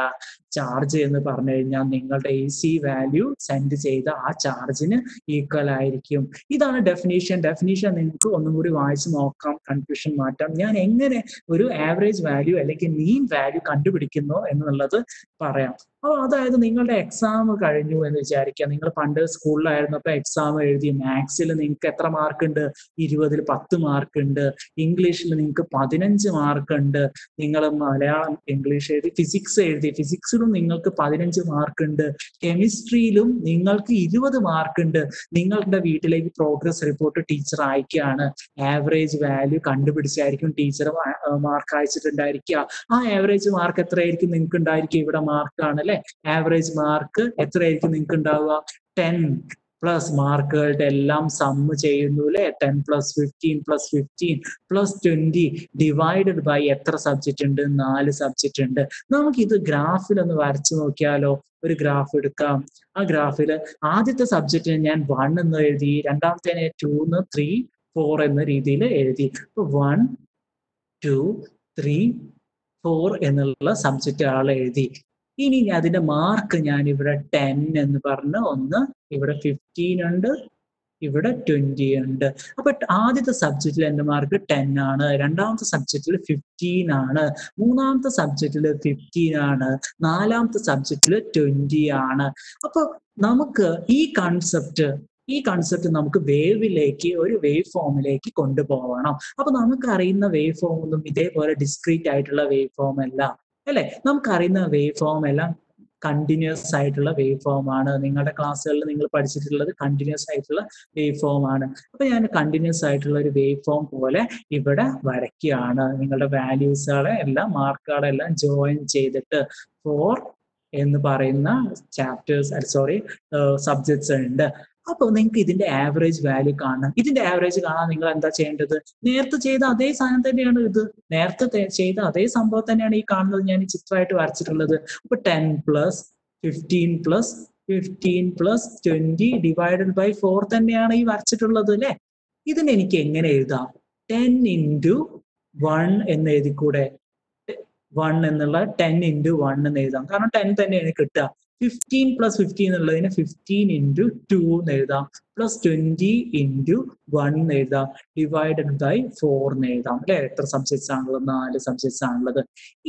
ചാർജ് എന്ന് പറഞ്ഞു കഴിഞ്ഞാൽ നിങ്ങളുടെ AC വാല്യൂ സെൻഡ് ചെയ്ത ആ ചാർജിന് ഈക്വൽ ആയിരിക്കും. ഇതാണ് ഡെഫിനീഷൻ. നിങ്ങൾക്ക് ഒന്നും കൂടി വായിച്ച് നോക്കാം, കൺഫ്യൂഷൻ മാറ്റാം. ഞാൻ എങ്ങനെ ഒരു ആവറേജ് വാല്യൂ അല്ലെങ്കിൽ മീൻ വാല്യൂ കണ്ടുപിടിക്കുന്നു എന്നുള്ളത് പറയാം. അപ്പോൾ അതായത് നിങ്ങളുടെ എക്സാം കഴിഞ്ഞു എന്ന് വിചാരിക്കുക. നിങ്ങൾ പണ്ട് സ്കൂളിലായിരുന്നപ്പോൾ എക്സാം എഴുതി. മാത്സിൽ നിങ്ങൾക്ക് എത്ര മാർക്ക് ഉണ്ട്? 20-ൽ 10 മാർക്ക് ഉണ്ട്. ഇംഗ്ലീഷിൽ നിങ്ങൾക്ക് 15 മാർക്ക് ഉണ്ട്. നിങ്ങൾ മലയാളം, ഇംഗ്ലീഷ് എഴുതി. ഫിസിക്സ് ഫിസിക്സിലും നിങ്ങൾക്ക് 15 മാർക്ക് ഉണ്ട്, കെമിസ്ട്രിയിലും നിങ്ങൾക്ക് 20 മാർക്ക് ഉണ്ട്. നിങ്ങളുടെ വീട്ടിലേക്ക് പ്രോഗ്രസ് റിപ്പോർട്ട് ടീച്ചർ അയക്കുകയാണ്. ആവറേജ് വാല്യൂ കണ്ടുപിടിച്ചായിരിക്കും ടീച്ചർ മാർക്ക് അയച്ചിട്ടുണ്ടായിരിക്കുക. ആ ആവറേജ് മാർക്ക് എത്രയായിരിക്കും നിങ്ങൾക്ക് ഉണ്ടായിരിക്കുക? ഇവിടെ മാർക്കാണ് അല്ലെ. ആവറേജ് മാർക്ക് എത്രയായിരിക്കും നിങ്ങൾക്ക് ഉണ്ടാവുക? 10 പ്ലസ് മാർക്കുകളുടെ എല്ലാം സമ്മ് ചെയ്യുന്നു അല്ലെ. 10 + 15 + 15 + 20 ഡിവൈഡഡ് ബൈ എത്ര സബ്ജക്റ്റ് ഉണ്ട്? 4 സബ്ജക്റ്റ് ഉണ്ട്. നമുക്ക് ഇത് ഗ്രാഫിൽ ഒന്ന് വരച്ചു നോക്കിയാലോ? ഒരു ഗ്രാഫ് എടുക്കാം. ആ ഗ്രാഫിൽ ആദ്യത്തെ സബ്ജക്റ്റിന് ഞാൻ 1 എന്ന് എഴുതി, രണ്ടാമത്തെ 2, 3, 4 എന്ന രീതിയിൽ എഴുതി. 1, 2, 3, 4 എന്നുള്ള സബ്ജക്റ്റ് ആൾ എഴുതി. ഇനി അതിന്റെ മാർക്ക് ഞാൻ ഇവിടെ 10 എന്ന് പറഞ്ഞ് ഒന്ന്, ഇവിടെ 15 ഉണ്ട്, ഇവിടെ 20 ഉണ്ട്. അപ്പൊ ആദ്യത്തെ സബ്ജക്റ്റിൽ എന്റെ മാർക്ക് 10 ആണ്, രണ്ടാമത്തെ സബ്ജക്റ്റിൽ 15 ആണ്, മൂന്നാമത്തെ സബ്ജക്റ്റിൽ 15 ആണ്, നാലാമത്തെ സബ്ജക്റ്റിൽ 20 ആണ്. അപ്പൊ നമുക്ക് ഈ കൺസെപ്റ്റ് നമുക്ക് ഒരു വേവ് ഫോമിലേക്ക് കൊണ്ടുപോകണം. അപ്പൊ നമുക്ക് അറിയുന്ന വേവ് ഫോം ഒന്നും ഇതേപോലെ ഡിസ്ക്രീറ്റ് ആയിട്ടുള്ള വേവ് ഫോം അല്ല അല്ലെ. നമുക്കറിയുന്ന വേവ് ഫോം എല്ലാം കണ്ടിന്യൂസ് ആയിട്ടുള്ള വേവ് ഫോം ആണ്. നിങ്ങളുടെ ക്ലാസ്സുകളിൽ നിങ്ങൾ പഠിച്ചിട്ടുള്ളത് കണ്ടിന്യൂസ് ആയിട്ടുള്ള വേവ് ഫോം ആണ്. അപ്പൊ ഞാൻ കണ്ടിന്യൂസ് ആയിട്ടുള്ള ഒരു വേവ് ഫോം പോലെ ഇവിടെ വരയ്ക്കുകയാണ്. നിങ്ങളുടെ വാല്യൂസുകളെ എല്ലാം മാർക്കുകളെ എല്ലാം ജോയിൻ ചെയ്തിട്ട് 4 എന്ന് പറയുന്ന സബ്ജക്ട്സ് ഉണ്ട്. അപ്പോൾ നിങ്ങൾക്ക് ഇതിന്റെ ആവറേജ് വാല്യൂ കാണണം. ഇതിന്റെ ആവറേജ് കാണാൻ നിങ്ങൾ എന്താ ചെയ്യേണ്ടത്? നേരത്തെ ചെയ്ത അതേ സാധനം തന്നെയാണ് ഇത്. നേരത്തെ ചെയ്ത അതേ സംഭവം തന്നെയാണ് ഈ കാണുന്നത്. ഞാൻ ഈ ചിത്രമായിട്ട് വരച്ചിട്ടുള്ളത്. അപ്പൊ 10 + 15 + 15 + 20 ഡിവൈഡഡ് ബൈ 4 തന്നെയാണ് ഈ വരച്ചിട്ടുള്ളത് അല്ലെ. ഇതിന് എനിക്ക് എങ്ങനെ എഴുതാം? 10 × 1 എന്ന് എഴുതിക്കൂടെ? 1 എന്നുള്ള 10 × 1 എന്ന് എഴുതാം. കാരണം 10 തന്നെയാണ് കിട്ടുക. 15 + 15 എന്നുള്ളതിന് 15 × 2 എന്ന് എഴുതാം, പ്ലസ് 20 × 1 എന്ന് എഴുതാം, ഡിവൈഡഡ് ബൈ 4 എന്ന് എഴുതാം അല്ലെ. എത്ര സബ്ജക്ട്സ് ആണുള്ളത്? 4 സബ്ജക്ട്സ് ആണുള്ളത്.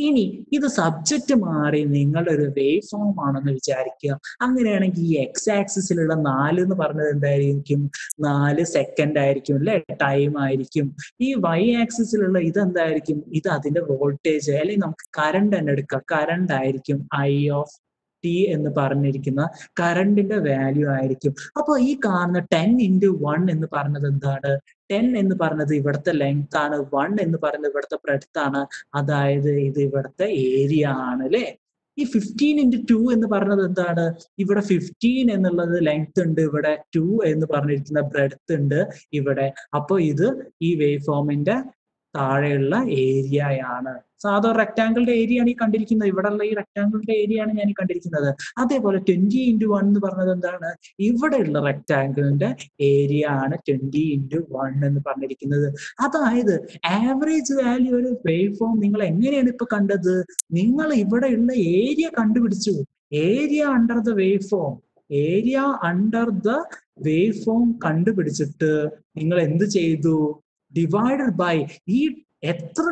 ഇനി ഇത് സബ്ജക്റ്റ് മാറി നിങ്ങളുടെ ഒരു വേവ് ഫോം ആണെന്ന് വിചാരിക്കുക. അങ്ങനെയാണെങ്കിൽ ഈ എക്സ് ആക്സിസിലുള്ള 4 എന്ന് പറഞ്ഞത് എന്തായിരിക്കും? 4 സെക്കൻഡ് ആയിരിക്കും അല്ലെ, ടൈം ആയിരിക്കും. ഈ വൈ ആക്സിസിലുള്ള ഇതെന്തായിരിക്കും? ഇത് അതിന്റെ വോൾട്ടേജ് അല്ലെങ്കിൽ നമുക്ക് കറണ്ട് തന്നെ എടുക്കാം. കറണ്ട് ആയിരിക്കും. I(t) എന്ന് പറഞ്ഞിരിക്കുന്ന കറണ്ടിന്റെ വാല്യൂ ആയിരിക്കും. അപ്പൊ ഈ കാണുന്ന 10 × 1 എന്ന് പറഞ്ഞത് എന്താണ്? 10 എന്ന് പറഞ്ഞത് ഇവിടുത്തെ ലെങ്ത് ആണ്, 1 എന്ന് പറയുന്നത് ഇവിടുത്തെ ബ്രെഡ്ത്ത് ആണ്, അതായത് ഇത് ഇവിടുത്തെ ഏരിയ ആണ് അല്ലെ. ഈ 15 × 2 എന്ന് പറഞ്ഞത് എന്താണ്? ഇവിടെ 15 എന്നുള്ളത് ലെങ്ത് ഉണ്ട്, ഇവിടെ 2 എന്ന് പറഞ്ഞിരിക്കുന്ന ബ്രെഡ്ത്ത് ഉണ്ട് ഇവിടെ. അപ്പൊ ഇത് ഈ വേവ് ഫോമിന്റെ താഴെയുള്ള ഏരിയയാണ്. സാധാരണ റെക്ടാങ്കിളിന്റെ ഏരിയ ആണ് ഈ കണ്ടിരിക്കുന്നത്. ഇവിടെയുള്ള ഈ റെക്ടാങ്കിളിന്റെ ഏരിയ ആണ് ഞാൻ ഈ കണ്ടിരിക്കുന്നത്. അതേപോലെ 20 × 1 എന്ന് പറഞ്ഞത് എന്താണ്? ഇവിടെയുള്ള റെക്ടാങ്കിളിന്റെ ഏരിയ ആണ് 20 × 1 എന്ന് പറഞ്ഞിരിക്കുന്നത്. അതായത് ആവറേജ് വാല്യൂ ഒരു വേവ് ഫോം നിങ്ങൾ എങ്ങനെയാണ് ഇപ്പൊ കണ്ടത്? നിങ്ങൾ ഇവിടെയുള്ള ഏരിയ കണ്ടുപിടിച്ചു. Area under the wave form കണ്ടുപിടിച്ചിട്ട് നിങ്ങൾ എന്ത് ചെയ്തു? ഡിവൈഡഡ് ബൈ ഈ എത്ര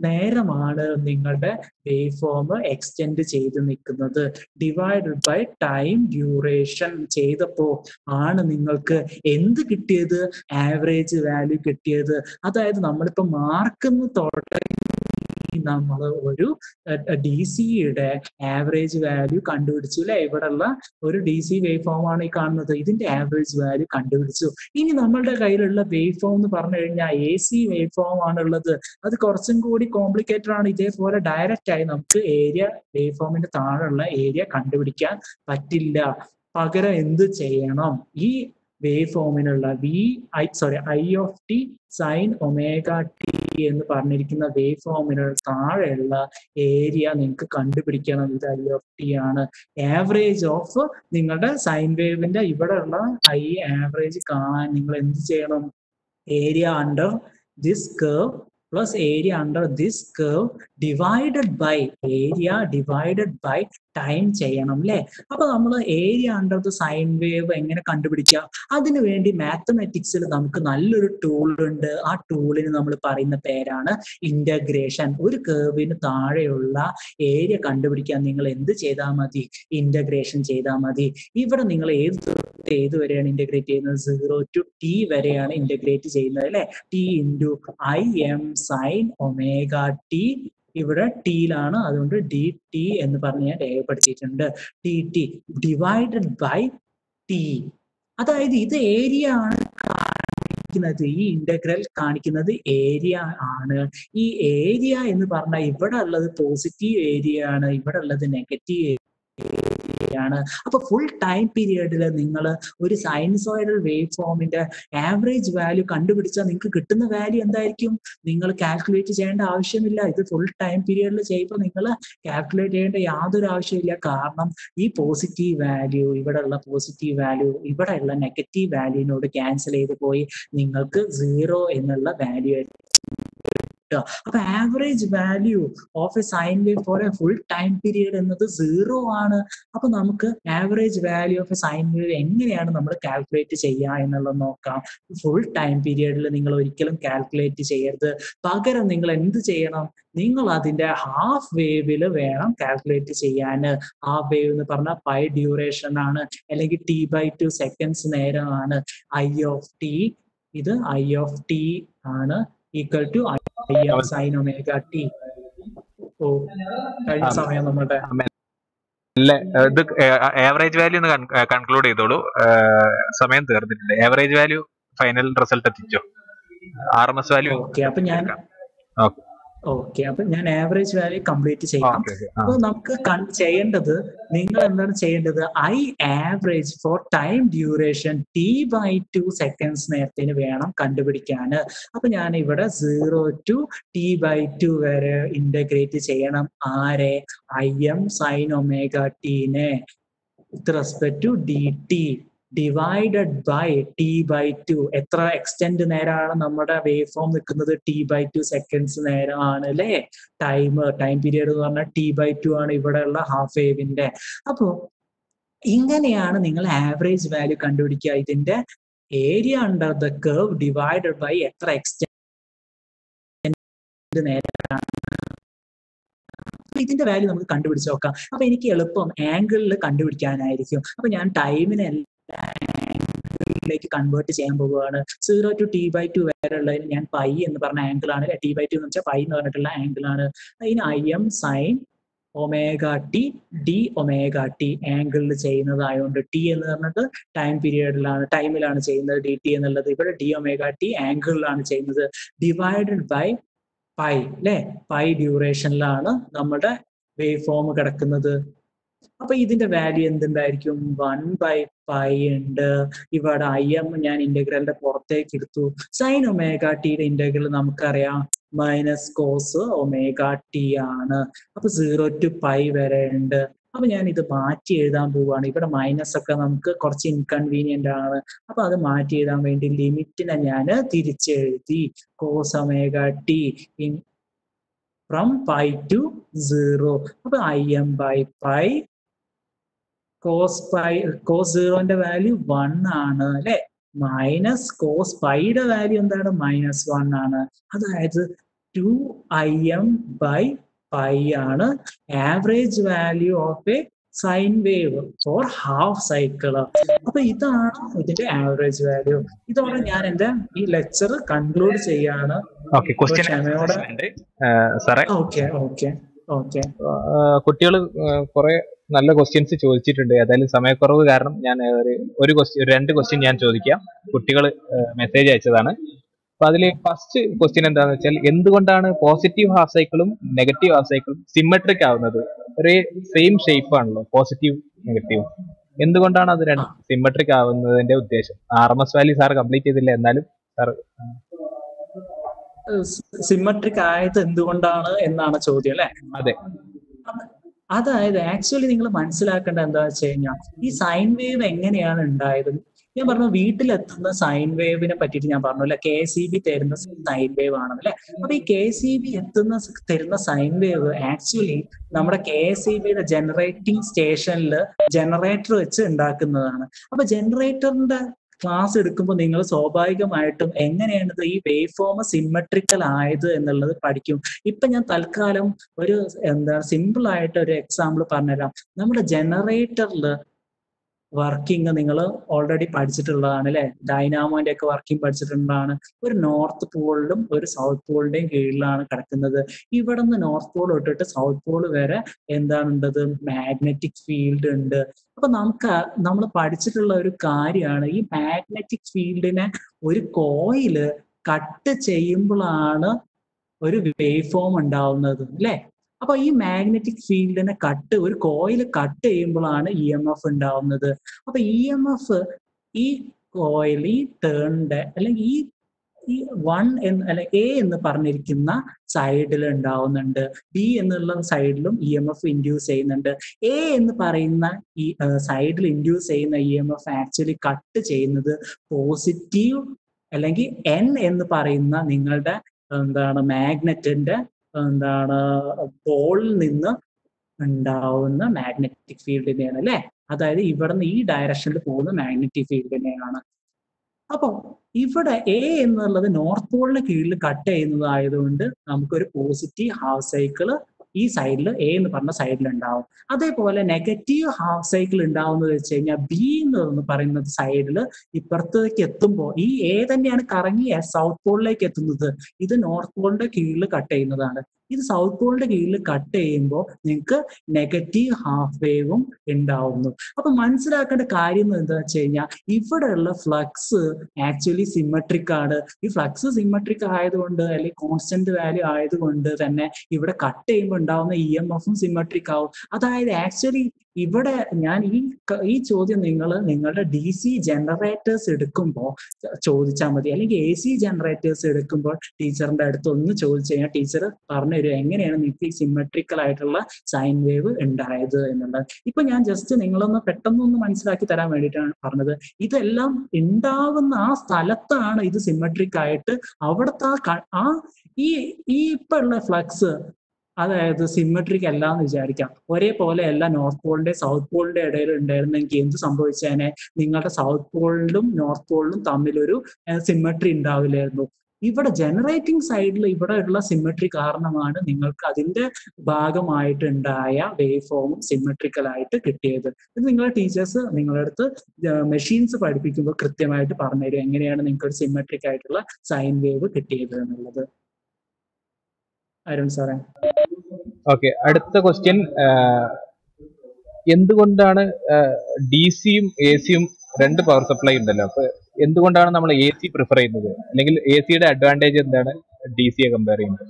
നേരമാണ് നിങ്ങളുടെ വേവ് ഫോം എക്സ്റ്റെൻഡ് ചെയ്ത് നിൽക്കുന്നത്, ഡിവൈഡഡ് ബൈ ടൈം ഡ്യൂറേഷൻ ചെയ്തപ്പോ ആണ് നിങ്ങൾക്ക് എന്ത് കിട്ടിയത്? ആവറേജ് വാല്യൂ കിട്ടിയത്. അതായത് നമ്മളിപ്പോ മാർക്കിന്ന് തുടങ്ങി നമ്മൾ ഒരു DC-യുടെ ആവറേജ് വാല്യൂ കണ്ടുപിടിച്ചു അല്ലെ. ഇവിടെയുള്ള ഒരു DC വേവ് ഫോം ആണ് ഈ കാണുന്നത്. ഇതിന്റെ ആവറേജ് വാല്യൂ കണ്ടുപിടിച്ചു. ഇനി നമ്മളുടെ കയ്യിലുള്ള വേവ് ഫോം എന്ന് പറഞ്ഞു കഴിഞ്ഞാൽ AC വേവ് ഫോം ആണുള്ളത്. അത് കുറച്ചും കൂടി കോംപ്ലിക്കേറ്റഡ് ആണ്. ഇതേപോലെ ഡയറക്റ്റ് ആയി നമുക്ക് വേവ് ഫോമിന്റെ താഴെയുള്ള ഏരിയ കണ്ടുപിടിക്കാൻ പറ്റില്ല. പകരം എന്ത് ചെയ്യണം? ഈ വേവ് ഫോമിനുള്ള I(t) sin ωt എന്ന് പറഞ്ഞിരിക്കുന്ന വേവ് ഫോമിനുള്ള താഴെയുള്ള ഏരിയ നിങ്ങൾക്ക് കണ്ടുപിടിക്കണം. ഇത് I(t) ആണ്. ആവറേജ് ഓഫ് നിങ്ങളുടെ സൈൻ വേവിന്റെ ഇവിടെയുള്ള ആവറേജ് കാണാൻ നിങ്ങൾ എന്ത് ചെയ്യണം? Area under this curve plus area under this curve divided by time ചെയ്യണം അല്ലെ. അപ്പൊ നമ്മൾ area under the sine wave എങ്ങനെ കണ്ടുപിടിക്കാം? അതിനുവേണ്ടി മാത്തമാറ്റിക്സിൽ നമുക്ക് നല്ലൊരു ടൂൾ ഉണ്ട്. ആ ടൂളിന് നമ്മൾ പറയുന്ന പേരാണ് ഇന്റഗ്രേഷൻ. ഒരു കർവിന് താഴെയുള്ള ഏരിയ കണ്ടുപിടിക്കാൻ നിങ്ങൾ എന്ത് ചെയ്താൽ മതി? ഇന്റഗ്രേഷൻ ചെയ്താൽ മതി. ഇവിടെ നിങ്ങൾ ഏത് വരെയാണ് ഇന്റഗ്രേറ്റ് ചെയ്യുന്നത്? 0 to t വരെയാണ് ഇന്റഗ്രേറ്റ് ചെയ്യുന്നത് അല്ലെ. t × Im sin ωt ഇവിടെ ടിയിലാണ്, അതുകൊണ്ട് ഡി ടി എന്ന് പറഞ്ഞ് ഞാൻ രേഖപ്പെടുത്തിയിട്ടുണ്ട്. T T divided by T. അതായത് ഇത് ഏരിയ ആണ് കാണിക്കുന്നത്, ഈ ഇന്റഗ്രൽ കാണിക്കുന്നത് ഏരിയ ആണ്. ഈ ഏരിയ എന്ന് പറഞ്ഞാൽ ഇവിടെ ഉള്ളത് പോസിറ്റീവ് ഏരിയ ആണ്, ഇവിടെ ഉള്ളത് നെഗറ്റീവ് ആണ്. അപ്പൊ ഫുൾ ടൈം പീരിയഡിൽ നിങ്ങൾ ഒരു സൈനസോയിഡൽ വേവ് ഫോമിന്റെ ആവറേജ് വാല്യൂ കണ്ടുപിടിച്ചാൽ നിങ്ങൾക്ക് കിട്ടുന്ന വാല്യൂ എന്തായിരിക്കും? നിങ്ങൾ കാൽക്കുലേറ്റ് ചെയ്യേണ്ട ആവശ്യമില്ല. ഇത് ഫുൾ ടൈം പീരിയഡിൽ ചെയ്യുമ്പോൾ നിങ്ങൾ കാൽക്കുലേറ്റ് ചെയ്യേണ്ട യാതൊരു ആവശ്യമില്ല. കാരണം ഈ പോസിറ്റീവ് വാല്യൂ, ഇവിടെ ഉള്ള പോസിറ്റീവ് വാല്യൂ ഇവിടെ ഉള്ള നെഗറ്റീവ് വാല്യൂവിനോട് ക്യാൻസൽ ചെയ്ത് പോയി നിങ്ങൾക്ക് 0 എന്നുള്ള വാല്യൂ. അപ്പൊ average value of a sine wave for a full time period എന്നത് 0 ആണ്. അപ്പൊ നമുക്ക് average value of a sine wave എങ്ങനെയാണ് നമ്മൾ കാൽക്കുലേറ്റ് ചെയ്യുക എന്നുള്ളത് നോക്കാം. ഫുൾ ടൈം പീരിയഡിൽ നിങ്ങൾ ഒരിക്കലും കാൽക്കുലേറ്റ് ചെയ്യരുത്. പകരം നിങ്ങൾ എന്ത് ചെയ്യണം? നിങ്ങൾ അതിന്റെ ഹാഫ് വേവിൽ വേണം കാൽക്കുലേറ്റ് ചെയ്യാൻ. ഹാഫ് വേവ് എന്ന് പറഞ്ഞാൽ പൈ ഡ്യൂറേഷൻ ആണ്, അല്ലെങ്കിൽ T/2 സെക്കൻഡ്സ് നേരമാണ്. ഐ ഓഫ് ടി, ഇത് ഐ ഓഫ് ടി ആണ് equal to I of sine omega T. ഓ, കഴിഞ്ഞ സമയം നമ്മുടെ ഇത് ആവറേജ് വാല്യൂ കൺക്ലൂഡ് ചെയ്തോളൂ. സമയം തീർന്നിട്ടില്ല. ആവറേജ് വാല്യൂ ഫൈനൽ റിസൾട്ട് എത്തിച്ചോ? RMS value. ഓക്കെ, അപ്പൊ ഞാൻ ആവറേജ് വാല്യൂ കംപ്ലീറ്റ് ചെയ്യാം. അപ്പൊ നമുക്ക് ചെയ്യേണ്ടത്, നിങ്ങൾ എന്താണ് ചെയ്യേണ്ടത്? I average for time duration T/2 seconds നേരത്തിന് വേണം കണ്ടുപിടിക്കാൻ. അപ്പൊ ഞാൻ ഇവിടെ 0 to T/2 വരെ ഇന്റഗ്രേറ്റ് ചെയ്യണം. ആരെ? IM സൈൻ ഒമേഗ ടീനെ with respect to DT divided by T/2. എത്ര എക്സ്റ്റെൻഡ് നേരമാണ് നമ്മുടെ വേവ് ഫോം നിൽക്കുന്നത്? T/2 സെക്കൻഡ്സ് നേരമാണ് അല്ലേ? ടൈം പീരിയഡ് എന്ന് പറഞ്ഞാൽ T/2 ആണ് ഇവിടെയുള്ള ഹാഫ് വേവിന്റെ. അപ്പോ ഇങ്ങനെയാണ് നിങ്ങൾ ആവറേജ് വാല്യൂ കണ്ടുപിടിക്കുക. ഇതിന്റെ area under the curve divided by എത്ര എക്സ്റ്റെൻഡ് നേരമാണ്. ഇതിന്റെ വാല്യൂ നമുക്ക് കണ്ടുപിടിച്ച് നോക്കാം. അപ്പൊ എനിക്ക് എളുപ്പം ആംഗിളിൽ കണ്ടുപിടിക്കാനായിരിക്കും. അപ്പൊ ഞാൻ ടൈമിനെ ിലേക്ക് കൺവേർട്ട് ചെയ്യാൻ പോവുകയാണ്. 0 to T/2 വരെ ഉള്ളതിന് ഞാൻ പൈ എന്ന് പറഞ്ഞ ആംഗിൾ ആണ്. T/2 എന്ന് വെച്ചാൽ പൈ എന്ന് പറഞ്ഞിട്ടുള്ള ആംഗിൾ ആണ്. അതിന് IM sine omega T D omega T ആംഗിളിൽ ചെയ്യുന്നതായതുകൊണ്ട്, ടി എന്ന് പറഞ്ഞിട്ട് ടൈമിലാണ് ചെയ്യുന്നത്. DT എന്നുള്ളത് ഇവിടെ ഡി ഒമേഗ ടി ആംഗിളിലാണ് ചെയ്യുന്നത്. ഡിവൈഡഡ് ബൈ പൈ അല്ലെ? പൈ ഡ്യൂറേഷനിലാണ് നമ്മുടെ വേവ് ഫോം കിടക്കുന്നത്. അപ്പൊ ഇതിന്റെ വാല്യൂ എന്തുണ്ടായിരിക്കും? 1/π ഉണ്ട്. ഇവിടെ IM ഞാൻ ഇന്റഗ്രലിന്റെ പുറത്തേക്ക് എടുത്തു. സൈൻ ഒമേഗ ടിയുടെ ഇന്റഗ്രൽ നമുക്കറിയാം മൈനസ് കോസ് ഒമേഗ ടി ആണ്. അപ്പൊ 0 to π വരെ ഉണ്ട്. അപ്പൊ ഞാൻ ഇത് മാറ്റി എഴുതാൻ പോവുകയാണ്. ഇവിടെ മൈനസ് ഒക്കെ നമുക്ക് കുറച്ച് ഇൻകൺവീനിയന്റ് ആണ്. അപ്പൊ അത് മാറ്റി എഴുതാൻ വേണ്ടി ലിമിറ്റിനെ ഞാൻ തിരിച്ചെഴുതി. Cos omega T from π to 0. അപ്പൊ IM/π കോസ് 0ന്റെ വാല്യൂ 1 ആണ് അല്ലെ? മൈനസ് കോസ് പൈയുടെ വാല്യൂ എന്താണ്? -1 ആണ്. അതായത് 2IM/π ആണ് average value of a sine wave for half cycle. അപ്പൊ ഇതാണ് ഇതിന്റെ ആവറേജ് വാല്യൂ. ഇതോടെ ഞാൻ എന്റെ ഈ ലെക്ചർ കൺക്ലൂഡ് ചെയ്യാണ്. കുട്ടികൾ കുറെ നല്ല ക്വസ്റ്റ്യൻസ് ചോദിച്ചിട്ടുണ്ട്. ഏതായാലും സമയക്കുറവ് കാരണം ഞാൻ രണ്ട് ക്വസ്റ്റ്യൻ ഞാൻ ചോദിക്കാം. കുട്ടികൾ മെസ്സേജ് അയച്ചതാണ്. അപ്പൊ അതിൽ ഫസ്റ്റ് ക്വസ്റ്റ്യൻ എന്താന്ന് വെച്ചാൽ, എന്തുകൊണ്ടാണ് പോസിറ്റീവ് ഹാഫ് സൈക്കിളും നെഗറ്റീവ് ഹാഫ് സൈക്കിളും സിമെട്രിക് ആവുന്നത്? ഒരേ സെയിം ഷേപ്പ് ആണല്ലോ പോസിറ്റീവ് നെഗറ്റീവ്. എന്തുകൊണ്ടാണ് അത് രണ്ട് സിമെട്രിക് ആവുന്നതിന്റെ ഉദ്ദേശം? RMS വാല്യൂ സാർ കംപ്ലീറ്റ് ചെയ്തില്ല, എന്നാലും സാർ സിമെട്രിക് ആയത് എന്തുകൊണ്ടാണ് എന്നാണ് ചോദ്യം അല്ലെ? അതെ. അതായത് ആക്ച്വലി നിങ്ങൾ മനസ്സിലാക്കേണ്ട എന്താ വെച്ച് കഴിഞ്ഞാൽ, ഈ സൈൻ വേവ് എങ്ങനെയാണ് ഉണ്ടായത്? ഞാൻ പറഞ്ഞു വീട്ടിലെത്തുന്ന സൈൻ വേവിനെ പറ്റിയിട്ട് ഞാൻ പറഞ്ഞു അല്ലെ, KCB തരുന്ന സൈൻ വേവ് ആണെന്നല്ലേ. അപ്പൊ ഈ KCB തരുന്ന സൈൻ വേവ് ആക്ച്വലി നമ്മുടെ KCBയുടെ ജനറേറ്റിംഗ് സ്റ്റേഷനിൽ ജനറേറ്റർ വെച്ച് ഉണ്ടാക്കുന്നതാണ്. അപ്പൊ ജനറേറ്ററിന്റെ ക്ലാസ് എടുക്കുമ്പോൾ നിങ്ങൾ സ്വാഭാവികമായിട്ടും എങ്ങനെയാണ് ഈ വേവ് ഫോം സിമെട്രിക്കൽ ആയത് എന്നുള്ളത് പഠിക്കും. ഇപ്പൊ ഞാൻ തൽക്കാലം സിമ്പിൾ ആയിട്ട് ഒരു എക്സാമ്പിൾ പറഞ്ഞുതരാം. നമ്മുടെ ജനറേറ്ററിൽ വർക്കിംഗ് നിങ്ങൾ ഓൾറെഡി പഠിച്ചിട്ടുള്ളതാണ് അല്ലെ. ഡൈനാമോന്റെ ഒക്കെ വർക്കിംഗ് പഠിച്ചിട്ടുള്ളതാണ്. ഒരു നോർത്ത് പോളിലും ഒരു സൗത്ത് പോളിന്റെയും കീഴിലാണ് കിടക്കുന്നത്. ഇവിടെ നിന്ന് നോർത്ത് പോൾ തൊട്ടിട്ട് സൗത്ത് പോൾ വരെ എന്താണുള്ളത്, മാഗ്നറ്റിക് ഫീൽഡ് ഉണ്ട്. അപ്പൊ നമ്മൾ പഠിച്ചിട്ടുള്ള ഒരു കാര്യമാണ്, ഈ മാഗ്നറ്റിക് ഫീൽഡിനെ ഒരു കോയില് കട്ട് ചെയ്യുമ്പോഴാണ് ഒരു വേവ് ഫോം ഉണ്ടാവുന്നത് അല്ലെ. അപ്പൊ ഈ മാഗ്നറ്റിക് ഫീൽഡിനെ ഒരു കോയിൽ കട്ട് ചെയ്യുമ്പോഴാണ് ഇ എം എഫ് ഉണ്ടാവുന്നത്. അപ്പൊ ഇ എം എഫ് ഈ കോയിൽ, ഈ ടേണിന്റെ അല്ലെങ്കിൽ ഈ 1 അല്ലെ എ എന്ന് പറഞ്ഞിരിക്കുന്ന സൈഡിൽ ഉണ്ടാവുന്നുണ്ട്. ബി എന്നുള്ള സൈഡിലും ഇ എം എഫ് ഇൻഡ്യൂസ് ചെയ്യുന്നുണ്ട്. എ എന്ന് പറയുന്ന ഈ സൈഡിൽ ഇൻഡ്യൂസ് ചെയ്യുന്ന E M F actually cut ചെയ്യുന്നത് പോസിറ്റീവ് അല്ലെങ്കിൽ എൻ എന്ന് പറയുന്ന നിങ്ങളുടെ മാഗ്നറ്റിന്റെ പോളിൽ നിന്ന് ഉണ്ടാവുന്ന മാഗ്നറ്റിക് ഫീൽഡിനെയാണ് അല്ലെ. അതായത് ഇവിടെ നിന്ന് ഈ ഡയറക്ഷനിൽ പോകുന്ന മാഗ്നറ്റിക് ഫീൽഡിനെയാണ്. അപ്പൊ ഇവിടെ എ എന്നുള്ളത് നോർത്ത് പോളിന് കീഴിൽ കട്ട് ചെയ്യുന്നതായതുകൊണ്ട് നമുക്കൊരു പോസിറ്റീവ് ഹാഫ് സൈക്കിള് ഈ സൈഡിൽ എ എന്ന് പറഞ്ഞ സൈഡിൽ ഉണ്ടാവും. അതേപോലെ നെഗറ്റീവ് ഹാഫ് സൈക്കിൾ ഉണ്ടാവുന്നത് വെച്ച് കഴിഞ്ഞാൽ ബി എന്ന് പറയുന്ന സൈഡിൽ ഇപ്പുറത്തേക്ക് എത്തുമ്പോൾ ഈ എ തന്നെയാണ് കറങ്ങി സൗത്ത് പോളിലേക്ക് എത്തുന്നത്. ഇത് നോർത്ത് പോളിന്റെ കീഴിൽ കട്ട് ചെയ്യുന്നതാണ്. ഇത് സൗത്ത് പോളിന്റെ കീഴിൽ കട്ട് ചെയ്യുമ്പോൾ നിങ്ങൾക്ക് നെഗറ്റീവ് ഹാഫ് വേവും ഉണ്ടാവുന്നു. അപ്പൊ മനസ്സിലാക്കേണ്ട കാര്യം എന്താ വെച്ച് കഴിഞ്ഞാൽ ഇവിടെയുള്ള ഫ്ലക്സ് ആക്ച്വലി സിമെട്രിക് ആണ്. ഈ ഫ്ലക്സ് സിമെട്രിക് ആയതുകൊണ്ട് അല്ലെങ്കിൽ കോൺസ്റ്റന്റ് വാല്യൂ ആയതുകൊണ്ട് തന്നെ ഇവിടെ കട്ട് ചെയ്യുമ്പോൾ ഉണ്ടാവുന്ന ഇ എം എഫും സിമെട്രിക് ആവും. അതായത് ആക്ച്വലി ഇവിടെ ഞാൻ ഈ ചോദ്യം നിങ്ങളുടെ ഡി സി ജനറേറ്റേഴ്സ് എടുക്കുമ്പോൾ ചോദിച്ചാൽ മതി, അല്ലെങ്കിൽ എ സി ജനറേറ്റേഴ്സ് എടുക്കുമ്പോൾ ടീച്ചറിന്റെ അടുത്ത് ഒന്ന് ചോദിച്ചു കഴിഞ്ഞാൽ ടീച്ചർ പറഞ്ഞു തരും എങ്ങനെയാണ് നിങ്ങൾക്ക് ഈ സിമെട്രിക്കൽ ആയിട്ടുള്ള സൈൻ വേവ് ഉണ്ടായത് എന്നുള്ളത്. ഇപ്പൊ ഞാൻ ജസ്റ്റ് നിങ്ങളൊന്ന് പെട്ടെന്നൊന്ന് മനസ്സിലാക്കി തരാൻ വേണ്ടിയിട്ടാണ് പറഞ്ഞത്. ഇതെല്ലാം ഉണ്ടാവുന്ന ആ സ്ഥലത്താണ് ഇത് സിമെട്രിക് ആയിട്ട് അവിടുത്തെ ഈ ഇപ്പൊ ഉള്ള ഫ്ലക്സ് അതായത് സിമെട്രിക് അല്ല എന്ന് വിചാരിക്കാം. ഒരേപോലെ അല്ല നോർത്ത് പോളിന്റെ സൗത്ത് പോളിന്റെ ഇടയിൽ ഉണ്ടായിരുന്നെങ്കിൽ എന്ത് സംഭവിച്ചേനെ, നിങ്ങളുടെ സൗത്ത് പോളിലും നോർത്ത് പോളിലും തമ്മിലൊരു സിമെട്രി ഉണ്ടാവില്ലായിരുന്നു. ഇവിടെ ജനറേറ്റിംഗ് സൈഡിൽ ഇവിടെ ഉള്ള സിമെട്രി കാരണമാണ് നിങ്ങൾക്ക് അതിന്റെ ഭാഗമായിട്ടുണ്ടായ വേവ് ഫോമും സിമെട്രിക്കൽ ആയിട്ട് കിട്ടിയത്. ഇത് നിങ്ങളുടെ ടീച്ചേഴ്സ് നിങ്ങളുടെ അടുത്ത് മെഷീൻസ് പഠിപ്പിക്കുമ്പോൾ കൃത്യമായിട്ട് പറഞ്ഞുതരും എങ്ങനെയാണ് നിങ്ങൾക്ക് ഒരു സിമെട്രിക് ആയിട്ടുള്ള സൈൻ വേവ് കിട്ടിയത് എന്നുള്ളത്. അരുൺ സാറേ. ഓക്കെ, അടുത്ത ക്വസ്റ്റ്യൻ, എന്തുകൊണ്ടാണ് ഡി സിയും എ സിയും രണ്ട് പവർ സപ്ലൈ ഉണ്ടല്ലോ, അപ്പൊ എന്തുകൊണ്ടാണ് നമ്മൾ എ സി പ്രിഫർ ചെയ്യുന്നത്, അല്ലെങ്കിൽ എ സിയുടെ അഡ്വാൻറ്റേജ് എന്താണ് ഡി സിയെ കമ്പയർ ചെയ്യുന്നത്?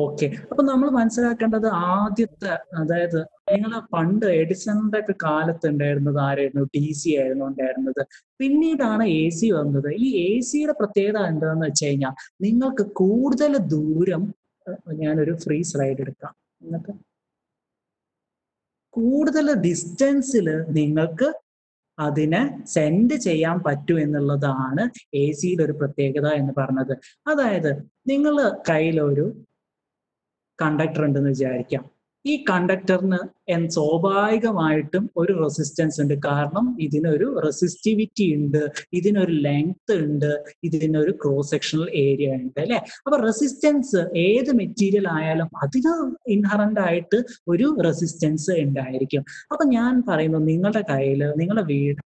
ഓക്കെ, അപ്പൊ നമ്മൾ മനസ്സിലാക്കേണ്ടത് ആദ്യത്തെ, അതായത് നിങ്ങൾ പണ്ട് എഡിസന്റെ ഒക്കെ കാലത്ത് ഉണ്ടായിരുന്നത് ആരായിരുന്നു? ഡി സി ആയിരുന്നു ഉണ്ടായിരുന്നത്. പിന്നീടാണ് എ സി വന്നത്. ഈ എ സിയുടെ പ്രത്യേകത എന്താണെന്ന് വെച്ച് കഴിഞ്ഞാൽ നിങ്ങൾക്ക് കൂടുതൽ ദൂരം, ഞാനൊരു ഫ്രീ സ്ലൈഡ് എടുക്കാം, നിങ്ങൾക്ക് കൂടുതൽ ഡിസ്റ്റൻസിൽ നിങ്ങൾക്ക് അതിനെ സെൻഡ് ചെയ്യാൻ പറ്റും എന്നുള്ളതാണ് എ സിയുടെ ഒരു പ്രത്യേകത എന്ന് പറഞ്ഞത്. അതായത് നിങ്ങൾ കയ്യിലൊരു കണ്ടക്ടർ ഉണ്ടെന്ന് വിചാരിക്കാം. ഈ കണ്ടക്ടറിന് സ്വാഭാവികമായിട്ടും ഒരു റെസിസ്റ്റൻസ് ഉണ്ട്. കാരണം ഇതിനൊരു റെസിസ്റ്റിവിറ്റി ഉണ്ട്, ഇതിനൊരു ലെങ്ത് ഉണ്ട്, ഇതിനൊരു ക്രോസ് സെക്ഷണൽ ഏരിയ ഉണ്ട് അല്ലെ. അപ്പൊ റെസിസ്റ്റൻസ് ഏത് മെറ്റീരിയൽ ആയാലും അതിന് ഇൻഹറന്റ് ആയിട്ട് ഒരു റെസിസ്റ്റൻസ് ഉണ്ടായിരിക്കും. അപ്പൊ ഞാൻ പറയുന്നത് നിങ്ങളുടെ കയ്യിൽ നിങ്ങളുടെ വീട്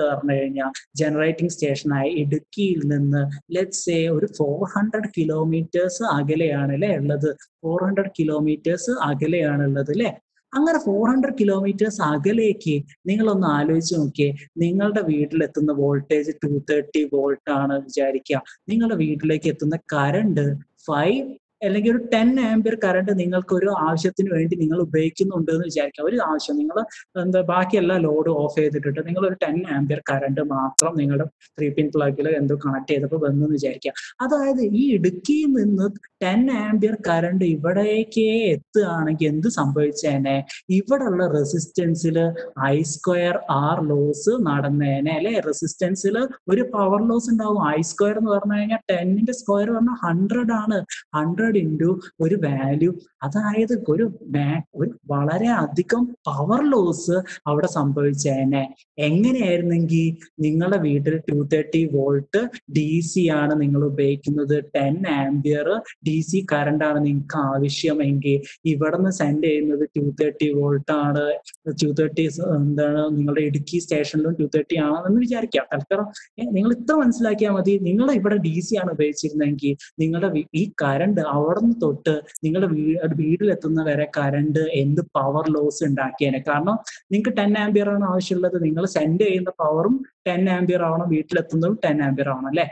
പറഞ്ഞു കഴിഞ്ഞാൽ ജനറേറ്റിംഗ് സ്റ്റേഷനായ ഇടുക്കിയിൽ നിന്ന് ലെറ്റ്സ് സേ ഒരു 400 കിലോമീറ്റേഴ്സ് അകലെയാണ് അല്ലെ ഉള്ളത്. 400 കിലോമീറ്റേഴ്സ് അകലെയാണുള്ളത് അല്ലെ. അങ്ങനെ 400 കിലോമീറ്റേഴ്സ് അകലേക്ക് നിങ്ങളൊന്ന് ആലോചിച്ച് നോക്കിയേ. നിങ്ങളുടെ വീട്ടിലെത്തുന്ന വോൾട്ടേജ് 230 വോൾട്ട് ആണ് വിചാരിക്കുക. നിങ്ങളുടെ വീട്ടിലേക്ക് എത്തുന്ന കറണ്ട് 5 അല്ലെങ്കിൽ ഒരു 10 ആംപിയർ കറണ്ട് നിങ്ങൾക്ക് ഒരു ആവശ്യത്തിന് വേണ്ടി നിങ്ങൾ ഉപയോഗിക്കുന്നുണ്ട് എന്ന് വിചാരിക്കാം. ഒരു ആവശ്യം നിങ്ങൾ ബാക്കിയെല്ലാം ലോഡ് ഓഫ് ചെയ്തിട്ടിട്ട് നിങ്ങൾ ഒരു 10 ആംപിയർ കറണ്ട് മാത്രം നിങ്ങളുടെ 3 പിൻ പ്ലഗിൽ എന്തോ കണക്ട് ചെയ്തപ്പോൾ വന്നു എന്ന് വിചാരിക്കാം. അതായത് ഈ ഇടുക്കിയിൽ നിന്ന് 10 ആംപിയർ കറണ്ട് ഇവിടേക്കേ എത്തുകയാണെങ്കിൽ എന്ത് സംഭവിച്ചേനെ? ഇവിടെ ഉള്ള റെസിസ്റ്റൻസിൽ I²R ലോസ് നടന്നേനെ അല്ലെ. റെസിസ്റ്റൻസിൽ ഒരു പവർ ലോസ് ഉണ്ടാവും. I² എന്ന് പറഞ്ഞു കഴിഞ്ഞാൽ 10ന്റെ സ്ക്വയർ പറഞ്ഞാൽ 100 ആണ്. 100 ഇൻറ്റു ഒരു വാല്യൂ, അതായത് ഒരു വളരെ അധികം പവർ ലോസ് അവിടെ സംഭവിച്ചേനെ. എങ്ങനെയായിരുന്നെങ്കിൽ നിങ്ങളുടെ വീട്ടിൽ 230 വോൾട്ട് DC ആണ് നിങ്ങൾ ഉപയോഗിക്കുന്നത്, 10 ആംപിയർ DC കറണ്ട് ആണ് നിങ്ങൾക്ക് ആവശ്യമെങ്കിൽ ഇവിടെ നിന്ന് സെൻഡ് ചെയ്യുന്നത് 230 വോൾട്ട് ആണ്. 230 എന്താണ് നിങ്ങളുടെ ഇടുക്കി സ്റ്റേഷനിലും 230 ആണെന്ന് വിചാരിക്കാം. തൽക്കാലം നിങ്ങൾ ഇത്ര മനസ്സിലാക്കിയാൽ മതി. നിങ്ങൾ ഇവിടെ DC ആണ് ഉപയോഗിച്ചിരുന്നെങ്കിൽ നിങ്ങളുടെ ഈ കറണ്ട് അവിടെ നിന്ന് തൊട്ട് നിങ്ങളുടെ വീട്ടിലെത്തുന്ന വരെ കറണ്ട് എന്ത് പവർ ലോസ് ഉണ്ടാക്കിയേനെ. കാരണം നിങ്ങൾക്ക് 10 ആംപിയർ ആണ് ആവശ്യമുള്ളത്, നിങ്ങൾ സെൻഡ് ചെയ്യുന്ന പവറും 10 ആംപിയർ ആവണം, വീട്ടിലെത്തുന്നതും 10 ആംപിയർ ആവണം അല്ലെ.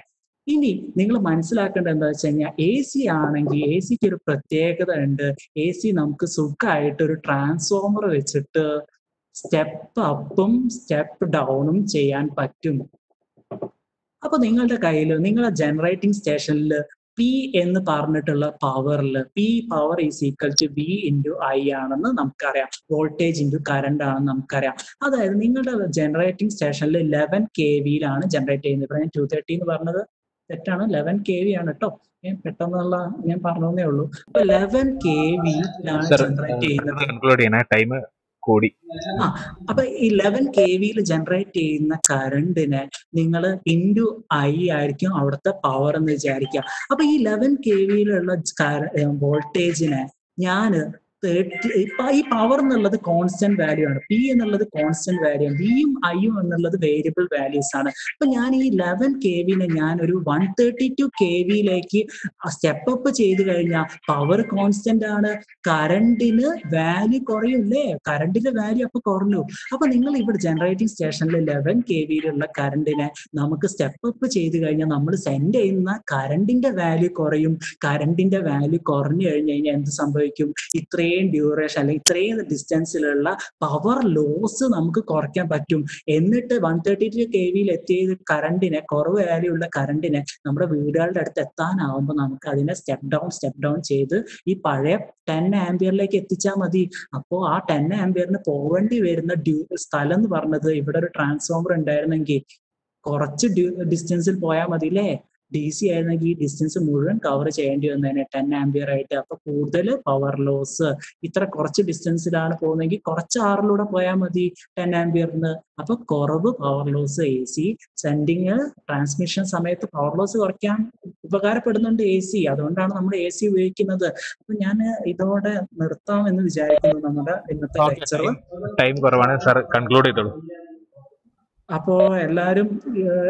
ഇനി നിങ്ങൾ മനസ്സിലാക്കേണ്ടത് എന്താ വെച്ച് കഴിഞ്ഞാൽ AC ആണെങ്കിൽ ACക്ക് ഒരു പ്രത്യേകത ഉണ്ട്. AC നമുക്ക് സുഖമായിട്ട് ഒരു ട്രാൻസ്ഫോമർ വെച്ചിട്ട് സ്റ്റെപ്പ് അപ്പും സ്റ്റെപ്പ് ഡൗണും ചെയ്യാൻ പറ്റും. അപ്പൊ നിങ്ങളുടെ കയ്യിൽ നിങ്ങളുടെ ജനറേറ്റിംഗ് സ്റ്റേഷനിൽ P എന്ന് പറഞ്ഞിട്ടുള്ള പവറിൽ P power is equal to V into I ആണെന്ന് നമുക്കറിയാം. വോൾട്ടേജ് ഇൻറ്റു കറണ്ട് ആണെന്ന് നമുക്കറിയാം. അതായത് നിങ്ങളുടെ ജനറേറ്റിംഗ് സ്റ്റേഷനിൽ 11 kVയിലാണ് ജനറേറ്റ് ചെയ്യുന്നത്. ഇപ്പൊ ഞാൻ 230 എന്ന് പറഞ്ഞത് തെറ്റാണ്, 11 kV ആണ് കേട്ടോ. പെട്ടെന്നുള്ള ഞാൻ പറഞ്ഞേ ഉള്ളൂ. അപ്പൊ 11 kVയിലാണ് ജനറേറ്റ് ചെയ്യുന്നത്. അപ്പൊ 11 kVയിൽ ജനറേറ്റ് ചെയ്യുന്ന കറണ്ടിനെ നിങ്ങൾ ഇൻറ്റു I ആയിരിക്കും അവിടുത്തെ പവർ എന്ന് വിചാരിക്കുക. അപ്പൊ ഈ 11 kVയിലുള്ള വോൾട്ടേജിനെ ഞാൻ ഈ പവർ എന്നുള്ളത് കോൺസ്റ്റന്റ് വാല്യൂ ആണ്, P എന്നുള്ളത് കോൺസ്റ്റന്റ് വാല്യൂ ആണ്, Vയും Iയും എന്നുള്ളത് വേരിയബിൾ വാല്യൂസ് ആണ്. അപ്പൊ ഞാൻ ഈ 11 kVനെ ഞാൻ ഒരു 132 kVയിലേക്ക് സ്റ്റെപ്പ് അപ്പ് ചെയ്ത് കഴിഞ്ഞാൽ പവർ കോൺസ്റ്റന്റ് ആണ്, കറണ്ടിന് വാല്യൂ കുറയൂല്ലേ, കറണ്ടിന്റെ വാല്യൂ അപ്പൊ കുറഞ്ഞു. അപ്പൊ നിങ്ങൾ ഇവിടെ ജനറേറ്റിംഗ് സ്റ്റേഷനിൽ 11 kVയിലുള്ള കറണ്ടിനെ നമുക്ക് സ്റ്റെപ്പ് അപ്പ് ചെയ്ത് കഴിഞ്ഞാൽ നമ്മൾ സെൻഡ് ചെയ്യുന്ന കറണ്ടിന്റെ വാല്യൂ കുറയും. കറണ്ടിന്റെ വാല്യൂ കുറഞ്ഞു കഴിഞ്ഞു കഴിഞ്ഞാൽ എന്ത് സംഭവിക്കും? ഇത്രയും ഡ്യൂറേഷൻ അല്ലെങ്കിൽ ഇത്രയും ഡിസ്റ്റൻസിലുള്ള പവർ ലോസ് നമുക്ക് കുറയ്ക്കാൻ പറ്റും. എന്നിട്ട് 132 kVയിൽ എത്തിയ കറണ്ടിനെ, കുറവ് വാല്യൂ ഉള്ള കറണ്ടിനെ നമ്മുടെ വീടുകളുടെ അടുത്ത് എത്താനാവുമ്പോൾ നമുക്ക് അതിനെ സ്റ്റെപ്പ് ഡൗൺ ചെയ്ത് ഈ പഴയ 10 ആംപിയറിലേക്ക് എത്തിച്ചാൽ മതി. അപ്പോൾ ആ 10 ആംപിയറിന് പോകേണ്ടി വരുന്ന സ്ഥലം എന്ന് പറഞ്ഞത് ഇവിടെ ഒരു ട്രാൻസ്ഫോമർ ഉണ്ടായിരുന്നെങ്കിൽ കുറച്ച് ഡിസ്റ്റൻസിൽ പോയാൽ മതി അല്ലേ. DC ആയിരുന്നെങ്കിൽ ഈ ഡിസ്റ്റൻസ് മുഴുവൻ കവർ ചെയ്യേണ്ടി വന്നേനെ 10 ആംപിയർ ആയിട്ട്. അപ്പൊ കൂടുതൽ പവർ ലോസ്. ഇത്ര കുറച്ച് ഡിസ്റ്റൻസിലാണ് പോകുന്നതെങ്കിൽ കുറച്ച് ആറിലൂടെ പോയാൽ മതി 10 ആംപിയറിന്. അപ്പൊ കുറവ് power loss. AC sending transmission സമയത്ത് പവർ ലോസ് കുറയ്ക്കാൻ ഉപകാരപ്പെടുന്നുണ്ട് AC. അതുകൊണ്ടാണ് നമ്മൾ AC ഉപയോഗിക്കുന്നത്. അപ്പൊ ഞാൻ ഇതോടെ നിർത്താം എന്ന് വിചാരിക്കുന്നു നമ്മുടെ ഇന്നത്തെ ലെക്ചർ. ടൈം കുറവാണ് സാർ, കൺക്ലൂഡ് ചെയ്തോളൂ. അപ്പോ എല്ലാരും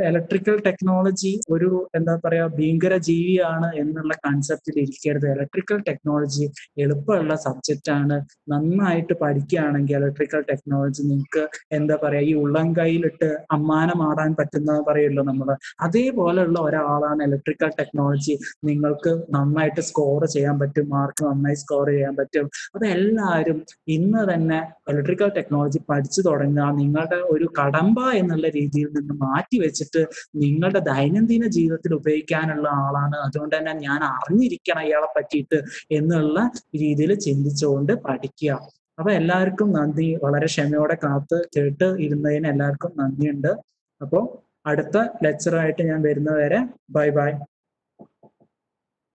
ഇലക്ട്രിക്കൽ ടെക്നോളജി ഒരു എന്താ പറയാ ഭീകര ജീവിയാണ് എന്നുള്ള കൺസെപ്റ്റിൽ ഇരിക്കരുത്. ഇലക്ട്രിക്കൽ ടെക്നോളജി എളുപ്പമുള്ള സബ്ജക്റ്റ് ആണ്. നന്നായിട്ട് പഠിക്കുകയാണെങ്കിൽ ഇലക്ട്രിക്കൽ ടെക്നോളജി നിങ്ങൾക്ക് എന്താ പറയാ ഈ ഉള്ളംകൈയിലിട്ട് അമ്മാനമാടാൻ പറ്റുന്ന പറയുമല്ലോ നമ്മള്, അതേപോലെയുള്ള ഒരാളാണ് ഇലക്ട്രിക്കൽ ടെക്നോളജി. നിങ്ങൾക്ക് നന്നായിട്ട് സ്കോർ ചെയ്യാൻ പറ്റും, മാർക്ക് നന്നായി സ്കോർ ചെയ്യാൻ പറ്റും. അപ്പൊ എല്ലാവരും ഇന്ന് തന്നെ ഇലക്ട്രിക്കൽ ടെക്നോളജി പഠിച്ചു തുടങ്ങുക. നിങ്ങളുടെ ഒരു കടമ്പ എന്നുള്ള രീതിയിൽ നിന്ന് മാറ്റി വെച്ചിട്ട് നിങ്ങളുടെ ദൈനംദിന ജീവിതത്തിൽ ഉപയോഗിക്കാനുള്ള ആളാണ്. അതുകൊണ്ട് തന്നെ ഞാൻ അറിഞ്ഞിരിക്കണം ഇയാളെ പറ്റിയിട്ട് എന്നുള്ള രീതിയിൽ ചിന്തിച്ചുകൊണ്ട് പഠിക്കുക. അപ്പൊ എല്ലാവർക്കും നന്ദി. വളരെ ക്ഷമയോടെ കാത്ത് കേട്ട് ഇരുന്നതിന് എല്ലാവർക്കും നന്ദിയുണ്ട്. അപ്പോൾ അടുത്ത ലെക്ചറായിട്ട് ഞാൻ വരുന്നവരെ ബൈ ബൈ.